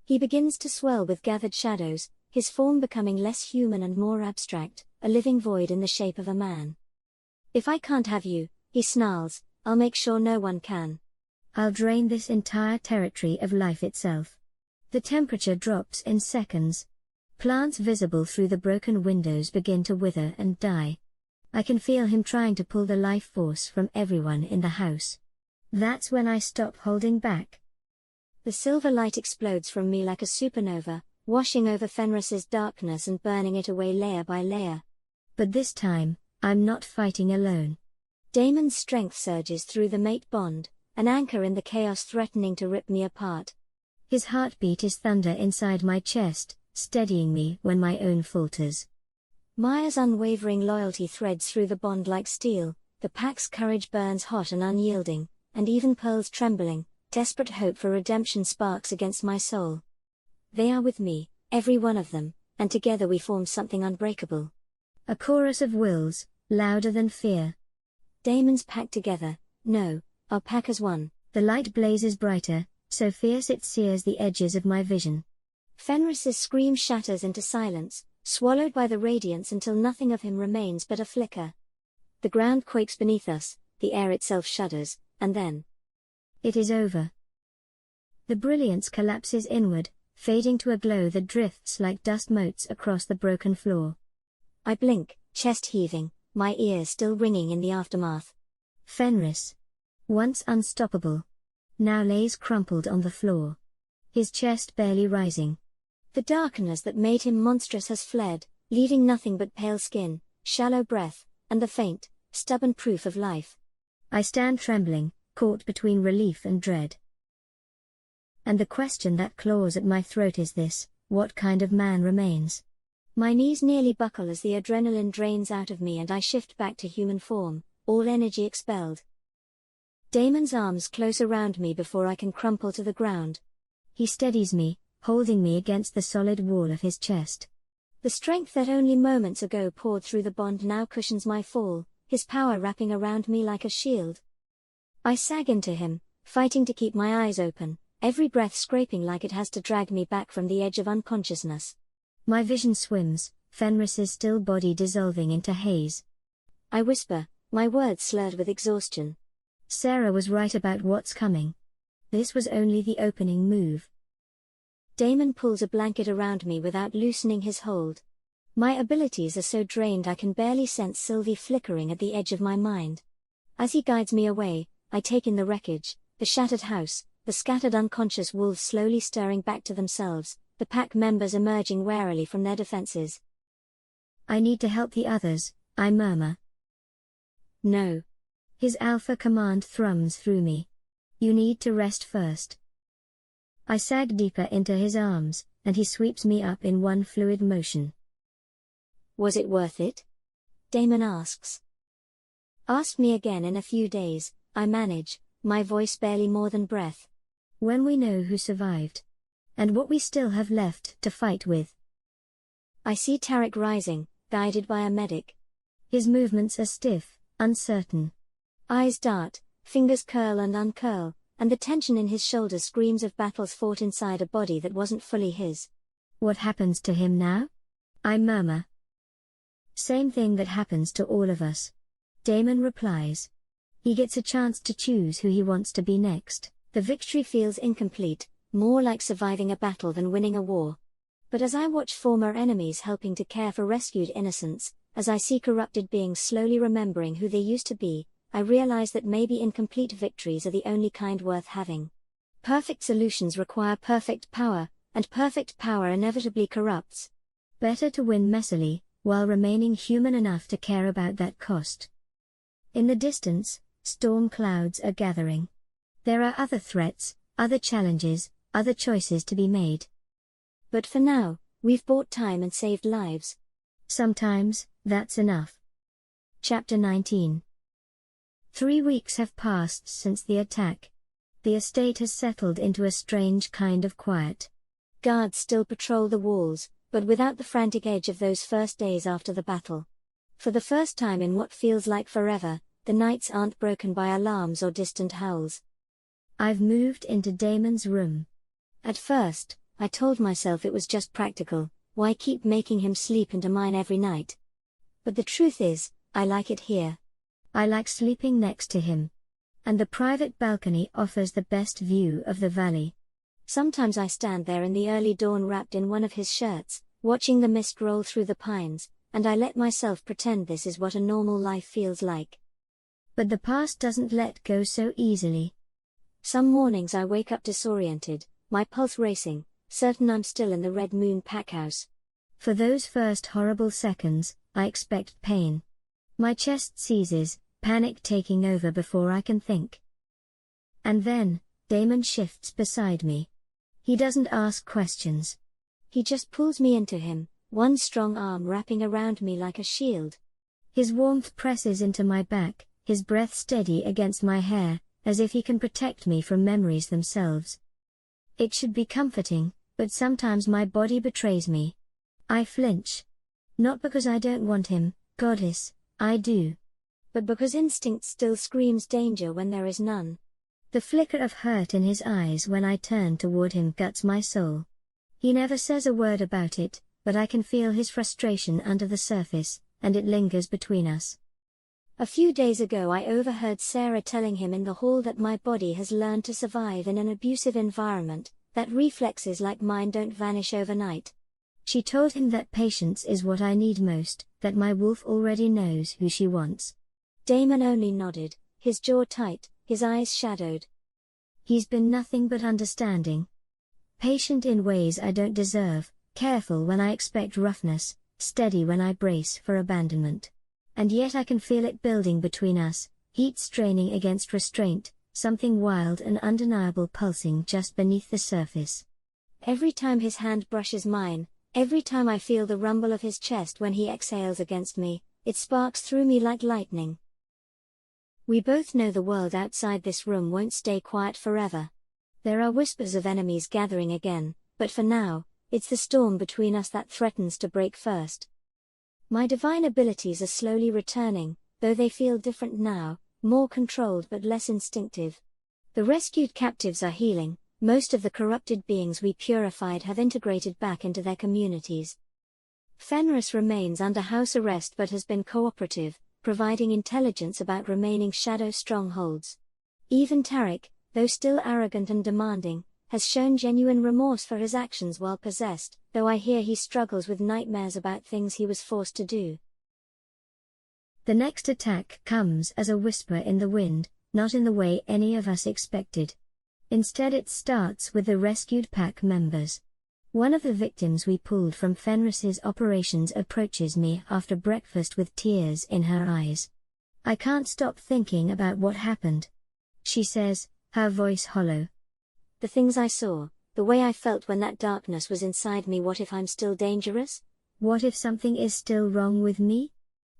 He begins to swell with gathered shadows, his form becoming less human and more abstract, a living void in the shape of a man. If I can't have you, he snarls, I'll make sure no one can. I'll drain this entire territory of life itself. The temperature drops in seconds. Plants visible through the broken windows begin to wither and die. I can feel him trying to pull the life force from everyone in the house. That's when I stop holding back. The silver light explodes from me like a supernova, washing over Fenris's darkness and burning it away layer by layer. But this time, I'm not fighting alone. Damon's strength surges through the mate bond, an anchor in the chaos threatening to rip me apart. His heartbeat is thunder inside my chest, steadying me when my own falters. Maya's unwavering loyalty threads through the bond like steel, the pack's courage burns hot and unyielding, and even Pearl's trembling, desperate hope for redemption sparks against my soul. They are with me, every one of them, and together we form something unbreakable. A chorus of wills, louder than fear. Damon's pack together, no, our pack as one. The light blazes brighter, so fierce it sears the edges of my vision. Fenris's scream shatters into silence, swallowed by the radiance until nothing of him remains but a flicker. The ground quakes beneath us, the air itself shudders, and then it is over. The brilliance collapses inward, fading to a glow that drifts like dust motes across the broken floor. I blink, chest heaving, my ears still ringing in the aftermath. Fenris, once unstoppable, now lays crumpled on the floor, his chest barely rising. The darkness that made him monstrous has fled, leaving nothing but pale skin, shallow breath, and the faint, stubborn proof of life. I stand trembling, caught between relief and dread. And the question that claws at my throat is this: what kind of man remains? My knees nearly buckle as the adrenaline drains out of me and I shift back to human form, all energy expelled. Damon's arms close around me before I can crumple to the ground. He steadies me, holding me against the solid wall of his chest. The strength that only moments ago poured through the bond now cushions my fall, his power wrapping around me like a shield. I sag into him, fighting to keep my eyes open, every breath scraping like it has to drag me back from the edge of unconsciousness. My vision swims, Fenris's still body dissolving into haze. I whisper, my words slurred with exhaustion. Sarah was right about what's coming. This was only the opening move. Damon pulls a blanket around me without loosening his hold. My abilities are so drained I can barely sense Sylvie flickering at the edge of my mind. As he guides me away, I take in the wreckage, the shattered house, the scattered unconscious wolves slowly stirring back to themselves, the pack members emerging warily from their defenses. I need to help the others, I murmur. No. His alpha command thrums through me. You need to rest first. I sag deeper into his arms, and he sweeps me up in one fluid motion. Was it worth it? Damon asks. Ask me again in a few days, I manage, my voice barely more than breath. When we know who survived. And what we still have left to fight with. I see Tarek rising, guided by a medic. His movements are stiff, uncertain. Eyes dart, fingers curl and uncurl, and the tension in his shoulders screams of battles fought inside a body that wasn't fully his. What happens to him now? I murmur. Same thing that happens to all of us. Damon replies. He gets a chance to choose who he wants to be next. The victory feels incomplete, more like surviving a battle than winning a war. But as I watch former enemies helping to care for rescued innocents, as I see corrupted beings slowly remembering who they used to be, I realize that maybe incomplete victories are the only kind worth having. Perfect solutions require perfect power, and perfect power inevitably corrupts. Better to win messily, while remaining human enough to care about that cost. In the distance, storm clouds are gathering. There are other threats, other challenges, other choices to be made. But for now, we've bought time and saved lives. Sometimes, that's enough. Chapter 19. 3 weeks have passed since the attack. The estate has settled into a strange kind of quiet. Guards still patrol the walls, but without the frantic edge of those first days after the battle. For the first time in what feels like forever, the nights aren't broken by alarms or distant howls. I've moved into Damon's room. At first, I told myself it was just practical, why keep making him sleep into mine every night? But the truth is, I like it here. I like sleeping next to him. And the private balcony offers the best view of the valley. Sometimes I stand there in the early dawn wrapped in one of his shirts, watching the mist roll through the pines, and I let myself pretend this is what a normal life feels like. But the past doesn't let go so easily. Some mornings I wake up disoriented, my pulse racing, certain I'm still in the Red Moon packhouse. For those first horrible seconds, I expect pain. My chest seizes, panic taking over before I can think. And then, Damon shifts beside me. He doesn't ask questions. He just pulls me into him, one strong arm wrapping around me like a shield. His warmth presses into my back, his breath steady against my hair, as if he can protect me from memories themselves. It should be comforting, but sometimes my body betrays me. I flinch. Not because I don't want him, goddess, I do. But because instinct still screams danger when there is none. The flicker of hurt in his eyes when I turn toward him guts my soul. He never says a word about it, but I can feel his frustration under the surface, and it lingers between us. A few days ago I overheard Sarah telling him in the hall that my body has learned to survive in an abusive environment, that reflexes like mine don't vanish overnight. She told him that patience is what I need most, that my wolf already knows who she wants. Damon only nodded, his jaw tight, his eyes shadowed. He's been nothing but understanding. Patient in ways I don't deserve, careful when I expect roughness, steady when I brace for abandonment. And yet I can feel it building between us, heat straining against restraint, something wild and undeniable pulsing just beneath the surface. Every time his hand brushes mine, every time I feel the rumble of his chest when he exhales against me, it sparks through me like lightning. We both know the world outside this room won't stay quiet forever. There are whispers of enemies gathering again, but for now, it's the storm between us that threatens to break first. My divine abilities are slowly returning, though they feel different now, more controlled but less instinctive. The rescued captives are healing, most of the corrupted beings we purified have integrated back into their communities. Fenris remains under house arrest but has been cooperative, providing intelligence about remaining shadow strongholds. Even Tarek, though still arrogant and demanding, has shown genuine remorse for his actions while possessed, though I hear he struggles with nightmares about things he was forced to do. The next attack comes as a whisper in the wind, not in the way any of us expected. Instead it starts with the rescued pack members. One of the victims we pulled from Fenris's operations approaches me after breakfast with tears in her eyes. I can't stop thinking about what happened. She says, her voice hollow. The things I saw, the way I felt when that darkness was inside me. What if I'm still dangerous? What if something is still wrong with me?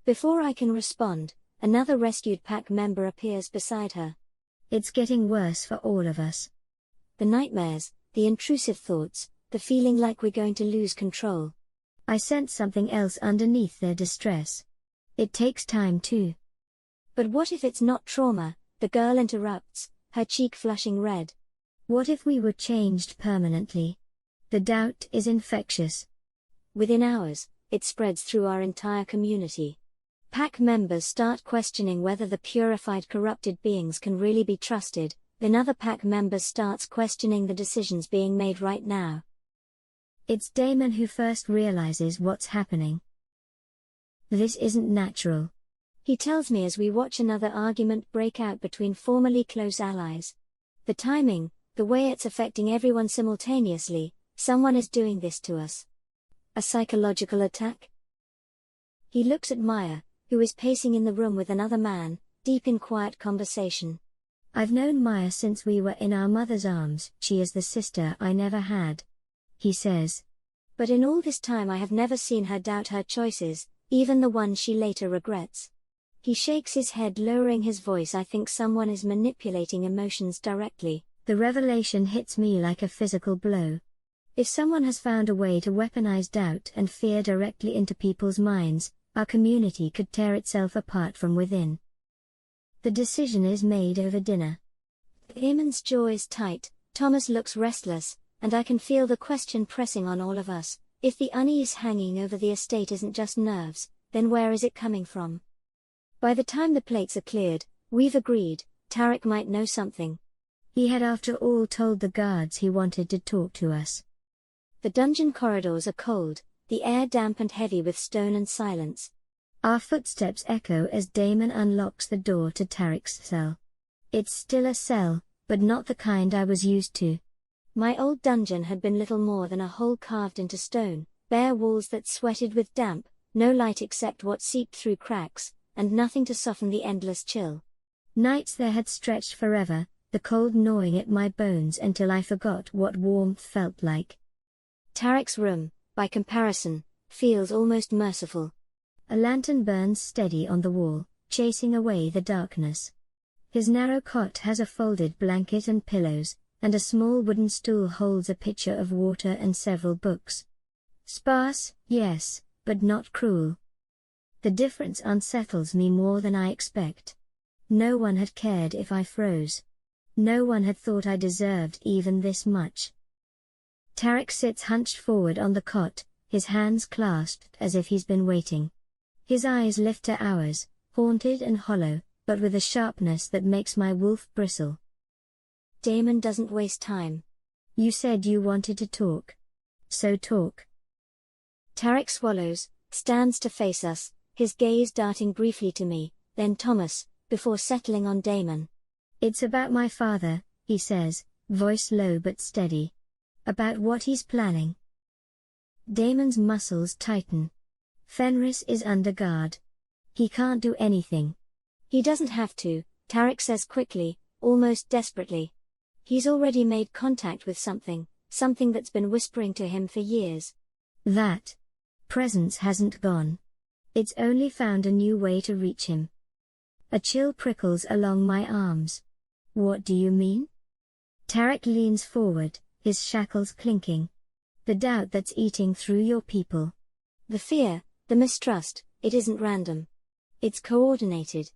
Before I can respond, another rescued pack member appears beside her. It's getting worse for all of us. The nightmares, the intrusive thoughts, the feeling like we're going to lose control. I sense something else underneath their distress. It takes time too. But what if it's not trauma? The girl interrupts, her cheek flushing red. What if we were changed permanently? The doubt is infectious. Within hours, it spreads through our entire community. Pack members start questioning whether the purified corrupted beings can really be trusted, then other pack members starts questioning the decisions being made right now. It's Damon who first realizes what's happening. This isn't natural. He tells me as we watch another argument break out between formerly close allies. The timing, the way it's affecting everyone simultaneously, someone is doing this to us. A psychological attack? He looks at Maya, who is pacing in the room with another man, deep in quiet conversation. I've known Maya since we were in our mother's arms. She is the sister I never had. He says. But in all this time I have never seen her doubt her choices, even the ones she later regrets. He shakes his head, lowering his voice. I think someone is manipulating emotions directly. The revelation hits me like a physical blow. If someone has found a way to weaponize doubt and fear directly into people's minds, our community could tear itself apart from within. The decision is made over dinner. Damon's jaw is tight, Thomas looks restless, and I can feel the question pressing on all of us. If the unease hanging over the estate isn't just nerves, then where is it coming from? By the time the plates are cleared, we've agreed, Tarek might know something. He had after all told the guards he wanted to talk to us. The dungeon corridors are cold, the air damp and heavy with stone and silence. Our footsteps echo as Damon unlocks the door to Tarek's cell. It's still a cell, but not the kind I was used to. My old dungeon had been little more than a hole carved into stone, bare walls that sweated with damp, no light except what seeped through cracks, and nothing to soften the endless chill. Nights there had stretched forever, the cold gnawing at my bones until I forgot what warmth felt like. Tarek's room, by comparison, feels almost merciful. A lantern burns steady on the wall, chasing away the darkness. His narrow cot has a folded blanket and pillows, and a small wooden stool holds a pitcher of water and several books. Sparse, yes, but not cruel. The difference unsettles me more than I expect. No one had cared if I froze. No one had thought I deserved even this much. Tarek sits hunched forward on the cot, his hands clasped as if he's been waiting. His eyes lift to ours, haunted and hollow, but with a sharpness that makes my wolf bristle. Damon doesn't waste time. You said you wanted to talk. So talk. Tarek swallows, stands to face us, his gaze darting briefly to me, then Thomas, before settling on Damon. It's about my father, he says, voice low but steady. About what he's planning. Damon's muscles tighten. Fenris is under guard. He can't do anything. He doesn't have to, Tarek says quickly, almost desperately. He's already made contact with something that's been whispering to him for years. That presence hasn't gone. It's only found a new way to reach him. A chill prickles along my arms. What do you mean? Tarek leans forward, his shackles clinking. The doubt that's eating through your people. The fear, the mistrust, it isn't random. It's coordinated.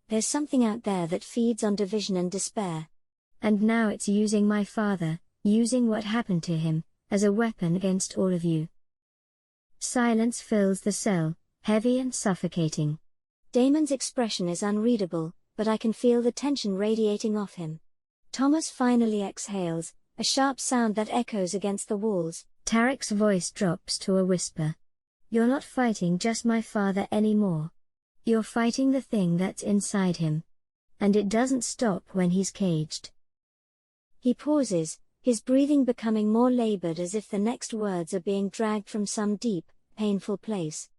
There's something out there that feeds on division and despair. And now it's using my father, using what happened to him, as a weapon against all of you. Silence fills the cell, heavy and suffocating. Damon's expression is unreadable, but I can feel the tension radiating off him. Thomas finally exhales, a sharp sound that echoes against the walls. Tarek's voice drops to a whisper. You're not fighting just my father anymore. You're fighting the thing that's inside him. And it doesn't stop when he's caged. He pauses, his breathing becoming more labored as if the next words are being dragged from some deep, painful place.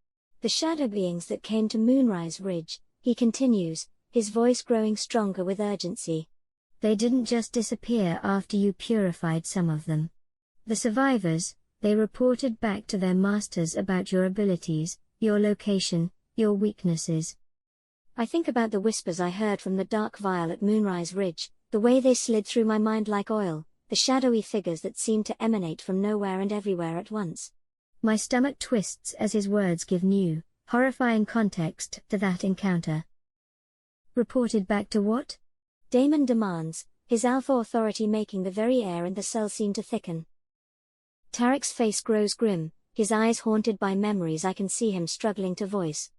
The shadow beings that came to Moonrise Ridge, he continues, his voice growing stronger with urgency. They didn't just disappear after you purified some of them. The survivors, they reported back to their masters about your abilities, your location, your weaknesses. I think about the whispers I heard from the dark vial at Moonrise Ridge, the way they slid through my mind like oil, the shadowy figures that seemed to emanate from nowhere and everywhere at once. My stomach twists as his words give new, horrifying context to that encounter. Reported back to what? Damon demands, his alpha authority making the very air in the cell seem to thicken. Tarek's face grows grim, his eyes haunted by memories I can see him struggling to voice.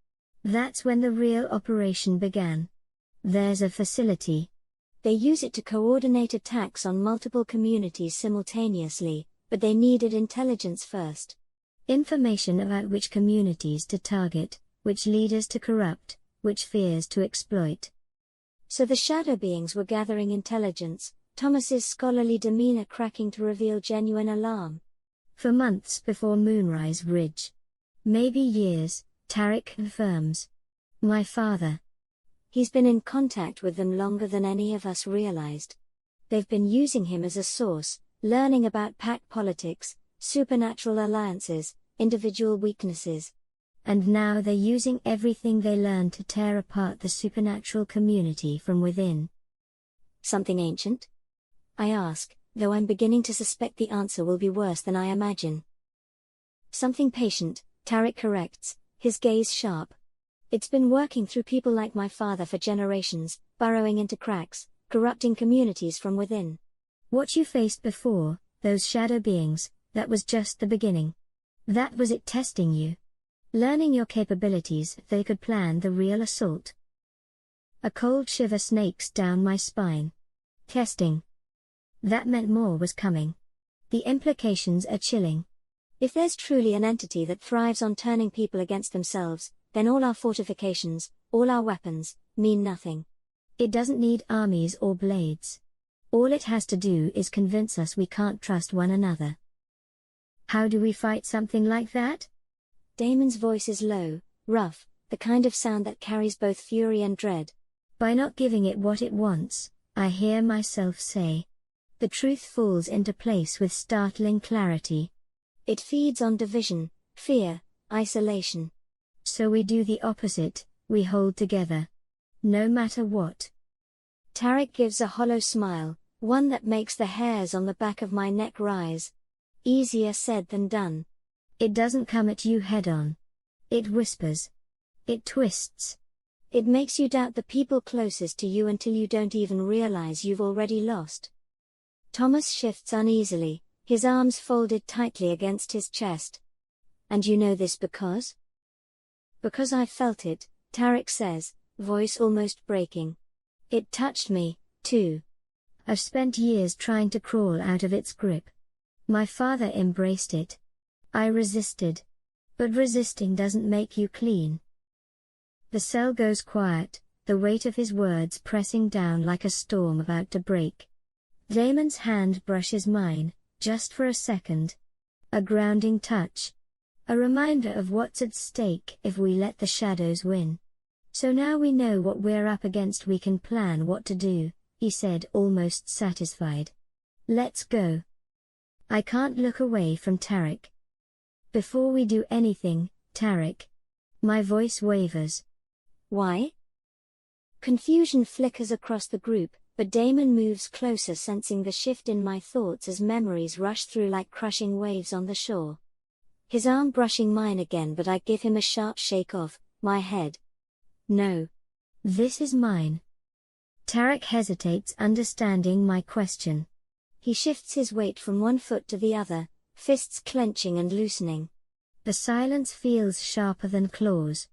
That's when the real operation began. There's a facility. They use it to coordinate attacks on multiple communities simultaneously, but they needed intelligence first. Information about which communities to target, which leaders to corrupt, which fears to exploit. So the shadow beings were gathering intelligence, Thomas's scholarly demeanor cracking to reveal genuine alarm. For months before Moonrise Ridge. Maybe years, Tarek confirms. My father. He's been in contact with them longer than any of us realized. They've been using him as a source, learning about pack politics, supernatural alliances, individual weaknesses. And now they're using everything they learned to tear apart the supernatural community from within. Something ancient? I ask, though I'm beginning to suspect the answer will be worse than I imagine. Something patient, Tarek corrects, his gaze sharp. It's been working through people like my father for generations, burrowing into cracks, corrupting communities from within. What you faced before, those shadow beings, that was just the beginning. That was it testing you. Learning your capabilities, they could plan the real assault. A cold shiver snakes down my spine. Testing. That meant more was coming. The implications are chilling. If there's truly an entity that thrives on turning people against themselves, then all our fortifications, all our weapons, mean nothing. It doesn't need armies or blades. All it has to do is convince us we can't trust one another. How do we fight something like that? Damon's voice is low, rough, the kind of sound that carries both fury and dread. By not giving it what it wants, I hear myself say. The truth falls into place with startling clarity. It feeds on division, fear, isolation. So we do the opposite, we hold together. No matter what. Tarek gives a hollow smile, one that makes the hairs on the back of my neck rise. Easier said than done. It doesn't come at you head on. It whispers. It twists. It makes you doubt the people closest to you until you don't even realize you've already lost. Thomas shifts uneasily, his arms folded tightly against his chest. And you know this because? Because I felt it, Tarek says, voice almost breaking. It touched me, too. I've spent years trying to crawl out of its grip. My father embraced it. I resisted. But resisting doesn't make you clean. The cell goes quiet, the weight of his words pressing down like a storm about to break. Damon's hand brushes mine, just for a second. A grounding touch. A reminder of what's at stake if we let the shadows win. So now we know what we're up against, we can plan what to do, he said, almost satisfied. Let's go. I can't look away from Tarek. Before we do anything, Tarek. My voice wavers. Why? Confusion flickers across the group, but Damon moves closer, sensing the shift in my thoughts as memories rush through like crushing waves on the shore. His arm brushing mine again, but I give him a sharp shake of my head. No. This is mine. Tarek hesitates, understanding my question. He shifts his weight from one foot to the other, fists clenching and loosening. The silence feels sharper than claws.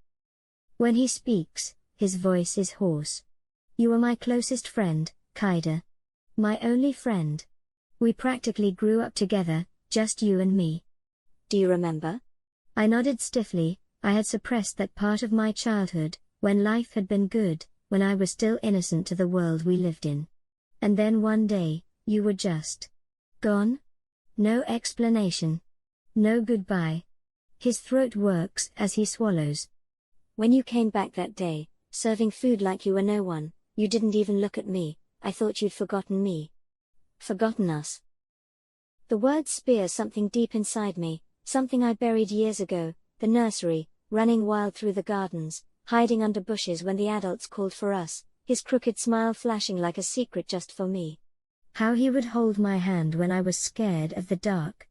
When he speaks, his voice is hoarse. You are my closest friend, Kaida. My only friend. We practically grew up together, just you and me. Do you remember? I nodded stiffly. I had suppressed that part of my childhood, when life had been good, when I was still innocent to the world we lived in. And then one day, you were just gone? No explanation. No goodbye. His throat works as he swallows. When you came back that day, serving food like you were no one, you didn't even look at me. I thought you'd forgotten me. Forgotten us. The words spear something deep inside me, something I buried years ago, the nursery, running wild through the gardens, hiding under bushes when the adults called for us, his crooked smile flashing like a secret just for me. How he would hold my hand when I was scared of the dark.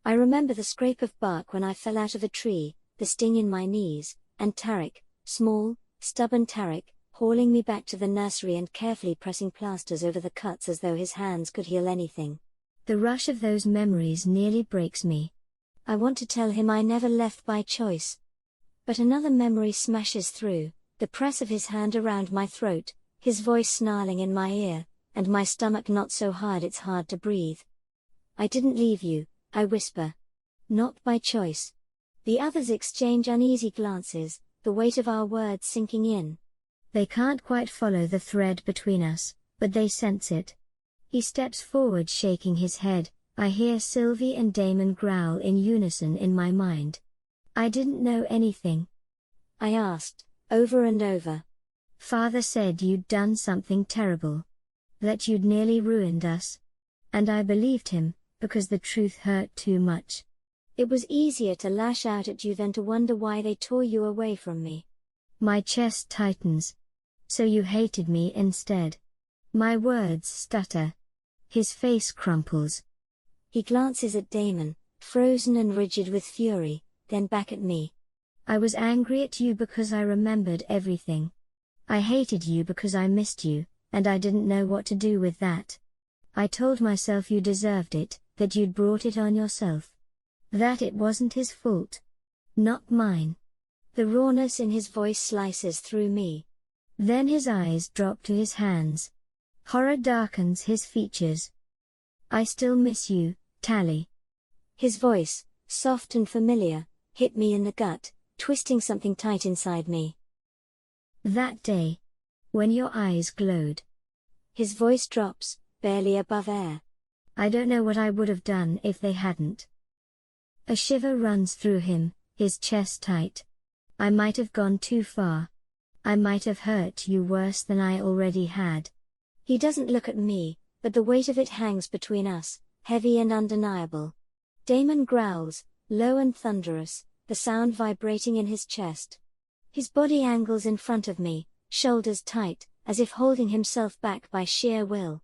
I remember the scrape of bark when I fell out of a tree, the sting in my knees, and Tarek, small, stubborn Tarek, hauling me back to the nursery and carefully pressing plasters over the cuts as though his hands could heal anything. The rush of those memories nearly breaks me. I want to tell him I never left by choice. But another memory smashes through, the press of his hand around my throat, his voice snarling in my ear, and my stomach not so hard it's hard to breathe. I didn't leave you, I whisper. Not by choice. The others exchange uneasy glances, the weight of our words sinking in. They can't quite follow the thread between us, but they sense it. He steps forward, shaking his head. I hear Sylvie and Damon growl in unison in my mind. I didn't know anything. I asked, over and over. Father said you'd done something terrible. That you'd nearly ruined us. And I believed him, because the truth hurt too much. It was easier to lash out at you than to wonder why they tore you away from me. My chest tightens. So you hated me instead. My words stutter. His face crumples. He glances at Damon, frozen and rigid with fury, then back at me. I was angry at you because I remembered everything. I hated you because I missed you, and I didn't know what to do with that. I told myself you deserved it, that you'd brought it on yourself. That it wasn't his fault. Not mine. The rawness in his voice slices through me. Then his eyes drop to his hands. Horror darkens his features. I still miss you, Tally. His voice, soft and familiar, hit me in the gut, twisting something tight inside me. That day. When your eyes glowed. His voice drops, barely above air. I don't know what I would have done if they hadn't. A shiver runs through him, his chest tight. I might have gone too far. I might have hurt you worse than I already had. He doesn't look at me, but the weight of it hangs between us, heavy and undeniable. Damon growls, low and thunderous, the sound vibrating in his chest. His body angles in front of me, shoulders tight, as if holding himself back by sheer will.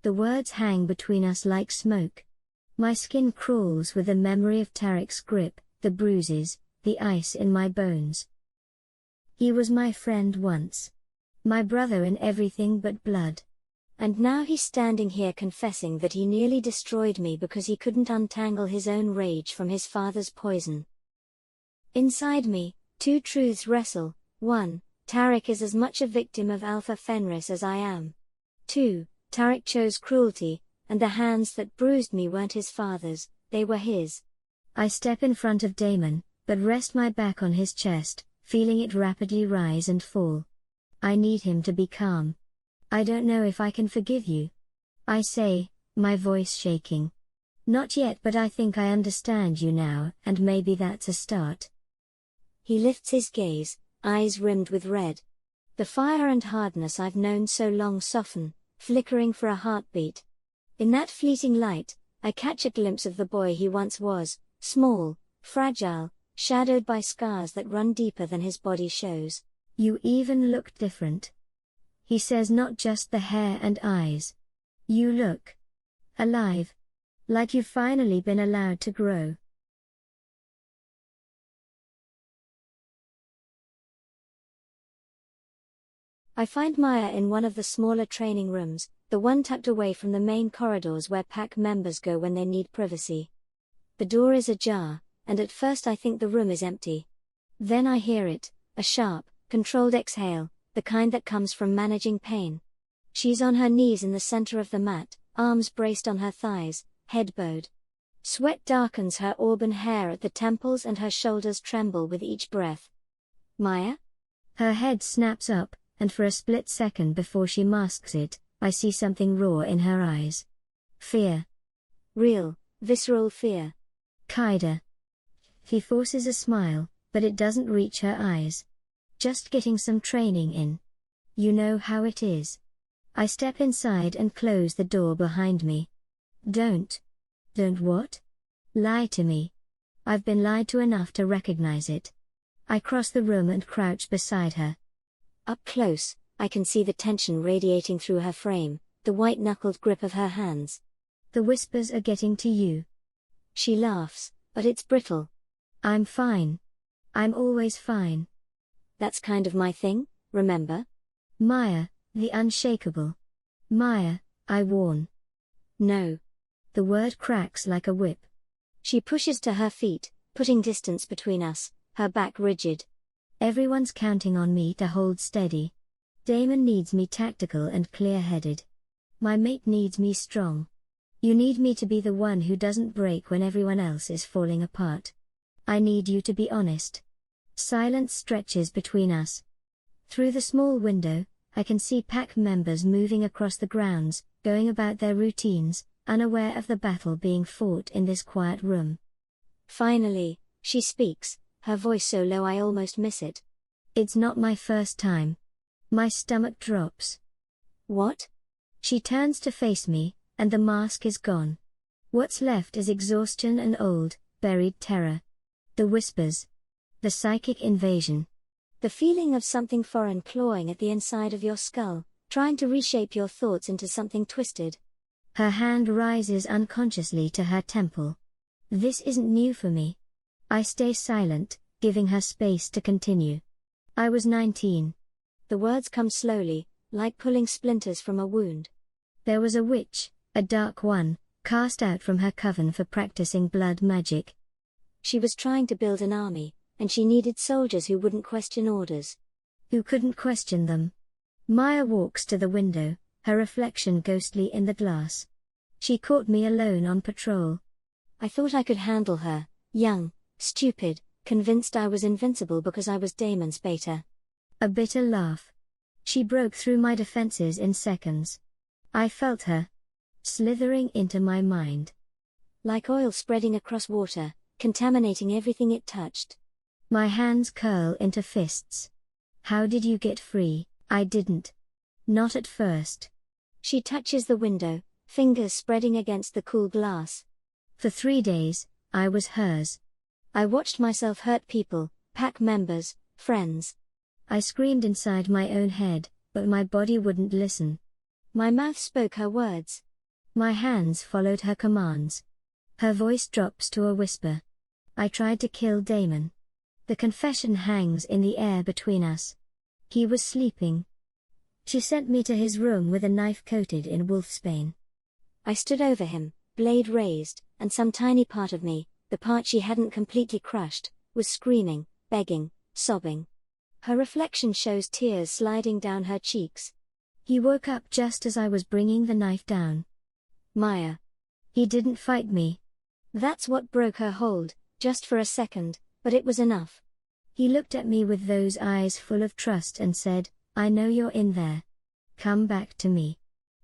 The words hang between us like smoke. My skin crawls with the memory of Tarek's grip, the bruises, the ice in my bones. He was my friend once. My brother in everything but blood. And now he's standing here confessing that he nearly destroyed me because he couldn't untangle his own rage from his father's poison. Inside me, two truths wrestle. 1. Tarek is as much a victim of Alpha Fenris as I am. 2. Tarek chose cruelty, and the hands that bruised me weren't his father's, they were his. I step in front of Damon, but rest my back on his chest, feeling it rapidly rise and fall. I need him to be calm. I don't know if I can forgive you. I say, my voice shaking. Not yet, but I think I understand you now, and maybe that's a start. He lifts his gaze, eyes rimmed with red. The fire and hardness I've known so long soften, flickering for a heartbeat. In that fleeting light, I catch a glimpse of the boy he once was, small, fragile, shadowed by scars that run deeper than his body shows. You even look different. He says, not just the hair and eyes. You look alive. Like you've finally been allowed to grow. I find Maya in one of the smaller training rooms, the one tucked away from the main corridors where pack members go when they need privacy. The door is ajar, and at first I think the room is empty. Then I hear it, a sharp, controlled exhale, the kind that comes from managing pain. She's on her knees in the center of the mat, arms braced on her thighs, head bowed. Sweat darkens her auburn hair at the temples and her shoulders tremble with each breath. Maya? Her head snaps up, and for a split second before she masks it, I see something raw in her eyes. Fear. Real, visceral fear. Kaida. He forces a smile, but it doesn't reach her eyes. Just getting some training in. You know how it is. I step inside and close the door behind me. Don't what? Lie to me. I've been lied to enough to recognize it. I cross the room and crouch beside her. Up close, I can see the tension radiating through her frame, the white-knuckled grip of her hands. The whispers are getting to you. She laughs, but it's brittle. I'm fine. I'm always fine. That's kind of my thing, remember? Maya, the unshakable. Maya, I warn. No. The word cracks like a whip. She pushes to her feet, putting distance between us, her back rigid. Everyone's counting on me to hold steady. Damon needs me tactical and clear-headed. My mate needs me strong. You need me to be the one who doesn't break when everyone else is falling apart. I need you to be honest. Silence stretches between us. Through the small window, I can see pack members moving across the grounds, going about their routines, unaware of the battle being fought in this quiet room. Finally, she speaks, her voice so low I almost miss it. It's not my first time. My stomach drops. What? She turns to face me, and the mask is gone. What's left is exhaustion and old, buried terror. The whispers. The psychic invasion. The feeling of something foreign clawing at the inside of your skull, trying to reshape your thoughts into something twisted. Her hand rises unconsciously to her temple. This isn't new for me. I stay silent, giving her space to continue. I was 19. The words come slowly, like pulling splinters from a wound. There was a witch, a dark one, cast out from her coven for practicing blood magic. She was trying to build an army, and she needed soldiers who wouldn't question orders. Who couldn't question them. Maya walks to the window, her reflection ghostly in the glass. She caught me alone on patrol. I thought I could handle her, young, stupid, convinced I was invincible because I was Damon's beta. A bitter laugh. She broke through my defenses in seconds. I felt her slithering into my mind. Like oil spreading across water, contaminating everything it touched. My hands curl into fists. How did you get free? I didn't. Not at first. She touches the window, fingers spreading against the cool glass. For 3 days, I was hers. I watched myself hurt people, pack members, friends. I screamed inside my own head, but my body wouldn't listen. My mouth spoke her words. My hands followed her commands. Her voice drops to a whisper. I tried to kill Damon. The confession hangs in the air between us. He was sleeping. She sent me to his room with a knife coated in wolfsbane. I stood over him, blade raised, and some tiny part of me, the part she hadn't completely crushed, was screaming, begging, sobbing. Her reflection shows tears sliding down her cheeks. He woke up just as I was bringing the knife down. Maya. He didn't fight me. That's what broke her hold, just for a second, but it was enough. He looked at me with those eyes full of trust and said, I know you're in there. Come back to me.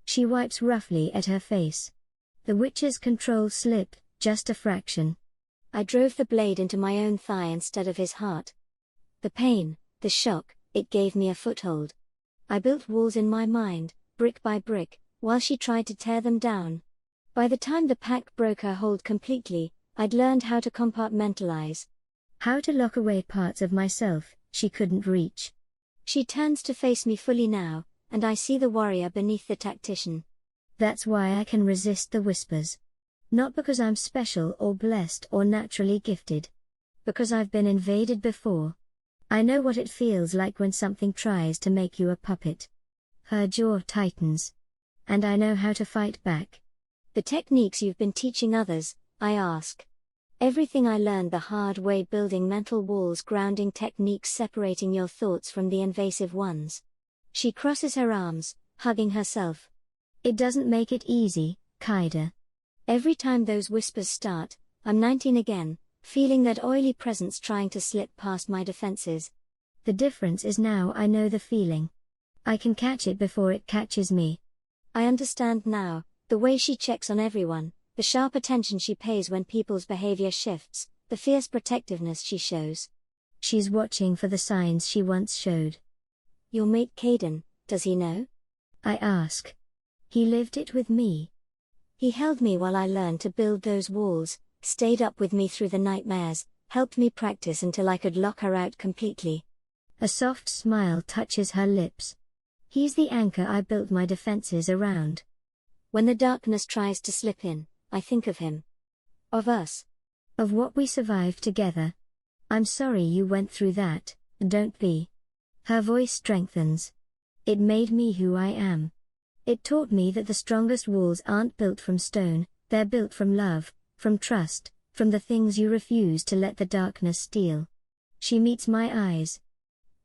She wipes roughly at her face. The witch's control slipped, just a fraction. I drove the blade into my own thigh instead of his heart. The pain, the shock, it gave me a foothold. I built walls in my mind, brick by brick, while she tried to tear them down. By the time the pack broke her hold completely, I'd learned how to compartmentalize. How to lock away parts of myself she couldn't reach. She turns to face me fully now, and I see the warrior beneath the tactician. That's why I can resist the whispers. Not because I'm special or blessed or naturally gifted. Because I've been invaded before. I know what it feels like when something tries to make you a puppet. Her jaw tightens. And I know how to fight back. The techniques you've been teaching others, I ask. Everything I learned the hard way, building mental walls, grounding techniques, separating your thoughts from the invasive ones. She crosses her arms, hugging herself. It doesn't make it easy, Kaida. Every time those whispers start, I'm 19 again, feeling that oily presence trying to slip past my defenses. The difference is now I know the feeling. I can catch it before it catches me. I understand now, the way she checks on everyone, the sharp attention she pays when people's behavior shifts, the fierce protectiveness she shows. She's watching for the signs she once showed. Your mate Kaida, does he know? I ask. He lived it with me. He held me while I learned to build those walls, stayed up with me through the nightmares, helped me practice until I could lock her out completely. A soft smile touches her lips. He's the anchor I built my defenses around. When the darkness tries to slip in, I think of him. Of us. Of what we survived together. I'm sorry you went through that, don't be. Her voice strengthens. It made me who I am. It taught me that the strongest walls aren't built from stone, they're built from love, from trust, from the things you refuse to let the darkness steal. She meets my eyes.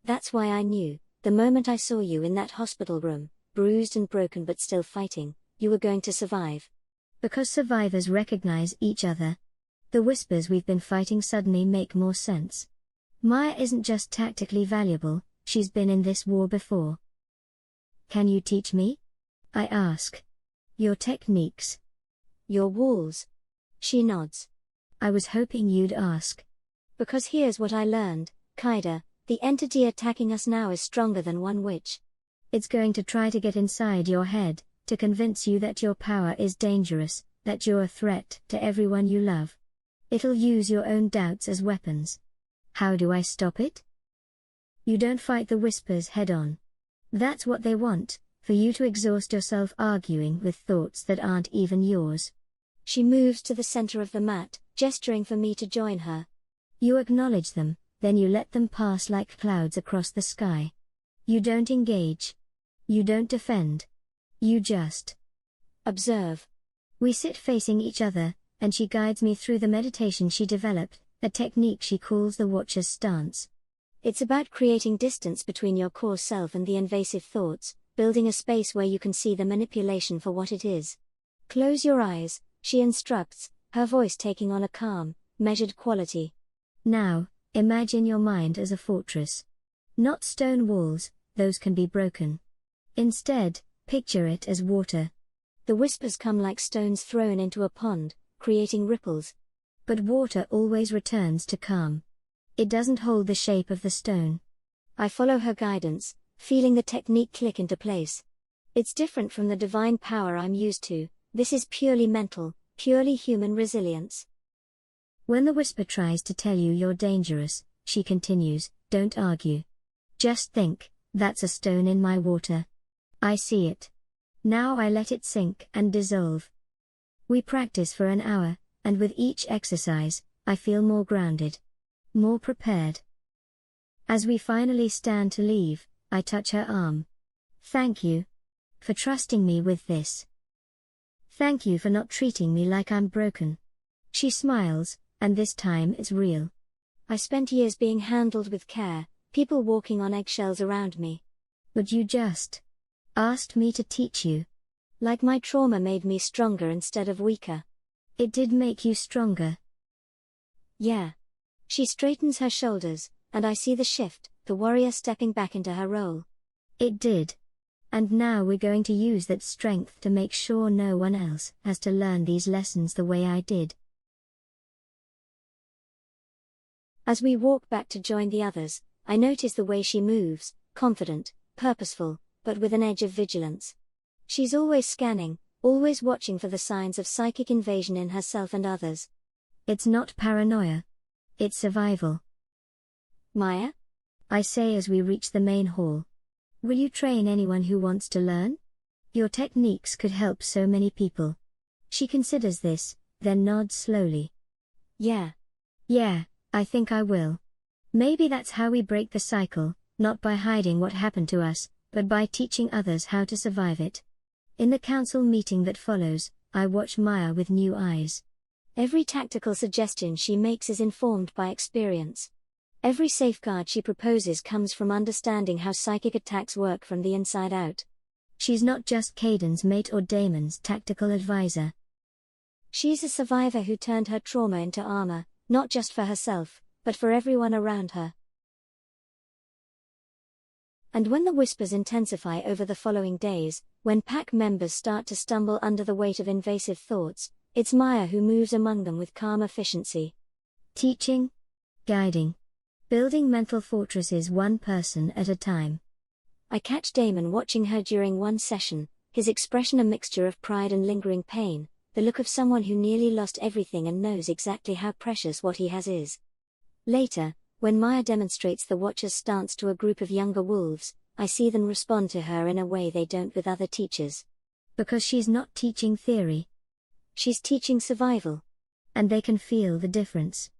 That's why I knew, the moment I saw you in that hospital room, bruised and broken but still fighting, you were going to survive. Because survivors recognize each other. The whispers we've been fighting suddenly make more sense. Maya isn't just tactically valuable, she's been in this war before. Can you teach me? I ask. Your techniques. Your walls. She nods. I was hoping you'd ask. Because here's what I learned, Kaida, the entity attacking us now is stronger than one witch. It's going to try to get inside your head, to convince you that your power is dangerous, that you're a threat to everyone you love. It'll use your own doubts as weapons. How do I stop it? You don't fight the whispers head on. That's what they want, for you to exhaust yourself arguing with thoughts that aren't even yours. She moves to the center of the mat, gesturing for me to join her. You acknowledge them, then you let them pass like clouds across the sky. You don't engage. You don't defend. You just observe. We sit facing each other, and she guides me through the meditation she developed, a technique she calls the watcher's stance. It's about creating distance between your core self and the invasive thoughts, building a space where you can see the manipulation for what it is. Close your eyes, she instructs, her voice taking on a calm, measured quality. Now, imagine your mind as a fortress. Not stone walls, those can be broken. Instead, picture it as water. The whispers come like stones thrown into a pond, creating ripples. But water always returns to calm. It doesn't hold the shape of the stone. I follow her guidance, feeling the technique click into place. It's different from the divine power I'm used to. This is purely mental, purely human resilience. When the whisper tries to tell you you're dangerous, she continues, don't argue. Just think, that's a stone in my water. I see it. Now I let it sink and dissolve. We practice for an hour, and with each exercise, I feel more grounded. More prepared. As we finally stand to leave, I touch her arm. Thank you. For trusting me with this. Thank you for not treating me like I'm broken. She smiles, and this time it's real. I spent years being handled with care, people walking on eggshells around me. But you just asked me to teach you. Like my trauma made me stronger instead of weaker. It did make you stronger. Yeah. She straightens her shoulders, and I see the shift, the warrior stepping back into her role. It did. And now we're going to use that strength to make sure no one else has to learn these lessons the way I did. As we walk back to join the others, I notice the way she moves, confident, purposeful, but with an edge of vigilance. She's always scanning, always watching for the signs of psychic invasion in herself and others. It's not paranoia. It's survival. Maya? I say as we reach the main hall. Will you train anyone who wants to learn? Your techniques could help so many people. She considers this, then nods slowly. Yeah. Yeah, I think I will. Maybe that's how we break the cycle, not by hiding what happened to us, but by teaching others how to survive it. In the council meeting that follows, I watch Maya with new eyes. Every tactical suggestion she makes is informed by experience. Every safeguard she proposes comes from understanding how psychic attacks work from the inside out. She's not just Kaiden's mate or Damon's tactical advisor. She's a survivor who turned her trauma into armor, not just for herself, but for everyone around her. And when the whispers intensify over the following days, when pack members start to stumble under the weight of invasive thoughts, it's Maya who moves among them with calm efficiency. Teaching, guiding, building mental fortresses one person at a time. I catch Damon watching her during one session, his expression a mixture of pride and lingering pain, the look of someone who nearly lost everything and knows exactly how precious what he has is. Later, when Maya demonstrates the Watcher's stance to a group of younger wolves, I see them respond to her in a way they don't with other teachers. Because she's not teaching theory. She's teaching survival. And they can feel the difference.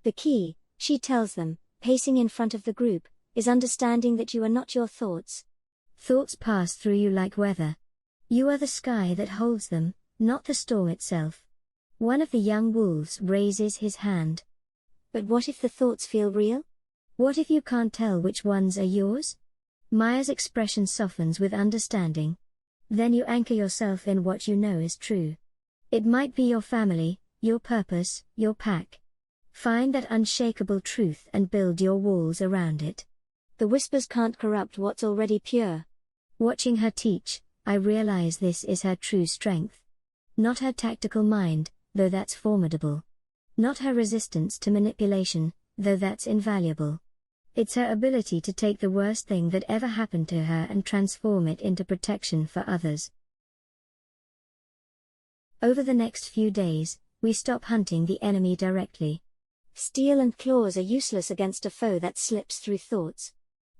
The key, she tells them, pacing in front of the group, is understanding that you are not your thoughts. Thoughts pass through you like weather. You are the sky that holds them, not the storm itself. One of the young wolves raises his hand. But what if the thoughts feel real? What if you can't tell which ones are yours? Maya's expression softens with understanding. Then you anchor yourself in what you know is true. It might be your family, your purpose, your pack. Find that unshakable truth and build your walls around it. The whispers can't corrupt what's already pure. Watching her teach, I realize this is her true strength. Not her tactical mind, though that's formidable. Not her resistance to manipulation, though that's invaluable. It's her ability to take the worst thing that ever happened to her and transform it into protection for others. Over the next few days, we stop hunting the enemy directly. Steel and claws are useless against a foe that slips through thoughts.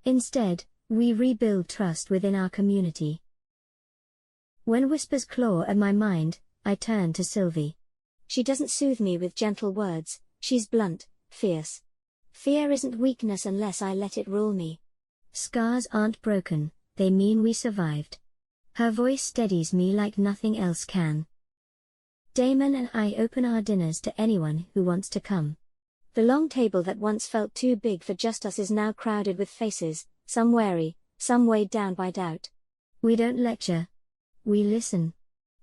Instead, we rebuild trust within our community. When whispers claw at my mind, I turn to Sylvie. She doesn't soothe me with gentle words, she's blunt, fierce. Fear isn't weakness unless I let it rule me. Scars aren't broken, they mean we survived. Her voice steadies me like nothing else can. Damon and I open our dinners to anyone who wants to come. The long table that once felt too big for just us is now crowded with faces, some wary, some weighed down by doubt. We don't lecture. We listen.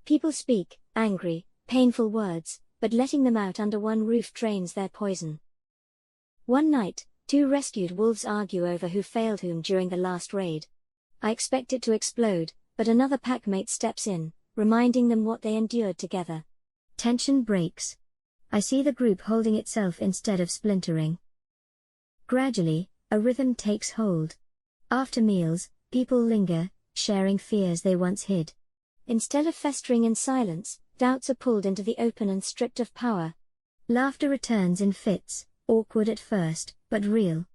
People speak, angry, painful words, but letting them out under one roof drains their poison. One night, two rescued wolves argue over who failed whom during the last raid. I expect it to explode, but another packmate steps in, reminding them what they endured together. Tension breaks. I see the group holding itself instead of splintering. Gradually, a rhythm takes hold. After meals, people linger, sharing fears they once hid. Instead of festering in silence, doubts are pulled into the open and stripped of power. Laughter returns in fits, awkward at first, but real.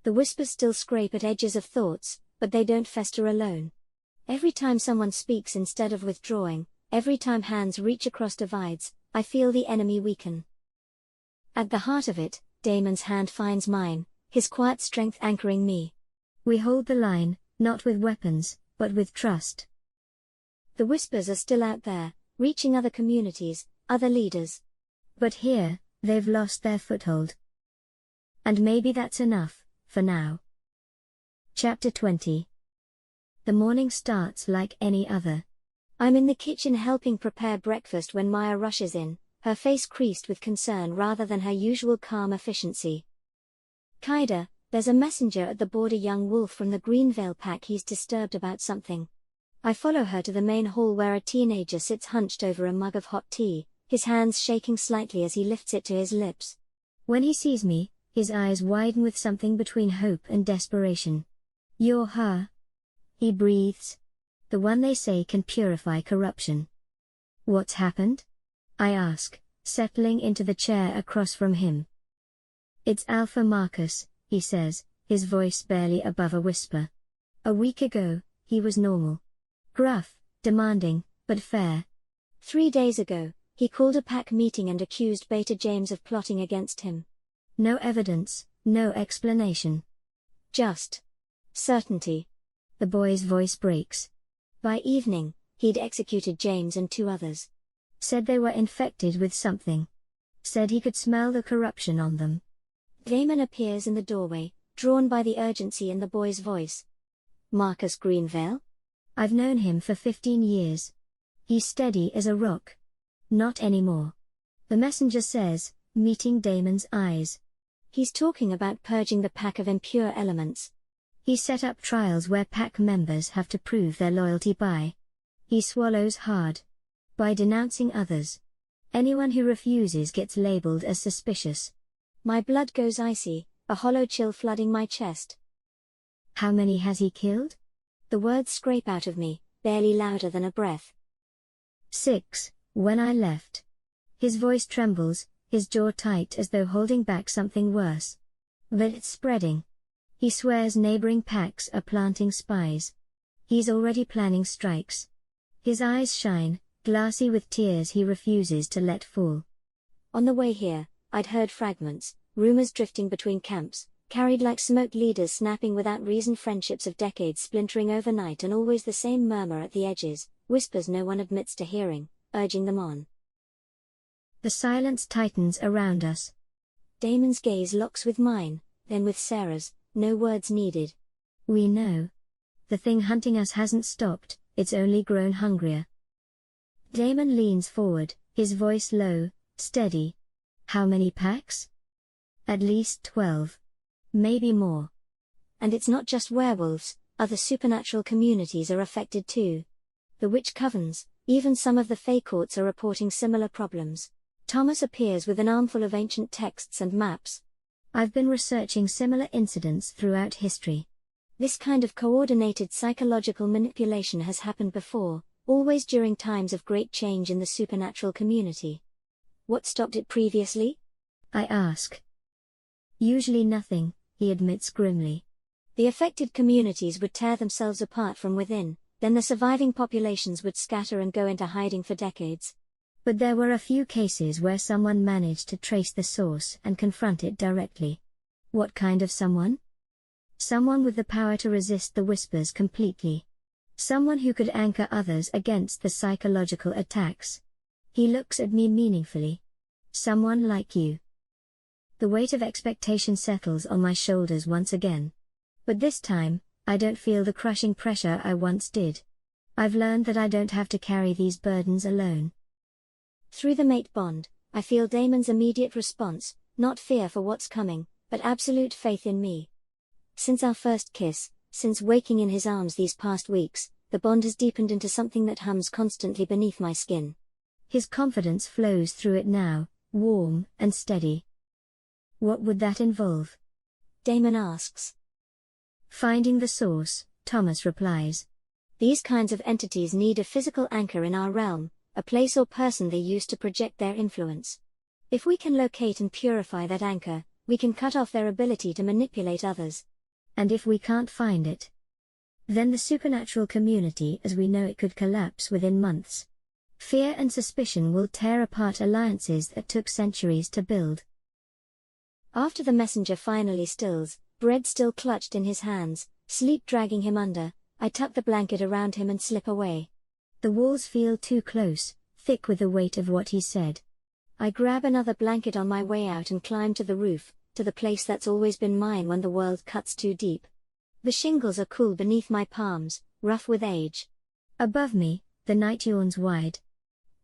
The whispers still scrape at edges of thoughts, but they don't fester alone. Every time someone speaks instead of withdrawing, every time hands reach across divides, I feel the enemy weaken. At the heart of it, Damon's hand finds mine, his quiet strength anchoring me. We hold the line, not with weapons, but with trust. The whispers are still out there, reaching other communities, other leaders. But here, they've lost their foothold. And maybe that's enough, for now. Chapter 20. The morning starts like any other. I'm in the kitchen helping prepare breakfast when Maya rushes in, her face creased with concern rather than her usual calm efficiency. Kaida, there's a messenger at the border, young wolf from the Greenvale pack. He's disturbed about something. I follow her to the main hall where a teenager sits hunched over a mug of hot tea, his hands shaking slightly as he lifts it to his lips. When he sees me, his eyes widen with something between hope and desperation. "You're her," he breathes. "The one they say can purify corruption." "What's happened?" I ask, settling into the chair across from him. "It's Alpha Marcus," he says, his voice barely above a whisper. "A week ago, he was normal. Gruff, demanding, but fair. 3 days ago, he called a pack meeting and accused Beta James of plotting against him. No evidence, no explanation. Just certainty." The boy's voice breaks. By evening, he'd executed James and 2 others. Said they were infected with something. Said he could smell the corruption on them. Damon appears in the doorway, drawn by the urgency in the boy's voice. "Marcus Greenvale?" "I've known him for 15 years. He's steady as a rock." "Not anymore." The messenger says, meeting Damon's eyes. "He's talking about purging the pack of impure elements." He set up trials where pack members have to prove their loyalty by. He swallows hard. By denouncing others. Anyone who refuses gets labeled as suspicious. My blood goes icy, a hollow chill flooding my chest. "How many has he killed?" The words scrape out of me, barely louder than a breath. 6, when I left. His voice trembles, his jaw tight as though holding back something worse. But it's spreading. He swears neighboring packs are planting spies. He's already planning strikes. His eyes shine, glassy with tears he refuses to let fall. On the way here, I'd heard fragments, rumors drifting between camps, carried like smoke, leaders snapping without reason, friendships of decades splintering overnight, and always the same murmur at the edges, whispers no one admits to hearing, urging them on. The silence tightens around us. Damon's gaze locks with mine, then with Sarah's, no words needed. We know. The thing hunting us hasn't stopped, it's only grown hungrier. Damon leans forward, his voice low, steady. "How many packs?" "At least 12. Maybe more." And it's not just werewolves, other supernatural communities are affected too. The witch covens, even some of the Fey courts are reporting similar problems. Thomas appears with an armful of ancient texts and maps. "I've been researching similar incidents throughout history. This kind of coordinated psychological manipulation has happened before, always during times of great change in the supernatural community. What stopped it previously?" I ask. "Usually nothing," he admits grimly. The affected communities would tear themselves apart from within, then the surviving populations would scatter and go into hiding for decades. But there were a few cases where someone managed to trace the source and confront it directly. What kind of someone? Someone with the power to resist the whispers completely. Someone who could anchor others against the psychological attacks. He looks at me meaningfully. "Someone like you." The weight of expectation settles on my shoulders once again. But this time, I don't feel the crushing pressure I once did. I've learned that I don't have to carry these burdens alone. Through the mate bond, I feel Damon's immediate response, not fear for what's coming, but absolute faith in me. Since our first kiss, since waking in his arms these past weeks, the bond has deepened into something that hums constantly beneath my skin. His confidence flows through it now, warm and steady. What would that involve? Damon asks. Finding the source, Thomas replies. These kinds of entities need a physical anchor in our realm, a place or person they use to project their influence. If we can locate and purify that anchor, we can cut off their ability to manipulate others. And if we can't find it, then the supernatural community as we know it could collapse within months. Fear and suspicion will tear apart alliances that took centuries to build. After the messenger finally stills, bread still clutched in his hands, sleep dragging him under, I tuck the blanket around him and slip away. The walls feel too close, thick with the weight of what he said. I grab another blanket on my way out and climb to the roof, to the place that's always been mine when the world cuts too deep. The shingles are cool beneath my palms, rough with age. Above me, the night yawns wide.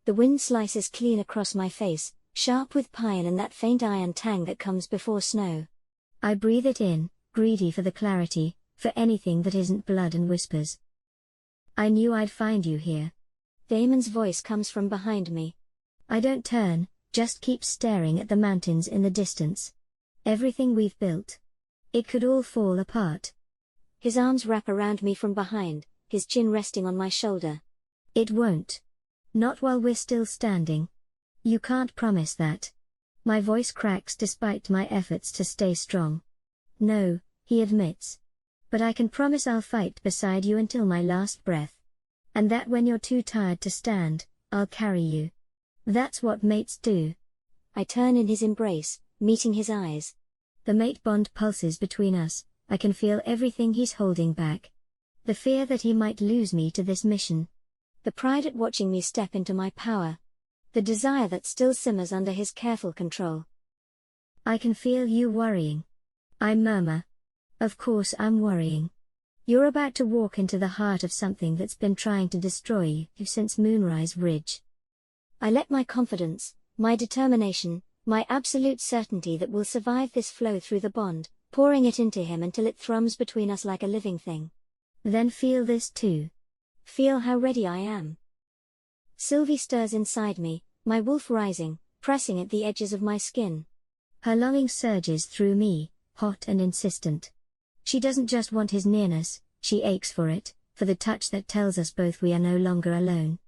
The wind slices clean across my face, sharp with pine and that faint iron tang that comes before snow. I breathe it in, greedy for the clarity, for anything that isn't blood, and whispers. I knew I'd find you here. Damon's voice comes from behind me. I don't turn, just keep staring at the mountains in the distance. Everything we've built. It could all fall apart. His arms wrap around me from behind, his chin resting on my shoulder. It won't. Not while we're still standing. You can't promise that. My voice cracks despite my efforts to stay strong. No, he admits. But I can promise I'll fight beside you until my last breath. And that when you're too tired to stand, I'll carry you. That's what mates do. I turn in his embrace, meeting his eyes. The mate bond pulses between us. I can feel everything he's holding back. The fear that he might lose me to this mission. The pride at watching me step into my power. The desire that still simmers under his careful control. I can feel you worrying. I murmur. Of course I'm worrying. You're about to walk into the heart of something that's been trying to destroy you since Moonrise Ridge. I let my confidence, my determination, my absolute certainty that we'll survive this flow through the bond, pouring it into him until it thrums between us like a living thing. Then feel this too. Feel how ready I am. Sylvie stirs inside me, my wolf rising, pressing at the edges of my skin. Her longing surges through me, hot and insistent. She doesn't just want his nearness, she aches for it, for the touch that tells us both we are no longer alone.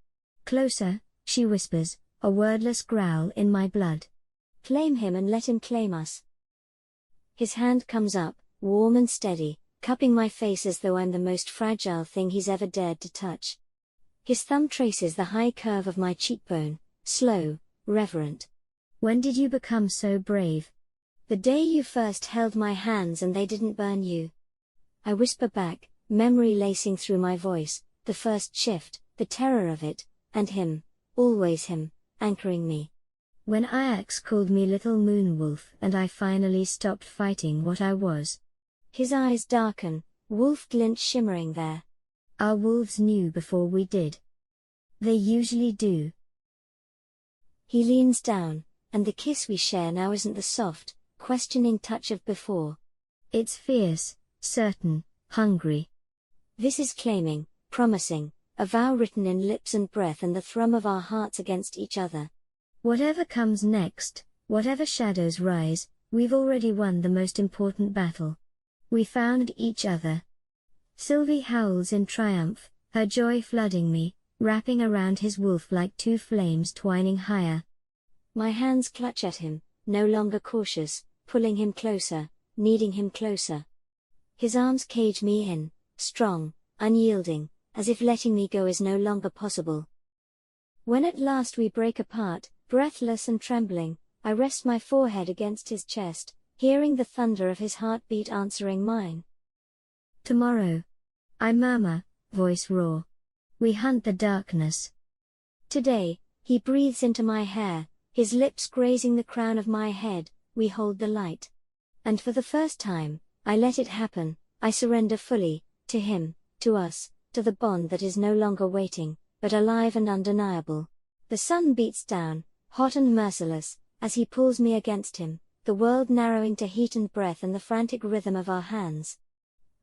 Closer, she whispers, a wordless growl in my blood. Claim him and let him claim us. His hand comes up, warm and steady, cupping my face as though I'm the most fragile thing he's ever dared to touch. His thumb traces the high curve of my cheekbone, slow, reverent. When did you become so brave? The day you first held my hands and they didn't burn you. I whisper back, memory lacing through my voice, the first shift, the terror of it, and him, always him, anchoring me. When Ix called me Little Moon Wolf and I finally stopped fighting what I was. His eyes darken, wolf glint shimmering there. Our wolves knew before we did. They usually do. He leans down, and the kiss we share now isn't the soft, questioning touch of before. It's fierce, certain, hungry. This is claiming, promising, a vow written in lips and breath and the thrum of our hearts against each other. Whatever comes next, whatever shadows rise, we've already won the most important battle. We found each other. Sylvie howls in triumph, her joy flooding me, wrapping around his wolf like two flames twining higher. My hands clutch at him, no longer cautious, pulling him closer, needing him closer. His arms cage me in, strong, unyielding, as if letting me go is no longer possible. When at last we break apart, breathless and trembling, I rest my forehead against his chest, hearing the thunder of his heartbeat answering mine. Tomorrow. I murmur, voice raw. We hunt the darkness. Today, he breathes into my hair, his lips grazing the crown of my head, we hold the light. And for the first time, I let it happen, I surrender fully, to him, to us, to the bond that is no longer waiting, but alive and undeniable. The sun beats down, hot and merciless, as he pulls me against him, the world narrowing to heat and breath and the frantic rhythm of our hands.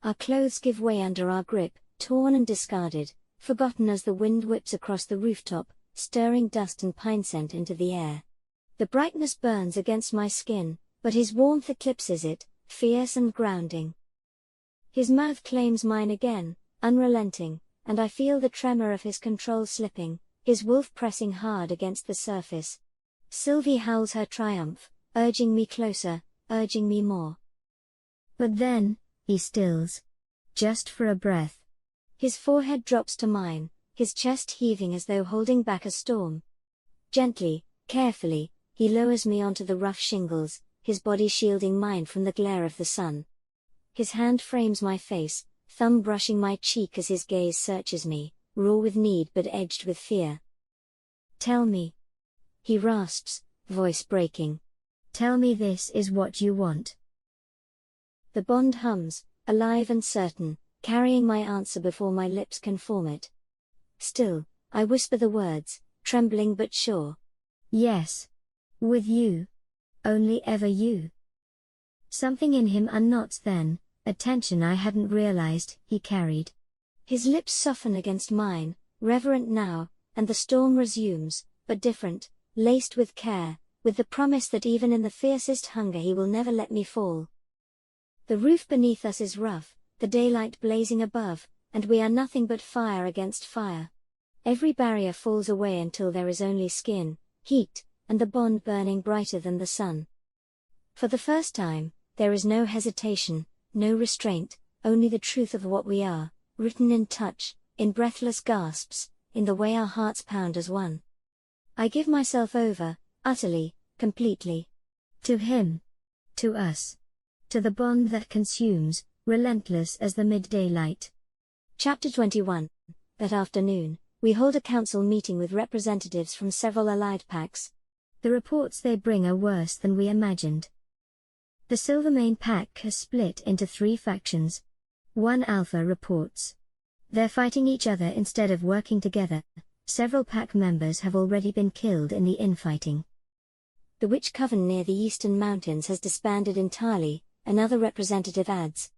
Our clothes give way under our grip, torn and discarded, forgotten as the wind whips across the rooftop, stirring dust and pine scent into the air. The brightness burns against my skin, but his warmth eclipses it, fierce and grounding. His mouth claims mine again, unrelenting, and I feel the tremor of his control slipping, his wolf pressing hard against the surface. Sylvie howls her triumph, urging me closer, urging me more. But then, he stills. Just for a breath. His forehead drops to mine, his chest heaving as though holding back a storm. Gently, carefully, he lowers me onto the rough shingles, his body shielding mine from the glare of the sun. His hand frames my face, thumb brushing my cheek as his gaze searches me, raw with need but edged with fear. Tell me. He rasps, voice breaking. Tell me this is what you want. The bond hums, alive and certain, carrying my answer before my lips can form it. Still, I whisper the words, trembling but sure. Yes. With you. Only ever you. Something in him unknots then, a tension I hadn't realized he carried. His lips soften against mine, reverent now, and the storm resumes, but different, laced with care, with the promise that even in the fiercest hunger he will never let me fall. The roof beneath us is rough, the daylight blazing above, and we are nothing but fire against fire. Every barrier falls away until there is only skin, heat, and the bond burning brighter than the sun. For the first time, there is no hesitation, no restraint, only the truth of what we are, written in touch, in breathless gasps, in the way our hearts pound as one. I give myself over, utterly, completely. To him. To us. To the bond that consumes, relentless as the midday light. Chapter 21. That afternoon, we hold a council meeting with representatives from several allied packs. The reports they bring are worse than we imagined. The Silvermane pack has split into 3 factions. One Alpha reports. They're fighting each other instead of working together. Several pack members have already been killed in the infighting. The Witch Coven near the Eastern Mountains has disbanded entirely, another representative adds.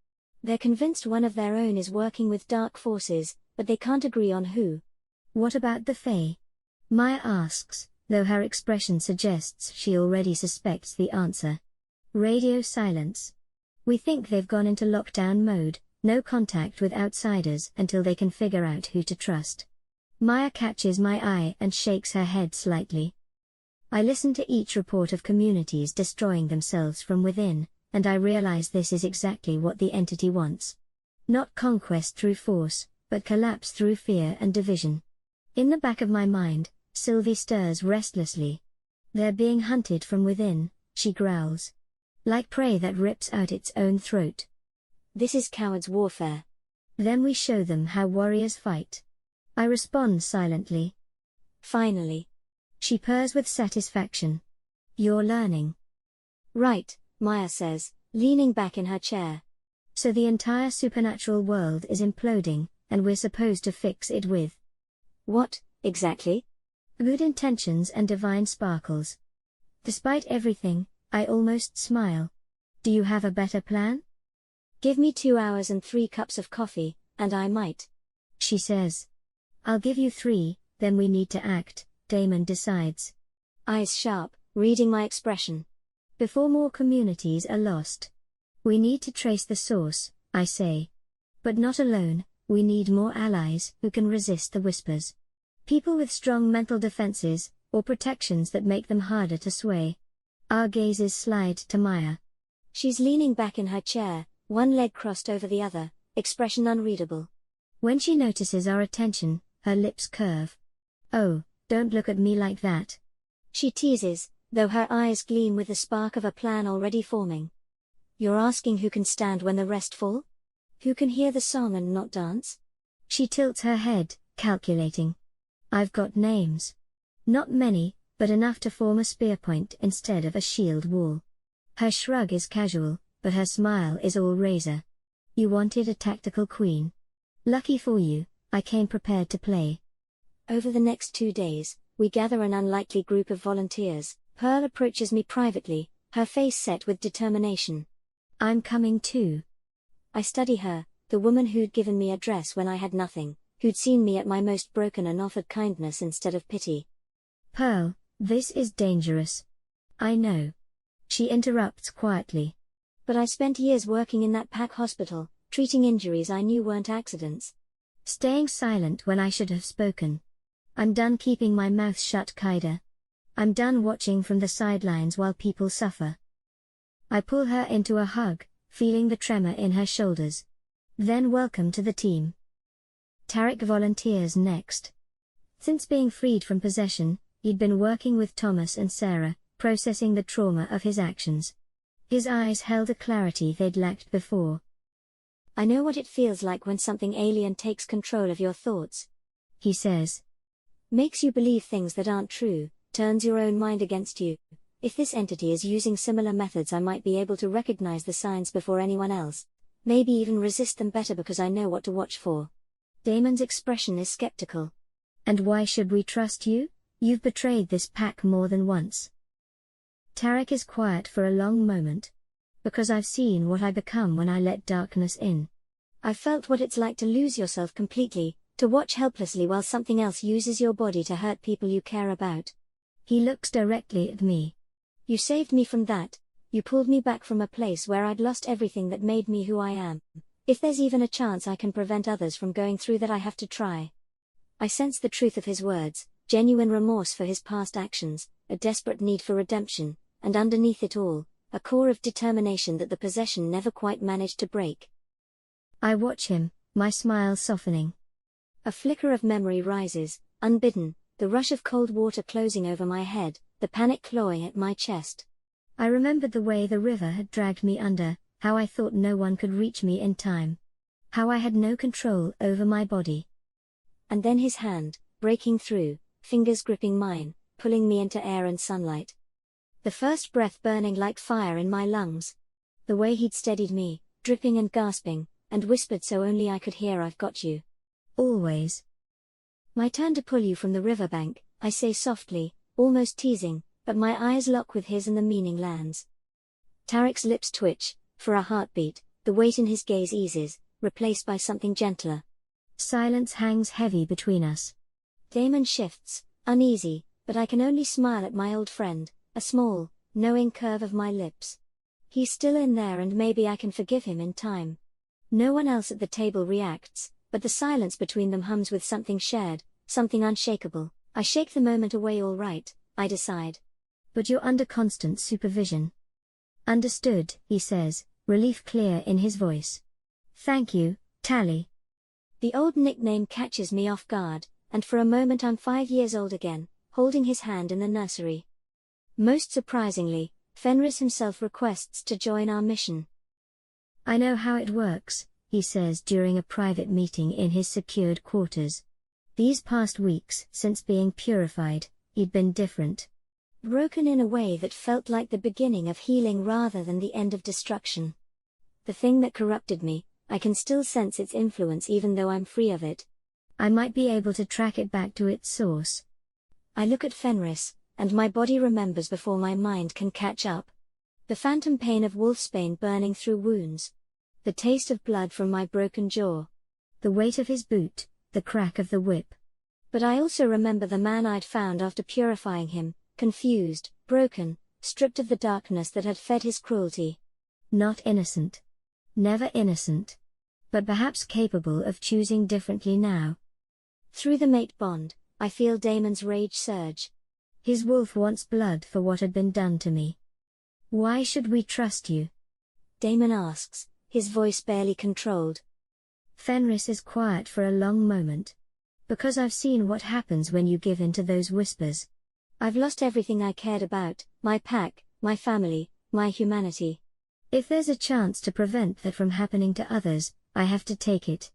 They're convinced one of their own is working with dark forces, but they can't agree on who. What about the Fae? Maya asks, though her expression suggests she already suspects the answer. Radio silence. We think they've gone into lockdown mode, no contact with outsiders until they can figure out who to trust. Maya catches my eye and shakes her head slightly. I listen to each report of communities destroying themselves from within, and I realize this is exactly what the entity wants. Not conquest through force, but collapse through fear and division. In the back of my mind, Sylvie stirs restlessly. They're being hunted from within, she growls. Like prey that rips out its own throat. This is coward's warfare. Then we show them how warriors fight. I respond silently. Finally. She purrs with satisfaction. You're learning. Right, Maya says, leaning back in her chair. So the entire supernatural world is imploding, and we're supposed to fix it with. What, exactly? Good intentions and divine sparkles. Despite everything, I almost smile. Do you have a better plan? Give me 2 hours and 3 cups of coffee, and I might. She says. I'll give you 3, then we need to act, Damon decides. Eyes sharp, reading my expression. Before more communities are lost. We need to trace the source, I say. But not alone, we need more allies who can resist the whispers. People with strong mental defenses, or protections that make them harder to sway. Our gazes slide to Maya. She's leaning back in her chair, one leg crossed over the other, expression unreadable. When she notices our attention, her lips curve. Oh, don't look at me like that. She teases, though her eyes gleam with the spark of a plan already forming. You're asking who can stand when the rest fall? Who can hear the song and not dance? She tilts her head, calculating. I've got names. Not many, but enough to form a spear point instead of a shield wall. Her shrug is casual, but her smile is all razor. You wanted a tactical queen. Lucky for you, I came prepared to play. Over the next 2 days, we gather an unlikely group of volunteers. Pearl approaches me privately, her face set with determination. I'm coming too. I study her, the woman who'd given me a dress when I had nothing, who'd seen me at my most broken and offered kindness instead of pity. Pearl, this is dangerous. I know. She interrupts quietly. But I spent years working in that pack hospital, treating injuries I knew weren't accidents. Staying silent when I should have spoken. I'm done keeping my mouth shut, Kaida. I'm done watching from the sidelines while people suffer. I pull her into a hug, feeling the tremor in her shoulders. Then welcome to the team. Tarek volunteers next. Since being freed from possession, he'd been working with Thomas and Sarah, processing the trauma of his actions. His eyes held a clarity they'd lacked before. I know what it feels like when something alien takes control of your thoughts, he says. Makes you believe things that aren't true, turns your own mind against you. If this entity is using similar methods, I might be able to recognize the signs before anyone else. Maybe even resist them better because I know what to watch for. Damon's expression is skeptical. And why should we trust you? You've betrayed this pack more than once. Tarek is quiet for a long moment. Because I've seen what I become when I let darkness in. I've felt what it's like to lose yourself completely, to watch helplessly while something else uses your body to hurt people you care about. He looks directly at me. You saved me from that. You pulled me back from a place where I'd lost everything that made me who I am. If there's even a chance I can prevent others from going through that, I have to try. I sense the truth of his words, genuine remorse for his past actions, a desperate need for redemption, and underneath it all, a core of determination that the possession never quite managed to break. I watch him, my smile softening. A flicker of memory rises, unbidden, the rush of cold water closing over my head, the panic clawing at my chest. I remembered the way the river had dragged me under, how I thought no one could reach me in time. How I had no control over my body. And then his hand, breaking through, fingers gripping mine, pulling me into air and sunlight. The first breath burning like fire in my lungs. The way he'd steadied me, dripping and gasping, and whispered so only I could hear, "I've got you. Always." My turn to pull you from the riverbank, I say softly, almost teasing, but my eyes lock with his and the meaning lands. Tarek's lips twitch, for a heartbeat, the weight in his gaze eases, replaced by something gentler. Silence hangs heavy between us. Damon shifts, uneasy, but I can only smile at my old friend, a small, knowing curve of my lips. He's still in there and maybe I can forgive him in time. No one else at the table reacts, but the silence between them hums with something shared, something unshakable. I shake the moment away. All right, I decide. But you're under constant supervision. Understood, he says, relief clear in his voice. Thank you, Tally. The old nickname catches me off guard, and for a moment I'm 5 years old again, holding his hand in the nursery. Most surprisingly, Fenris himself requests to join our mission. I know how it works, he says during a private meeting in his secured quarters. These past weeks, since being purified, he'd been different. Broken in a way that felt like the beginning of healing rather than the end of destruction. The thing that corrupted me, I can still sense its influence even though I'm free of it. I might be able to track it back to its source. I look at Fenris, and my body remembers before my mind can catch up. The phantom pain of wolfsbane burning through wounds. The taste of blood from my broken jaw. The weight of his boot, the crack of the whip. But I also remember the man I'd found after purifying him, confused, broken, stripped of the darkness that had fed his cruelty. Not innocent. Never innocent. But perhaps capable of choosing differently now. Through the mate bond, I feel Damon's rage surge. His wolf wants blood for what had been done to me. Why should we trust you? Damon asks, his voice barely controlled. Fenris is quiet for a long moment. Because I've seen what happens when you give in to those whispers. I've lost everything I cared about, my pack, my family, my humanity. If there's a chance to prevent that from happening to others, I have to take it.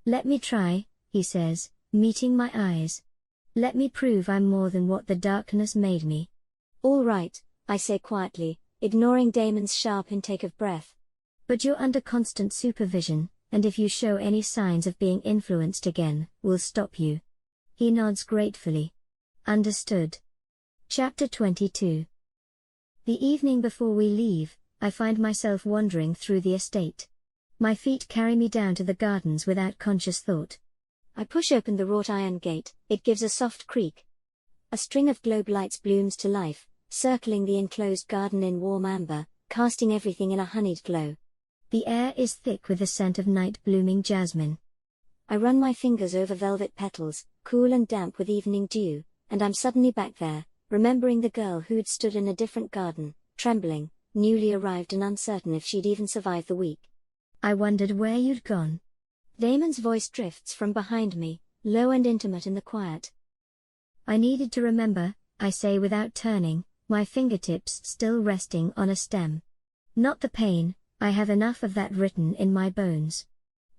Let me try, he says, meeting my eyes. Let me prove I'm more than what the darkness made me. All right, I say quietly, ignoring Damon's sharp intake of breath. But you're under constant supervision, and if you show any signs of being influenced again, we'll stop you. He nods gratefully. Understood. Chapter 22. The evening before we leave, I find myself wandering through the estate. My feet carry me down to the gardens without conscious thought. I push open the wrought iron gate, it gives a soft creak. A string of globe lights blooms to life, circling the enclosed garden in warm amber, casting everything in a honeyed glow. The air is thick with the scent of night-blooming jasmine. I run my fingers over velvet petals, cool and damp with evening dew, and I'm suddenly back there, remembering the girl who'd stood in a different garden, trembling, newly arrived and uncertain if she'd even survive the week. I wondered where you'd gone. Damon's voice drifts from behind me, low and intimate in the quiet. I needed to remember, I say without turning, my fingertips still resting on a stem. Not the pain, I have enough of that written in my bones.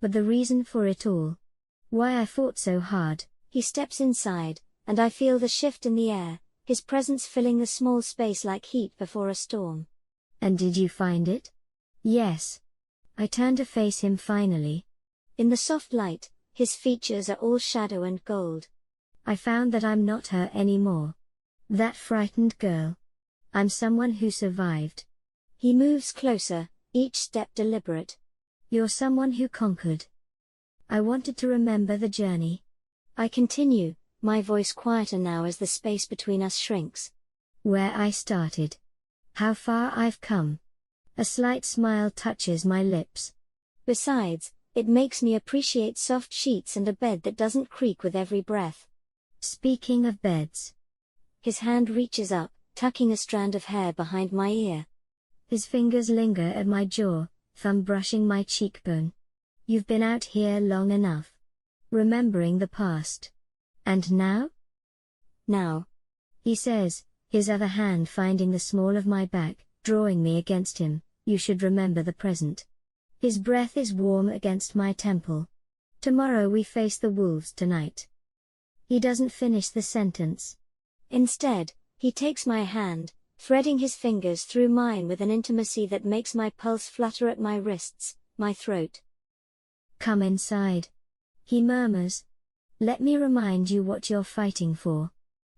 But the reason for it all. Why I fought so hard. He steps inside, and I feel the shift in the air, his presence filling the small space like heat before a storm. And did you find it? Yes. I turn to face him finally. In the soft light, his features are all shadow and gold. I found that I'm not her anymore. That frightened girl. I'm someone who survived. He moves closer, each step deliberate. You're someone who conquered. I wanted to remember the journey. I continue, my voice quieter now as the space between us shrinks. Where I started. How far I've come. A slight smile touches my lips. Besides, it makes me appreciate soft sheets and a bed that doesn't creak with every breath. Speaking of beds. His hand reaches up, tucking a strand of hair behind my ear. His fingers linger at my jaw, thumb brushing my cheekbone. You've been out here long enough. Remembering the past. And now? Now. He says, his other hand finding the small of my back, drawing me against him. You should remember the present. His breath is warm against my temple. Tomorrow we face the wolves tonight. He doesn't finish the sentence. Instead, he takes my hand, threading his fingers through mine with an intimacy that makes my pulse flutter at my wrists, my throat. Come inside. He murmurs. Let me remind you what you're fighting for.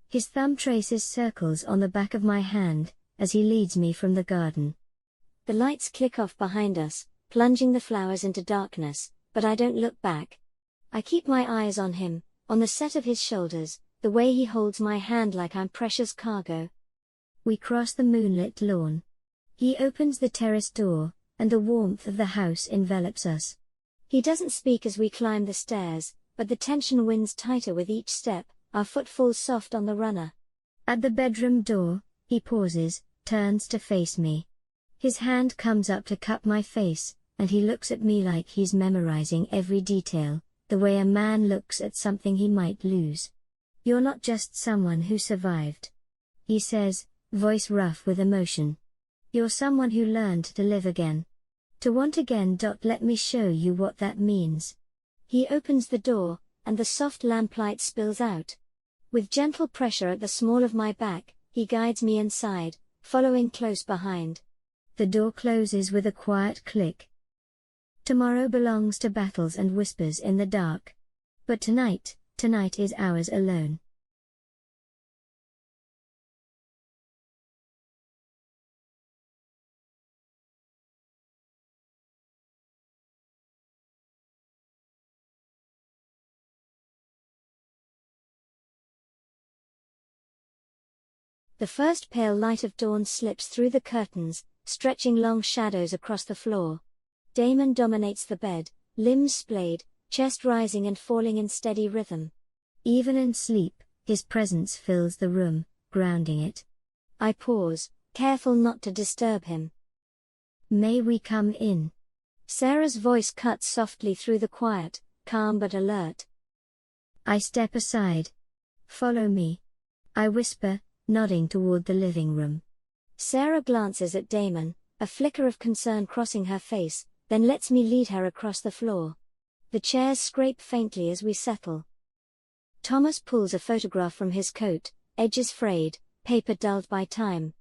His thumb traces circles on the back of my hand, as he leads me from the garden. The lights click off behind us, plunging the flowers into darkness, but I don't look back. I keep my eyes on him, on the set of his shoulders, the way he holds my hand like I'm precious cargo. We cross the moonlit lawn. He opens the terrace door, and the warmth of the house envelops us. He doesn't speak as we climb the stairs, but the tension wins tighter with each step, our footfalls soft on the runner. At the bedroom door, he pauses, turns to face me. His hand comes up to cup my face, and he looks at me like he's memorizing every detail, the way a man looks at something he might lose. You're not just someone who survived. He says, voice rough with emotion. You're someone who learned to live again. To want again. Let me show you what that means. He opens the door, and the soft lamplight spills out. With gentle pressure at the small of my back, he guides me inside, following close behind. The door closes with a quiet click. Tomorrow belongs to battles and whispers in the dark. But tonight is ours alone. The first pale light of dawn slips through the curtains, stretching long shadows across the floor. Damon dominates the bed, limbs splayed, chest rising and falling in steady rhythm. Even in sleep, his presence fills the room, grounding it. I pause, careful not to disturb him. May we come in? Sarah's voice cuts softly through the quiet, calm but alert. I step aside. Follow me. I whisper, nodding toward the living room. Sarah glances at Damon, a flicker of concern crossing her face, then lets me lead her across the floor. The chairs scrape faintly as we settle. Thomas pulls a photograph from his coat, edges frayed, paper dulled by time.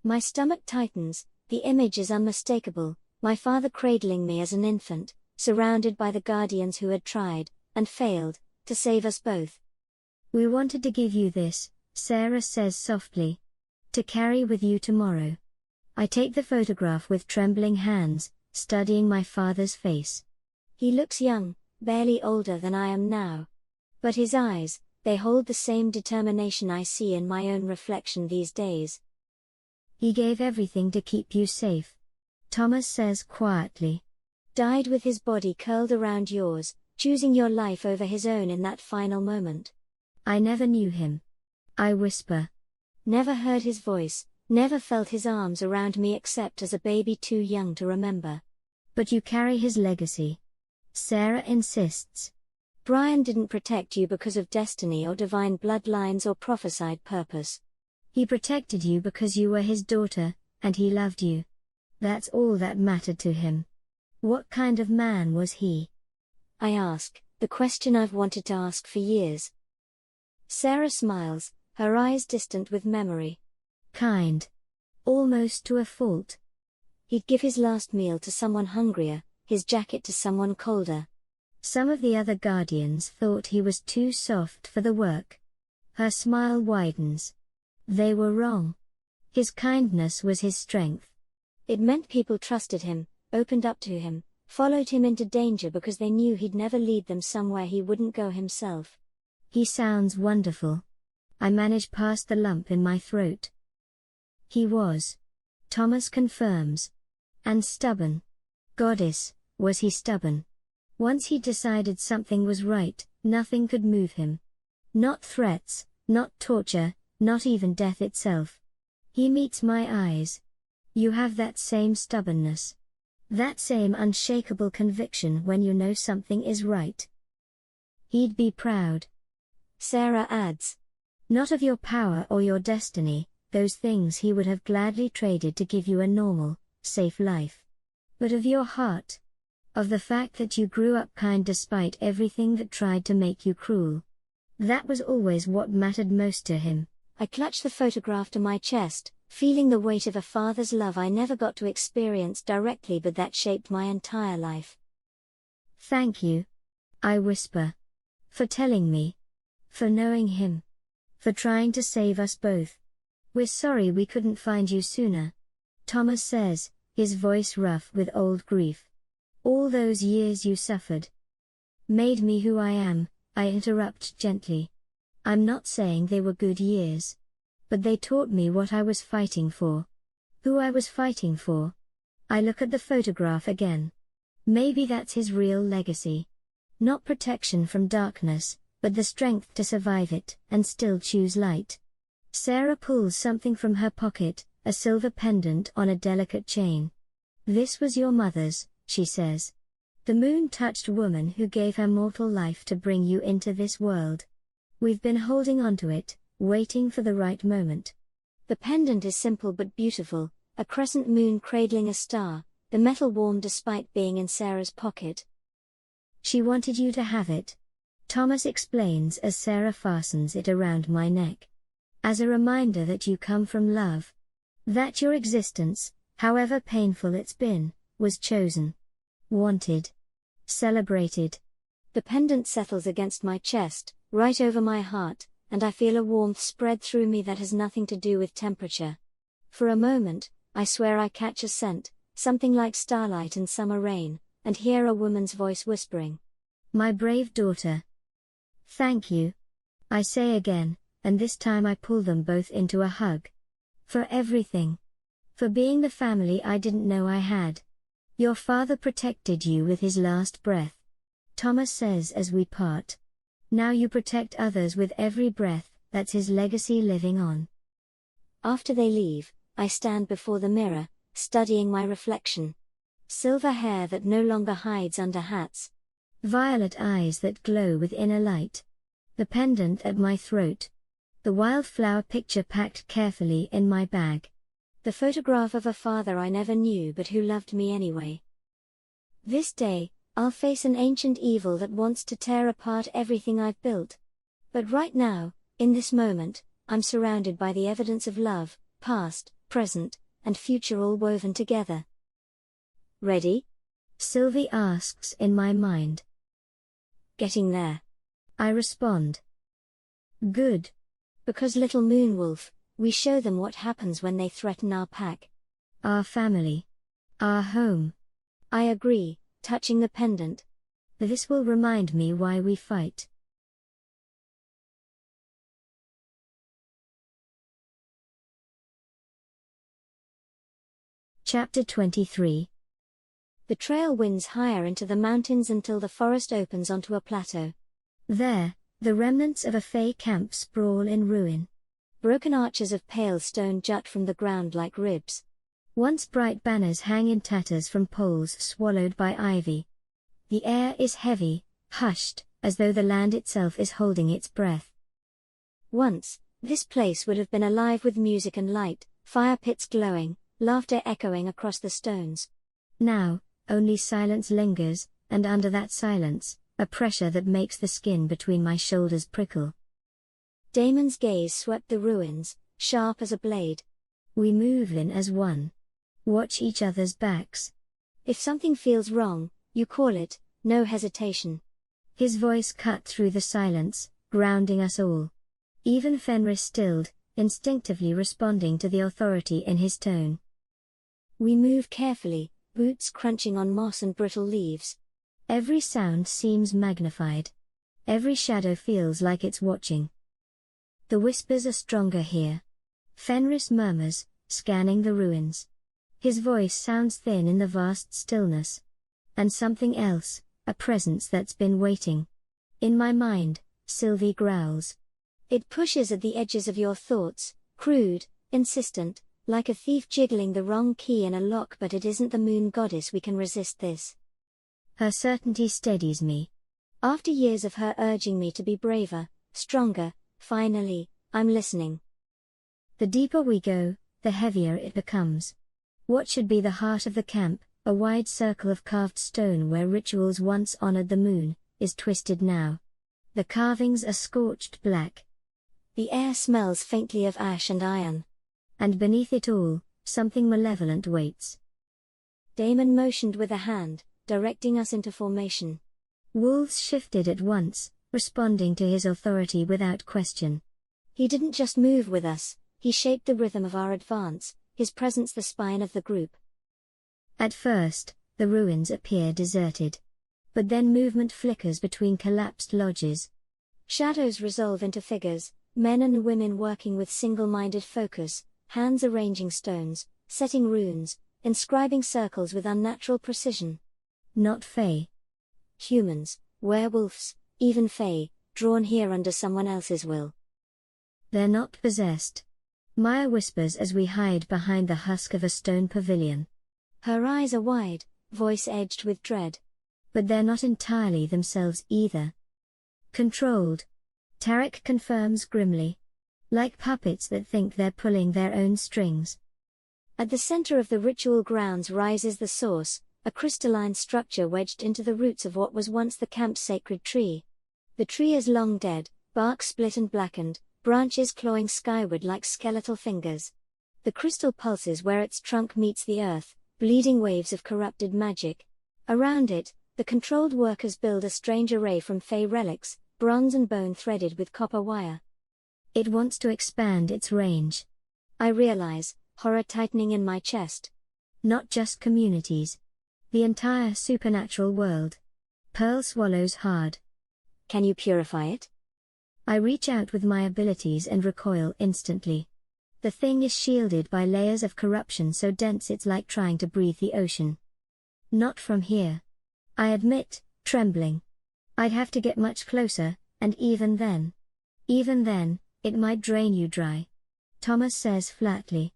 My stomach tightens, the image is unmistakable, my father cradling me as an infant, surrounded by the guardians who had tried, and failed, to save us both. We wanted to give you this, Sarah says softly. To carry with you tomorrow. I take the photograph with trembling hands, studying my father's face. He looks young, barely older than I am now. But his eyes, they hold the same determination I see in my own reflection these days. He gave everything to keep you safe. Thomas says quietly. Died with his body curled around yours, choosing your life over his own in that final moment. I never knew him. I whisper. Never heard his voice, never felt his arms around me except as a baby too young to remember. But you carry his legacy. Sarah insists. Brian didn't protect you because of destiny or divine bloodlines or prophesied purpose. He protected you because you were his daughter, and he loved you. That's all that mattered to him. What kind of man was he? I ask, the question I've wanted to ask for years. Sarah smiles, her eyes distant with memory. Kind. Almost to a fault. He'd give his last meal to someone hungrier, his jacket to someone colder. Some of the other guardians thought he was too soft for the work. Her smile widens. They were wrong. His kindness was his strength. It meant people trusted him, opened up to him, followed him into danger because they knew he'd never lead them somewhere he wouldn't go himself. He sounds wonderful. I manage past the lump in my throat. He was. Thomas confirms. And stubborn. Goddess, was he stubborn? Once he decided something was right, nothing could move him. Not threats, not torture, not even death itself. He meets my eyes. You have that same stubbornness. That same unshakable conviction when you know something is right. He'd be proud. Sarah adds. Not of your power or your destiny, those things he would have gladly traded to give you a normal, safe life. But of your heart. Of the fact that you grew up kind despite everything that tried to make you cruel. That was always what mattered most to him. I clutch the photograph to my chest, feeling the weight of a father's love I never got to experience directly but that shaped my entire life. Thank you. I whisper. For telling me. For knowing him. For trying to save us both. We're sorry we couldn't find you sooner. Thomas says, his voice rough with old grief. All those years you suffered. Made me who I am, I interrupt gently. I'm not saying they were good years. But they taught me what I was fighting for. Who I was fighting for. I look at the photograph again. Maybe that's his real legacy. Not protection from darkness, but the strength to survive it and still choose light. Sarah pulls something from her pocket, a silver pendant on a delicate chain. This was your mother's, she says. The moon-touched woman who gave her mortal life to bring you into this world. We've been holding onto it, waiting for the right moment. The pendant is simple but beautiful, a crescent moon cradling a star, the metal warm despite being in Sarah's pocket. She wanted you to have it. Thomas explains as Sarah fastens it around my neck. As a reminder that you come from love. That your existence, however painful it's been, was chosen. Wanted. Celebrated. The pendant settles against my chest, right over my heart, and I feel a warmth spread through me that has nothing to do with temperature. For a moment, I swear I catch a scent, something like starlight in summer rain, and hear a woman's voice whispering. My brave daughter. Thank you. I say again, and this time I pull them both into a hug. For everything. For being the family I didn't know I had. Your father protected you with his last breath. Thomas says as we part. Now you protect others with every breath, that's his legacy living on. After they leave, I stand before the mirror, studying my reflection. Silver hair that no longer hides under hats. Violet eyes that glow with inner light. The pendant at my throat. The wildflower picture packed carefully in my bag. The photograph of a father I never knew but who loved me anyway. This day, I'll face an ancient evil that wants to tear apart everything I've built. But right now, in this moment, I'm surrounded by the evidence of love, past, present, and future all woven together. Ready? Sylvie asks in my mind. Getting there. I respond. Good. Because little Moonwolf, we show them what happens when they threaten our pack. Our family. Our home. I agree, touching the pendant. This will remind me why we fight. Chapter 23. The trail winds higher into the mountains until the forest opens onto a plateau. There, the remnants of a Fey camp sprawl in ruin. Broken arches of pale stone jut from the ground like ribs. Once bright banners hang in tatters from poles swallowed by ivy. The air is heavy, hushed, as though the land itself is holding its breath. Once, this place would have been alive with music and light, fire pits glowing, laughter echoing across the stones. Now, only silence lingers, and under that silence, a pressure that makes the skin between my shoulders prickle. Damon's gaze swept the ruins, sharp as a blade. We move in as one. Watch each other's backs. If something feels wrong, you call it, no hesitation. His voice cut through the silence, grounding us all. Even Fenris stilled, instinctively responding to the authority in his tone. We move carefully, boots crunching on moss and brittle leaves. Every sound seems magnified. Every shadow feels like it's watching. The whispers are stronger here. Fenris murmurs, scanning the ruins. His voice sounds thin in the vast stillness. And something else, a presence that's been waiting. In my mind, Sylvie growls. It pushes at the edges of your thoughts, crude, insistent, like a thief jiggling the wrong key in a lock, but it isn't the moon goddess, we can resist this. Her certainty steadies me. After years of her urging me to be braver, stronger, finally, I'm listening. The deeper we go, the heavier it becomes. What should be the heart of the camp, a wide circle of carved stone where rituals once honored the moon, is twisted now. The carvings are scorched black. The air smells faintly of ash and iron. And beneath it all, something malevolent waits. Damon motioned with a hand, directing us into formation. Wolves shifted at once, responding to his authority without question. He didn't just move with us, he shaped the rhythm of our advance, his presence the spine of the group. At first, the ruins appear deserted. But then movement flickers between collapsed lodges. Shadows resolve into figures, men and women working with single-minded focus, hands arranging stones, setting runes, inscribing circles with unnatural precision. Not Fey. Humans, werewolves, even Fey, drawn here under someone else's will. They're not possessed. Maya whispers as we hide behind the husk of a stone pavilion. Her eyes are wide, voice edged with dread. But they're not entirely themselves either. Controlled. Tarek confirms grimly. Like puppets that think they're pulling their own strings. At the center of the ritual grounds rises the source, a crystalline structure wedged into the roots of what was once the camp's sacred tree. The tree is long dead, bark split and blackened, branches clawing skyward like skeletal fingers. The crystal pulses where its trunk meets the earth, bleeding waves of corrupted magic. Around it, the controlled workers build a strange array from Fey relics, bronze and bone threaded with copper wire. It wants to expand its range. I realize, horror tightening in my chest. Not just communities. The entire supernatural world. Pearl swallows hard. Can you purify it? I reach out with my abilities and recoil instantly. The thing is shielded by layers of corruption so dense it's like trying to breathe the ocean. Not from here. I admit, trembling. I'd have to get much closer, and even then, it might drain you dry. Thomas says flatly.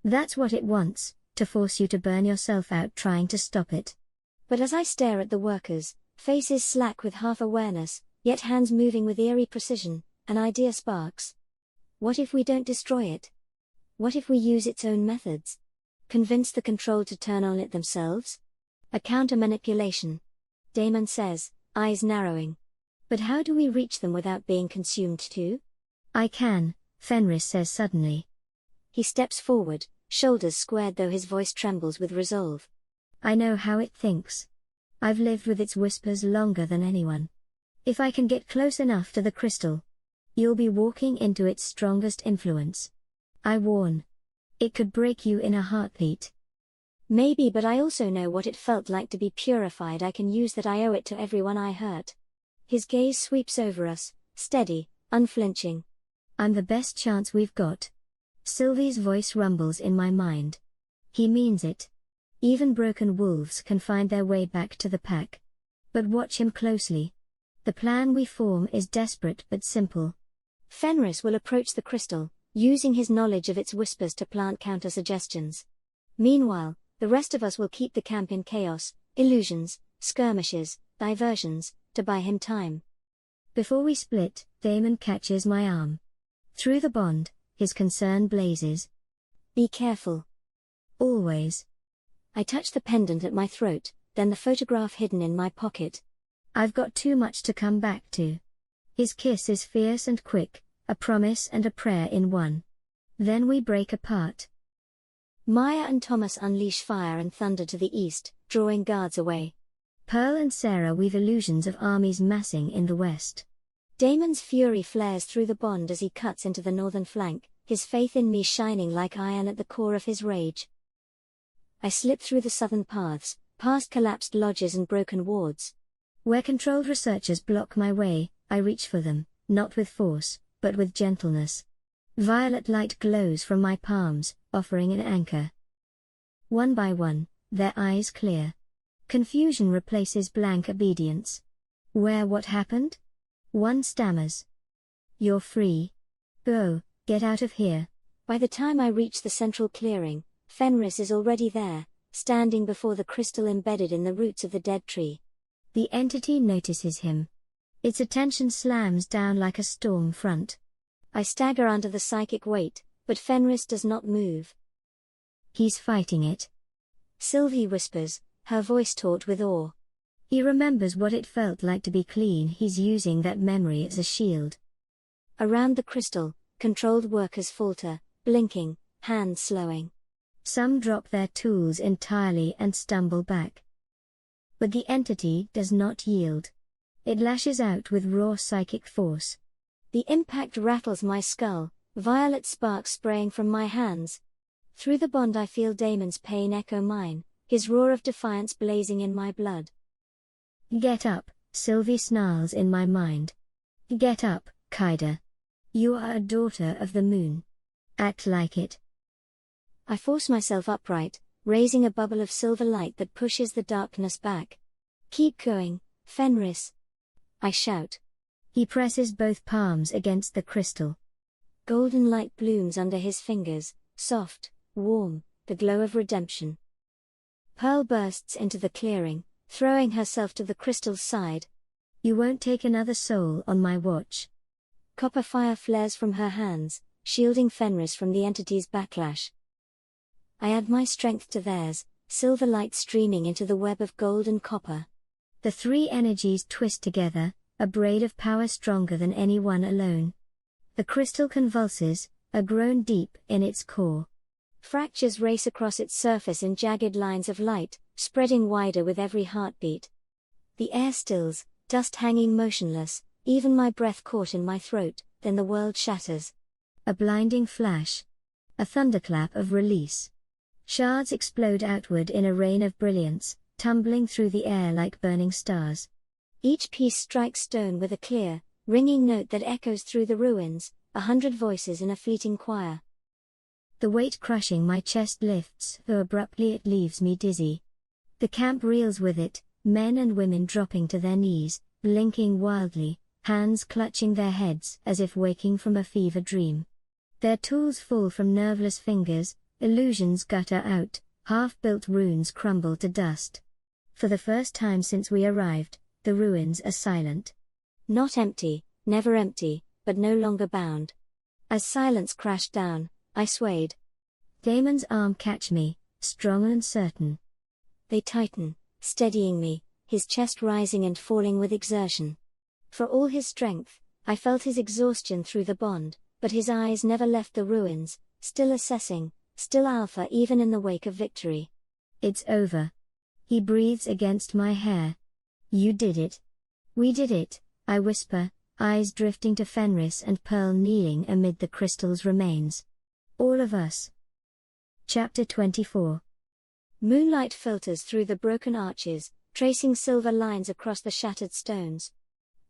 That's what it wants, to force you to burn yourself out trying to stop it. But as I stare at the workers, faces slack with half-awareness, yet hands moving with eerie precision, an idea sparks. What if we don't destroy it? What if we use its own methods? Convince the control to turn on it themselves? A counter-manipulation. Damon says, eyes narrowing. But how do we reach them without being consumed too? I can, Fenris says suddenly. He steps forward, shoulders squared though his voice trembles with resolve. I know how it thinks. I've lived with its whispers longer than anyone. If I can get close enough to the crystal, you'll be walking into its strongest influence. I warn. It could break you in a heartbeat. Maybe, but I also know what it felt like to be purified. I can use that. I owe it to everyone I hurt. His gaze sweeps over us, steady, unflinching. I'm the best chance we've got. Sylvie's voice rumbles in my mind. He means it. Even broken wolves can find their way back to the pack. But watch him closely. The plan we form is desperate but simple. Fenris will approach the crystal, using his knowledge of its whispers to plant counter-suggestions. Meanwhile, the rest of us will keep the camp in chaos, illusions, skirmishes, diversions, to buy him time. Before we split, Damon catches my arm. Through the bond, his concern blazes. Be careful. Always. I touch the pendant at my throat, then the photograph hidden in my pocket. I've got too much to come back to. His kiss is fierce and quick, a promise and a prayer in one. Then we break apart. Maya and Thomas unleash fire and thunder to the east, drawing guards away. Pearl and Sarah weave illusions of armies massing in the west. Damon's fury flares through the bond as he cuts into the northern flank, his faith in me shining like iron at the core of his rage. I slip through the southern paths, past collapsed lodges and broken wards. Where controlled researchers block my way, I reach for them, not with force, but with gentleness. Violet light glows from my palms, offering an anchor. One by one, their eyes clear. Confusion replaces blank obedience. What happened? One stammers. You're free. Go, get out of here. By the time I reach the central clearing, Fenris is already there, standing before the crystal embedded in the roots of the dead tree. The entity notices him. Its attention slams down like a storm front. I stagger under the psychic weight, but Fenris does not move. He's fighting it. Sylvie whispers, her voice taut with awe. He remembers what it felt like to be clean. He's using that memory as a shield. Around the crystal, controlled workers falter, blinking, hands slowing. Some drop their tools entirely and stumble back. But the entity does not yield. It lashes out with raw psychic force. The impact rattles my skull, violet sparks spraying from my hands. Through the bond I feel Damon's pain echo mine, his roar of defiance blazing in my blood. Get up, Sylvie snarls in my mind. Get up, Kaida. You are a daughter of the moon. Act like it. I force myself upright, raising a bubble of silver light that pushes the darkness back. Keep going, Fenris. I shout. He presses both palms against the crystal. Golden light blooms under his fingers, soft, warm, the glow of redemption. Pearl bursts into the clearing, throwing herself to the crystal's side. You won't take another soul on my watch. Copper fire flares from her hands, shielding Fenris from the entity's backlash. I add my strength to theirs, silver light streaming into the web of gold and copper. The three energies twist together, a braid of power stronger than any one alone. The crystal convulses, a groan deep in its core. Fractures race across its surface in jagged lines of light, spreading wider with every heartbeat. The air stills, dust hanging motionless, even my breath caught in my throat, then the world shatters. A blinding flash. A thunderclap of release. Shards explode outward in a rain of brilliance, tumbling through the air like burning stars. Each piece strikes stone with a clear, ringing note that echoes through the ruins, 100 voices in a fleeting choir. The weight crushing my chest lifts, though abruptly it leaves me dizzy. The camp reels with it, men and women dropping to their knees, blinking wildly, hands clutching their heads as if waking from a fever dream. Their tools fall from nerveless fingers, illusions gutter out, half-built runes crumble to dust. For the first time since we arrived, the ruins are silent. Not empty, never empty, but no longer bound. As silence crashed down, I swayed. Damon's arm catch me, strong and certain. They tighten, steadying me, his chest rising and falling with exertion. For all his strength, I felt his exhaustion through the bond, but his eyes never left the ruins, still assessing, still alpha even in the wake of victory. It's over. He breathes against my hair. You did it. We did it, I whisper, eyes drifting to Fenris and Pearl kneeling amid the crystal's remains. All of us. Chapter 24. Moonlight filters through the broken arches, tracing silver lines across the shattered stones.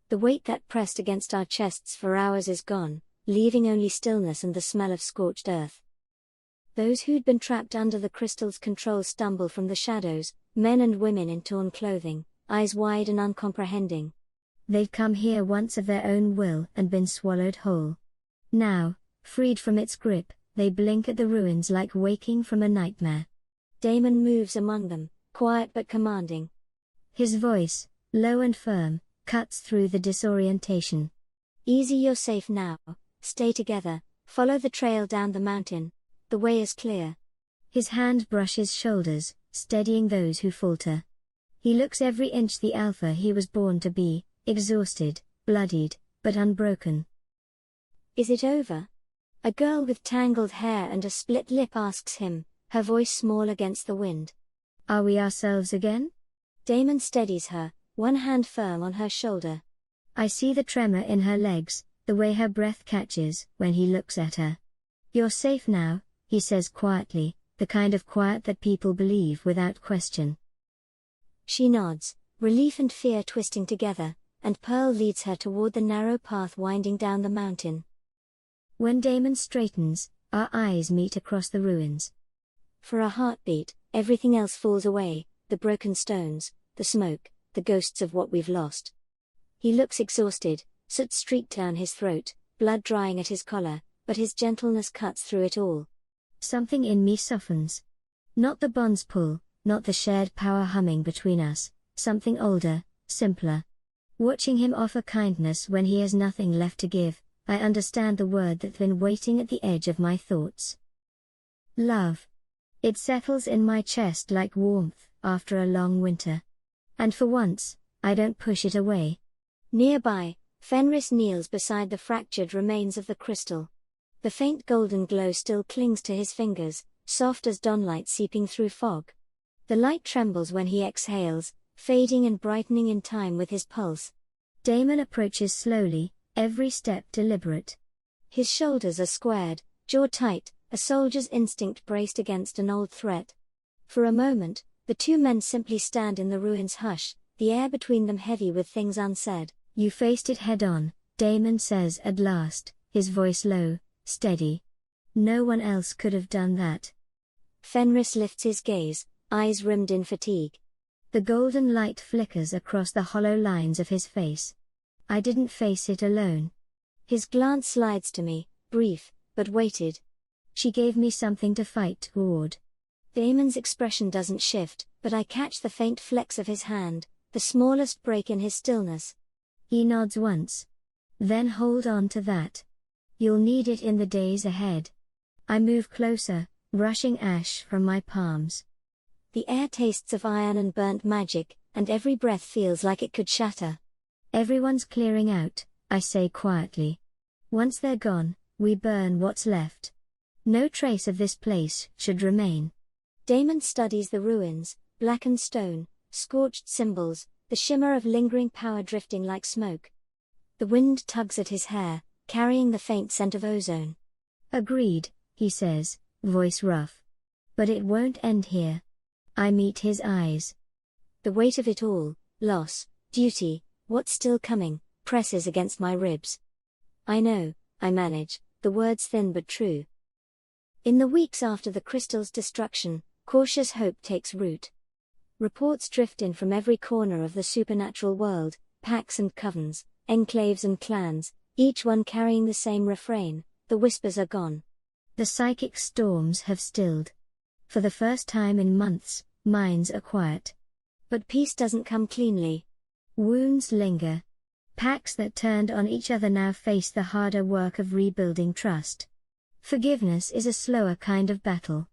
The weight that pressed against our chests for hours is gone, leaving only stillness and the smell of scorched earth. Those who'd been trapped under the crystal's control stumble from the shadows, men and women in torn clothing, eyes wide and uncomprehending. They'd come here once of their own will and been swallowed whole. Now, freed from its grip, they blink at the ruins like waking from a nightmare. Damon moves among them, quiet but commanding. His voice, low and firm, cuts through the disorientation. Easy, you're safe now, stay together, follow the trail down the mountain, the way is clear. His hand brushes shoulders, steadying those who falter. He looks every inch the alpha he was born to be, exhausted, bloodied, but unbroken. Is it over? A girl with tangled hair and a split lip asks him, her voice small against the wind. Are we ourselves again? Damon steadies her, one hand firm on her shoulder. I see the tremor in her legs, the way her breath catches when he looks at her. You're safe now, he says quietly, the kind of quiet that people believe without question. She nods, relief and fear twisting together, and Pearl leads her toward the narrow path winding down the mountain. When Damon straightens, our eyes meet across the ruins. For a heartbeat, everything else falls away, the broken stones, the smoke, the ghosts of what we've lost. He looks exhausted, soot streaked down his throat, blood drying at his collar, but his gentleness cuts through it all. Something in me softens. Not the bonds pull, not the shared power humming between us, something older, simpler. Watching him offer kindness when he has nothing left to give, I understand the word that's been waiting at the edge of my thoughts. Love. It settles in my chest like warmth after a long winter. And for once, I don't push it away. Nearby, Fenris kneels beside the fractured remains of the crystal. The faint golden glow still clings to his fingers, soft as dawnlight seeping through fog. The light trembles when he exhales, fading and brightening in time with his pulse. Damon approaches slowly, every step deliberate. His shoulders are squared, jaw tight, a soldier's instinct braced against an old threat. For a moment, the two men simply stand in the ruins' hush, the air between them heavy with things unsaid. You faced it head on, Damon says at last, his voice low, steady. No one else could have done that. Fenris lifts his gaze, eyes rimmed in fatigue. The golden light flickers across the hollow lines of his face. I didn't face it alone. His glance slides to me, brief, but weighted. She gave me something to fight toward. Damon's expression doesn't shift, but I catch the faint flex of his hand, the smallest break in his stillness. He nods once. Then hold on to that. You'll need it in the days ahead. I move closer, brushing ash from my palms. The air tastes of iron and burnt magic, and every breath feels like it could shatter. Everyone's clearing out, I say quietly. Once they're gone, we burn what's left. No trace of this place should remain. Damon studies the ruins, blackened stone, scorched symbols, the shimmer of lingering power drifting like smoke. The wind tugs at his hair, carrying the faint scent of ozone. Agreed, he says, voice rough. But it won't end here. I meet his eyes. The weight of it all, loss, duty, what's still coming, presses against my ribs. I know, I manage, the words thin but true. In the weeks after the crystal's destruction, cautious hope takes root. Reports drift in from every corner of the supernatural world, pacts and covens, enclaves and clans, each one carrying the same refrain: the whispers are gone. The psychic storms have stilled. For the first time in months, minds are quiet. But peace doesn't come cleanly. Wounds linger. Pacts that turned on each other now face the harder work of rebuilding trust. Forgiveness is a slower kind of battle.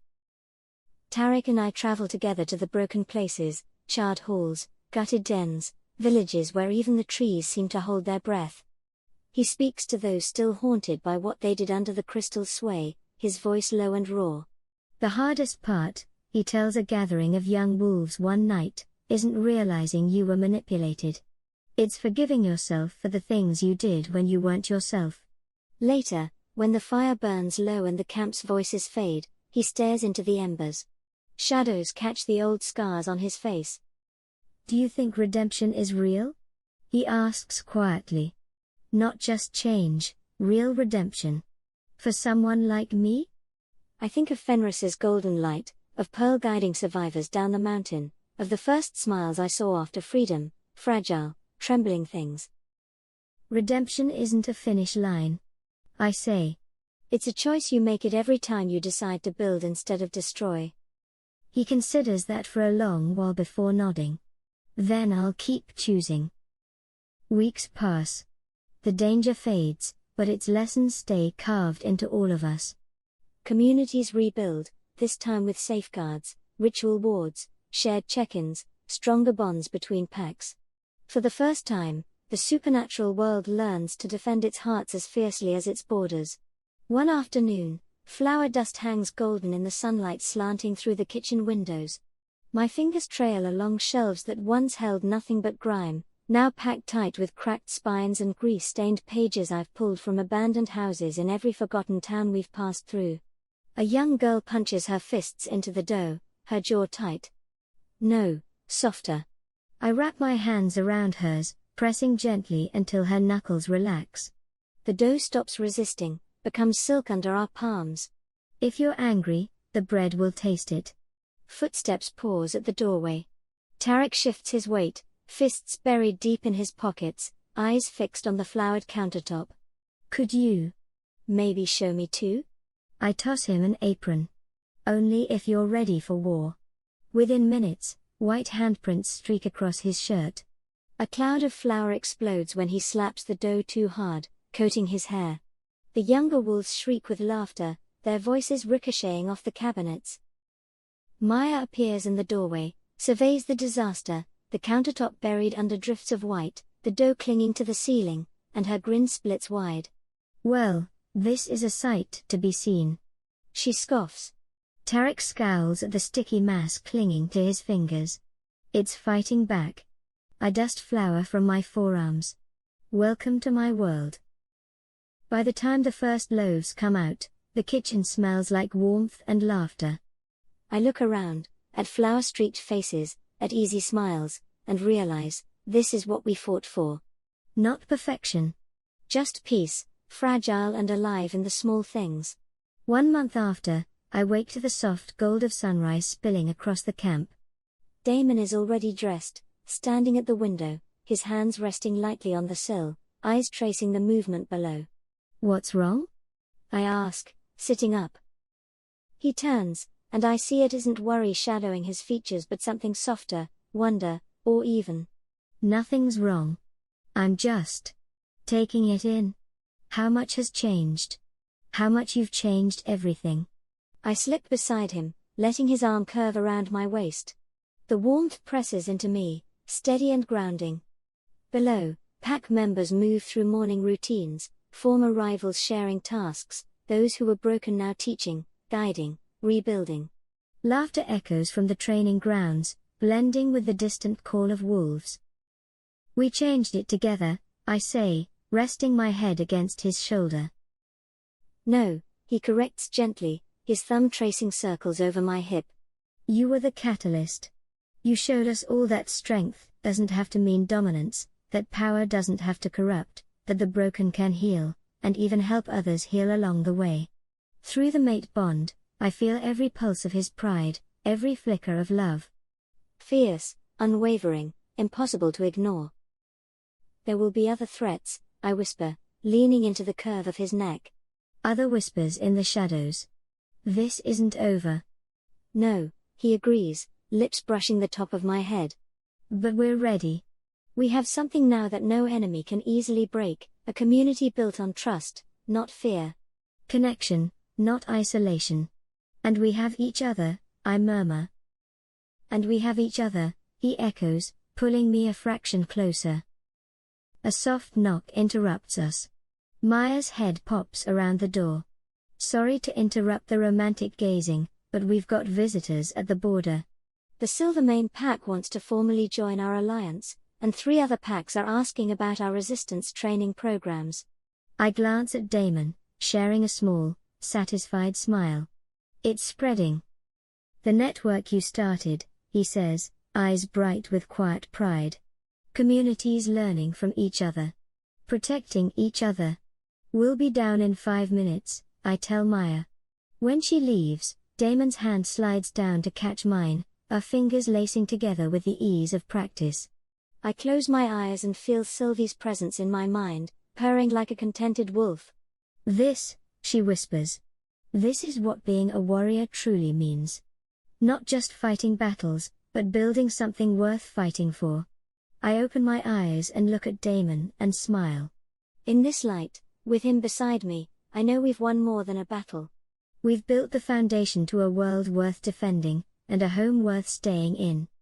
Tarek and I travel together to the broken places, charred halls, gutted dens, villages where even the trees seem to hold their breath. He speaks to those still haunted by what they did under the crystal's sway, his voice low and raw. The hardest part, he tells a gathering of young wolves one night, isn't realizing you were manipulated. It's forgiving yourself for the things you did when you weren't yourself. Later, when the fire burns low and the camp's voices fade, he stares into the embers. Shadows catch the old scars on his face. Do you think redemption is real? He asks quietly. Not just change, real redemption. For someone like me? I think of Fenris's golden light, of Pearl guiding survivors down the mountain, of the first smiles I saw after freedom, fragile, trembling things. Redemption isn't a finish line. I say. It's a choice you make it every time you decide to build instead of destroy. He considers that for a long while before nodding. Then I'll keep choosing. Weeks pass. The danger fades, but its lessons stay carved into all of us. Communities rebuild, this time with safeguards, ritual wards, shared check-ins, stronger bonds between packs. For the first time, the supernatural world learns to defend its hearts as fiercely as its borders. One afternoon, flower dust hangs golden in the sunlight slanting through the kitchen windows. My fingers trail along shelves that once held nothing but grime, now packed tight with cracked spines and grease-stained pages I've pulled from abandoned houses in every forgotten town we've passed through. A young girl punches her fists into the dough, her jaw tight. No, softer. I wrap my hands around hers, pressing gently until her knuckles relax. The dough stops resisting, becomes silk under our palms. If you're angry, the bread will taste it. Footsteps pause at the doorway. Tarek shifts his weight, fists buried deep in his pockets, eyes fixed on the flowered countertop. Could you maybe show me too? I toss him an apron. Only if you're ready for war. Within minutes, white handprints streak across his shirt. A cloud of flour explodes when he slaps the dough too hard, coating his hair. The younger wolves shriek with laughter, their voices ricocheting off the cabinets. Maya appears in the doorway, surveys the disaster, the countertop buried under drifts of white, the dough clinging to the ceiling, and her grin splits wide. Well, this is a sight to be seen. She scoffs. Tarek scowls at the sticky mass clinging to his fingers. It's fighting back. I dust flour from my forearms. Welcome to my world. By the time the first loaves come out, the kitchen smells like warmth and laughter. I look around, at flour-streaked faces, at easy smiles, and realize, this is what we fought for. Not perfection. Just peace, fragile and alive in the small things. 1 month after, I wake to the soft gold of sunrise spilling across the camp. Damon is already dressed, standing at the window, his hands resting lightly on the sill, eyes tracing the movement below. What's wrong? I ask, sitting up. He turns, and I see it isn't worry shadowing his features but something softer, wonder, or even. Nothing's wrong. I'm just taking it in. How much has changed? How much you've changed everything. I slip beside him, letting his arm curve around my waist. The warmth presses into me, steady and grounding. Below, pack members move through morning routines, former rivals sharing tasks, those who were broken now teaching, guiding, rebuilding. Laughter echoes from the training grounds, blending with the distant call of wolves. We changed it together, I say, resting my head against his shoulder. No, he corrects gently, his thumb tracing circles over my hip. You were the catalyst. You showed us all that strength doesn't have to mean dominance, that power doesn't have to corrupt, that the broken can heal, and even help others heal along the way. Through the mate bond, I feel every pulse of his pride, every flicker of love. Fierce, unwavering, impossible to ignore. There will be other threats, I whisper, leaning into the curve of his neck. Other whispers in the shadows. This isn't over. No, he agrees, lips brushing the top of my head. But we're ready. We have something now that no enemy can easily break, a community built on trust, not fear. Connection, not isolation. And we have each other, I murmur. And we have each other, he echoes, pulling me a fraction closer. A soft knock interrupts us. Maya's head pops around the door. Sorry to interrupt the romantic gazing, but we've got visitors at the border. The Silvermane pack wants to formally join our alliance, and 3 other packs are asking about our resistance training programs. I glance at Damon, sharing a small, satisfied smile. It's spreading. The network you started, he says, eyes bright with quiet pride. Communities learning from each other. Protecting each other. We'll be down in 5 minutes, I tell Maya. When she leaves, Damon's hand slides down to catch mine, our fingers lacing together with the ease of practice. I close my eyes and feel Sylvie's presence in my mind, purring like a contented wolf. This, she whispers. This is what being a warrior truly means. Not just fighting battles, but building something worth fighting for. I open my eyes and look at Damon and smile. In this light, with him beside me, I know we've won more than a battle. We've built the foundation to a world worth defending, and a home worth staying in.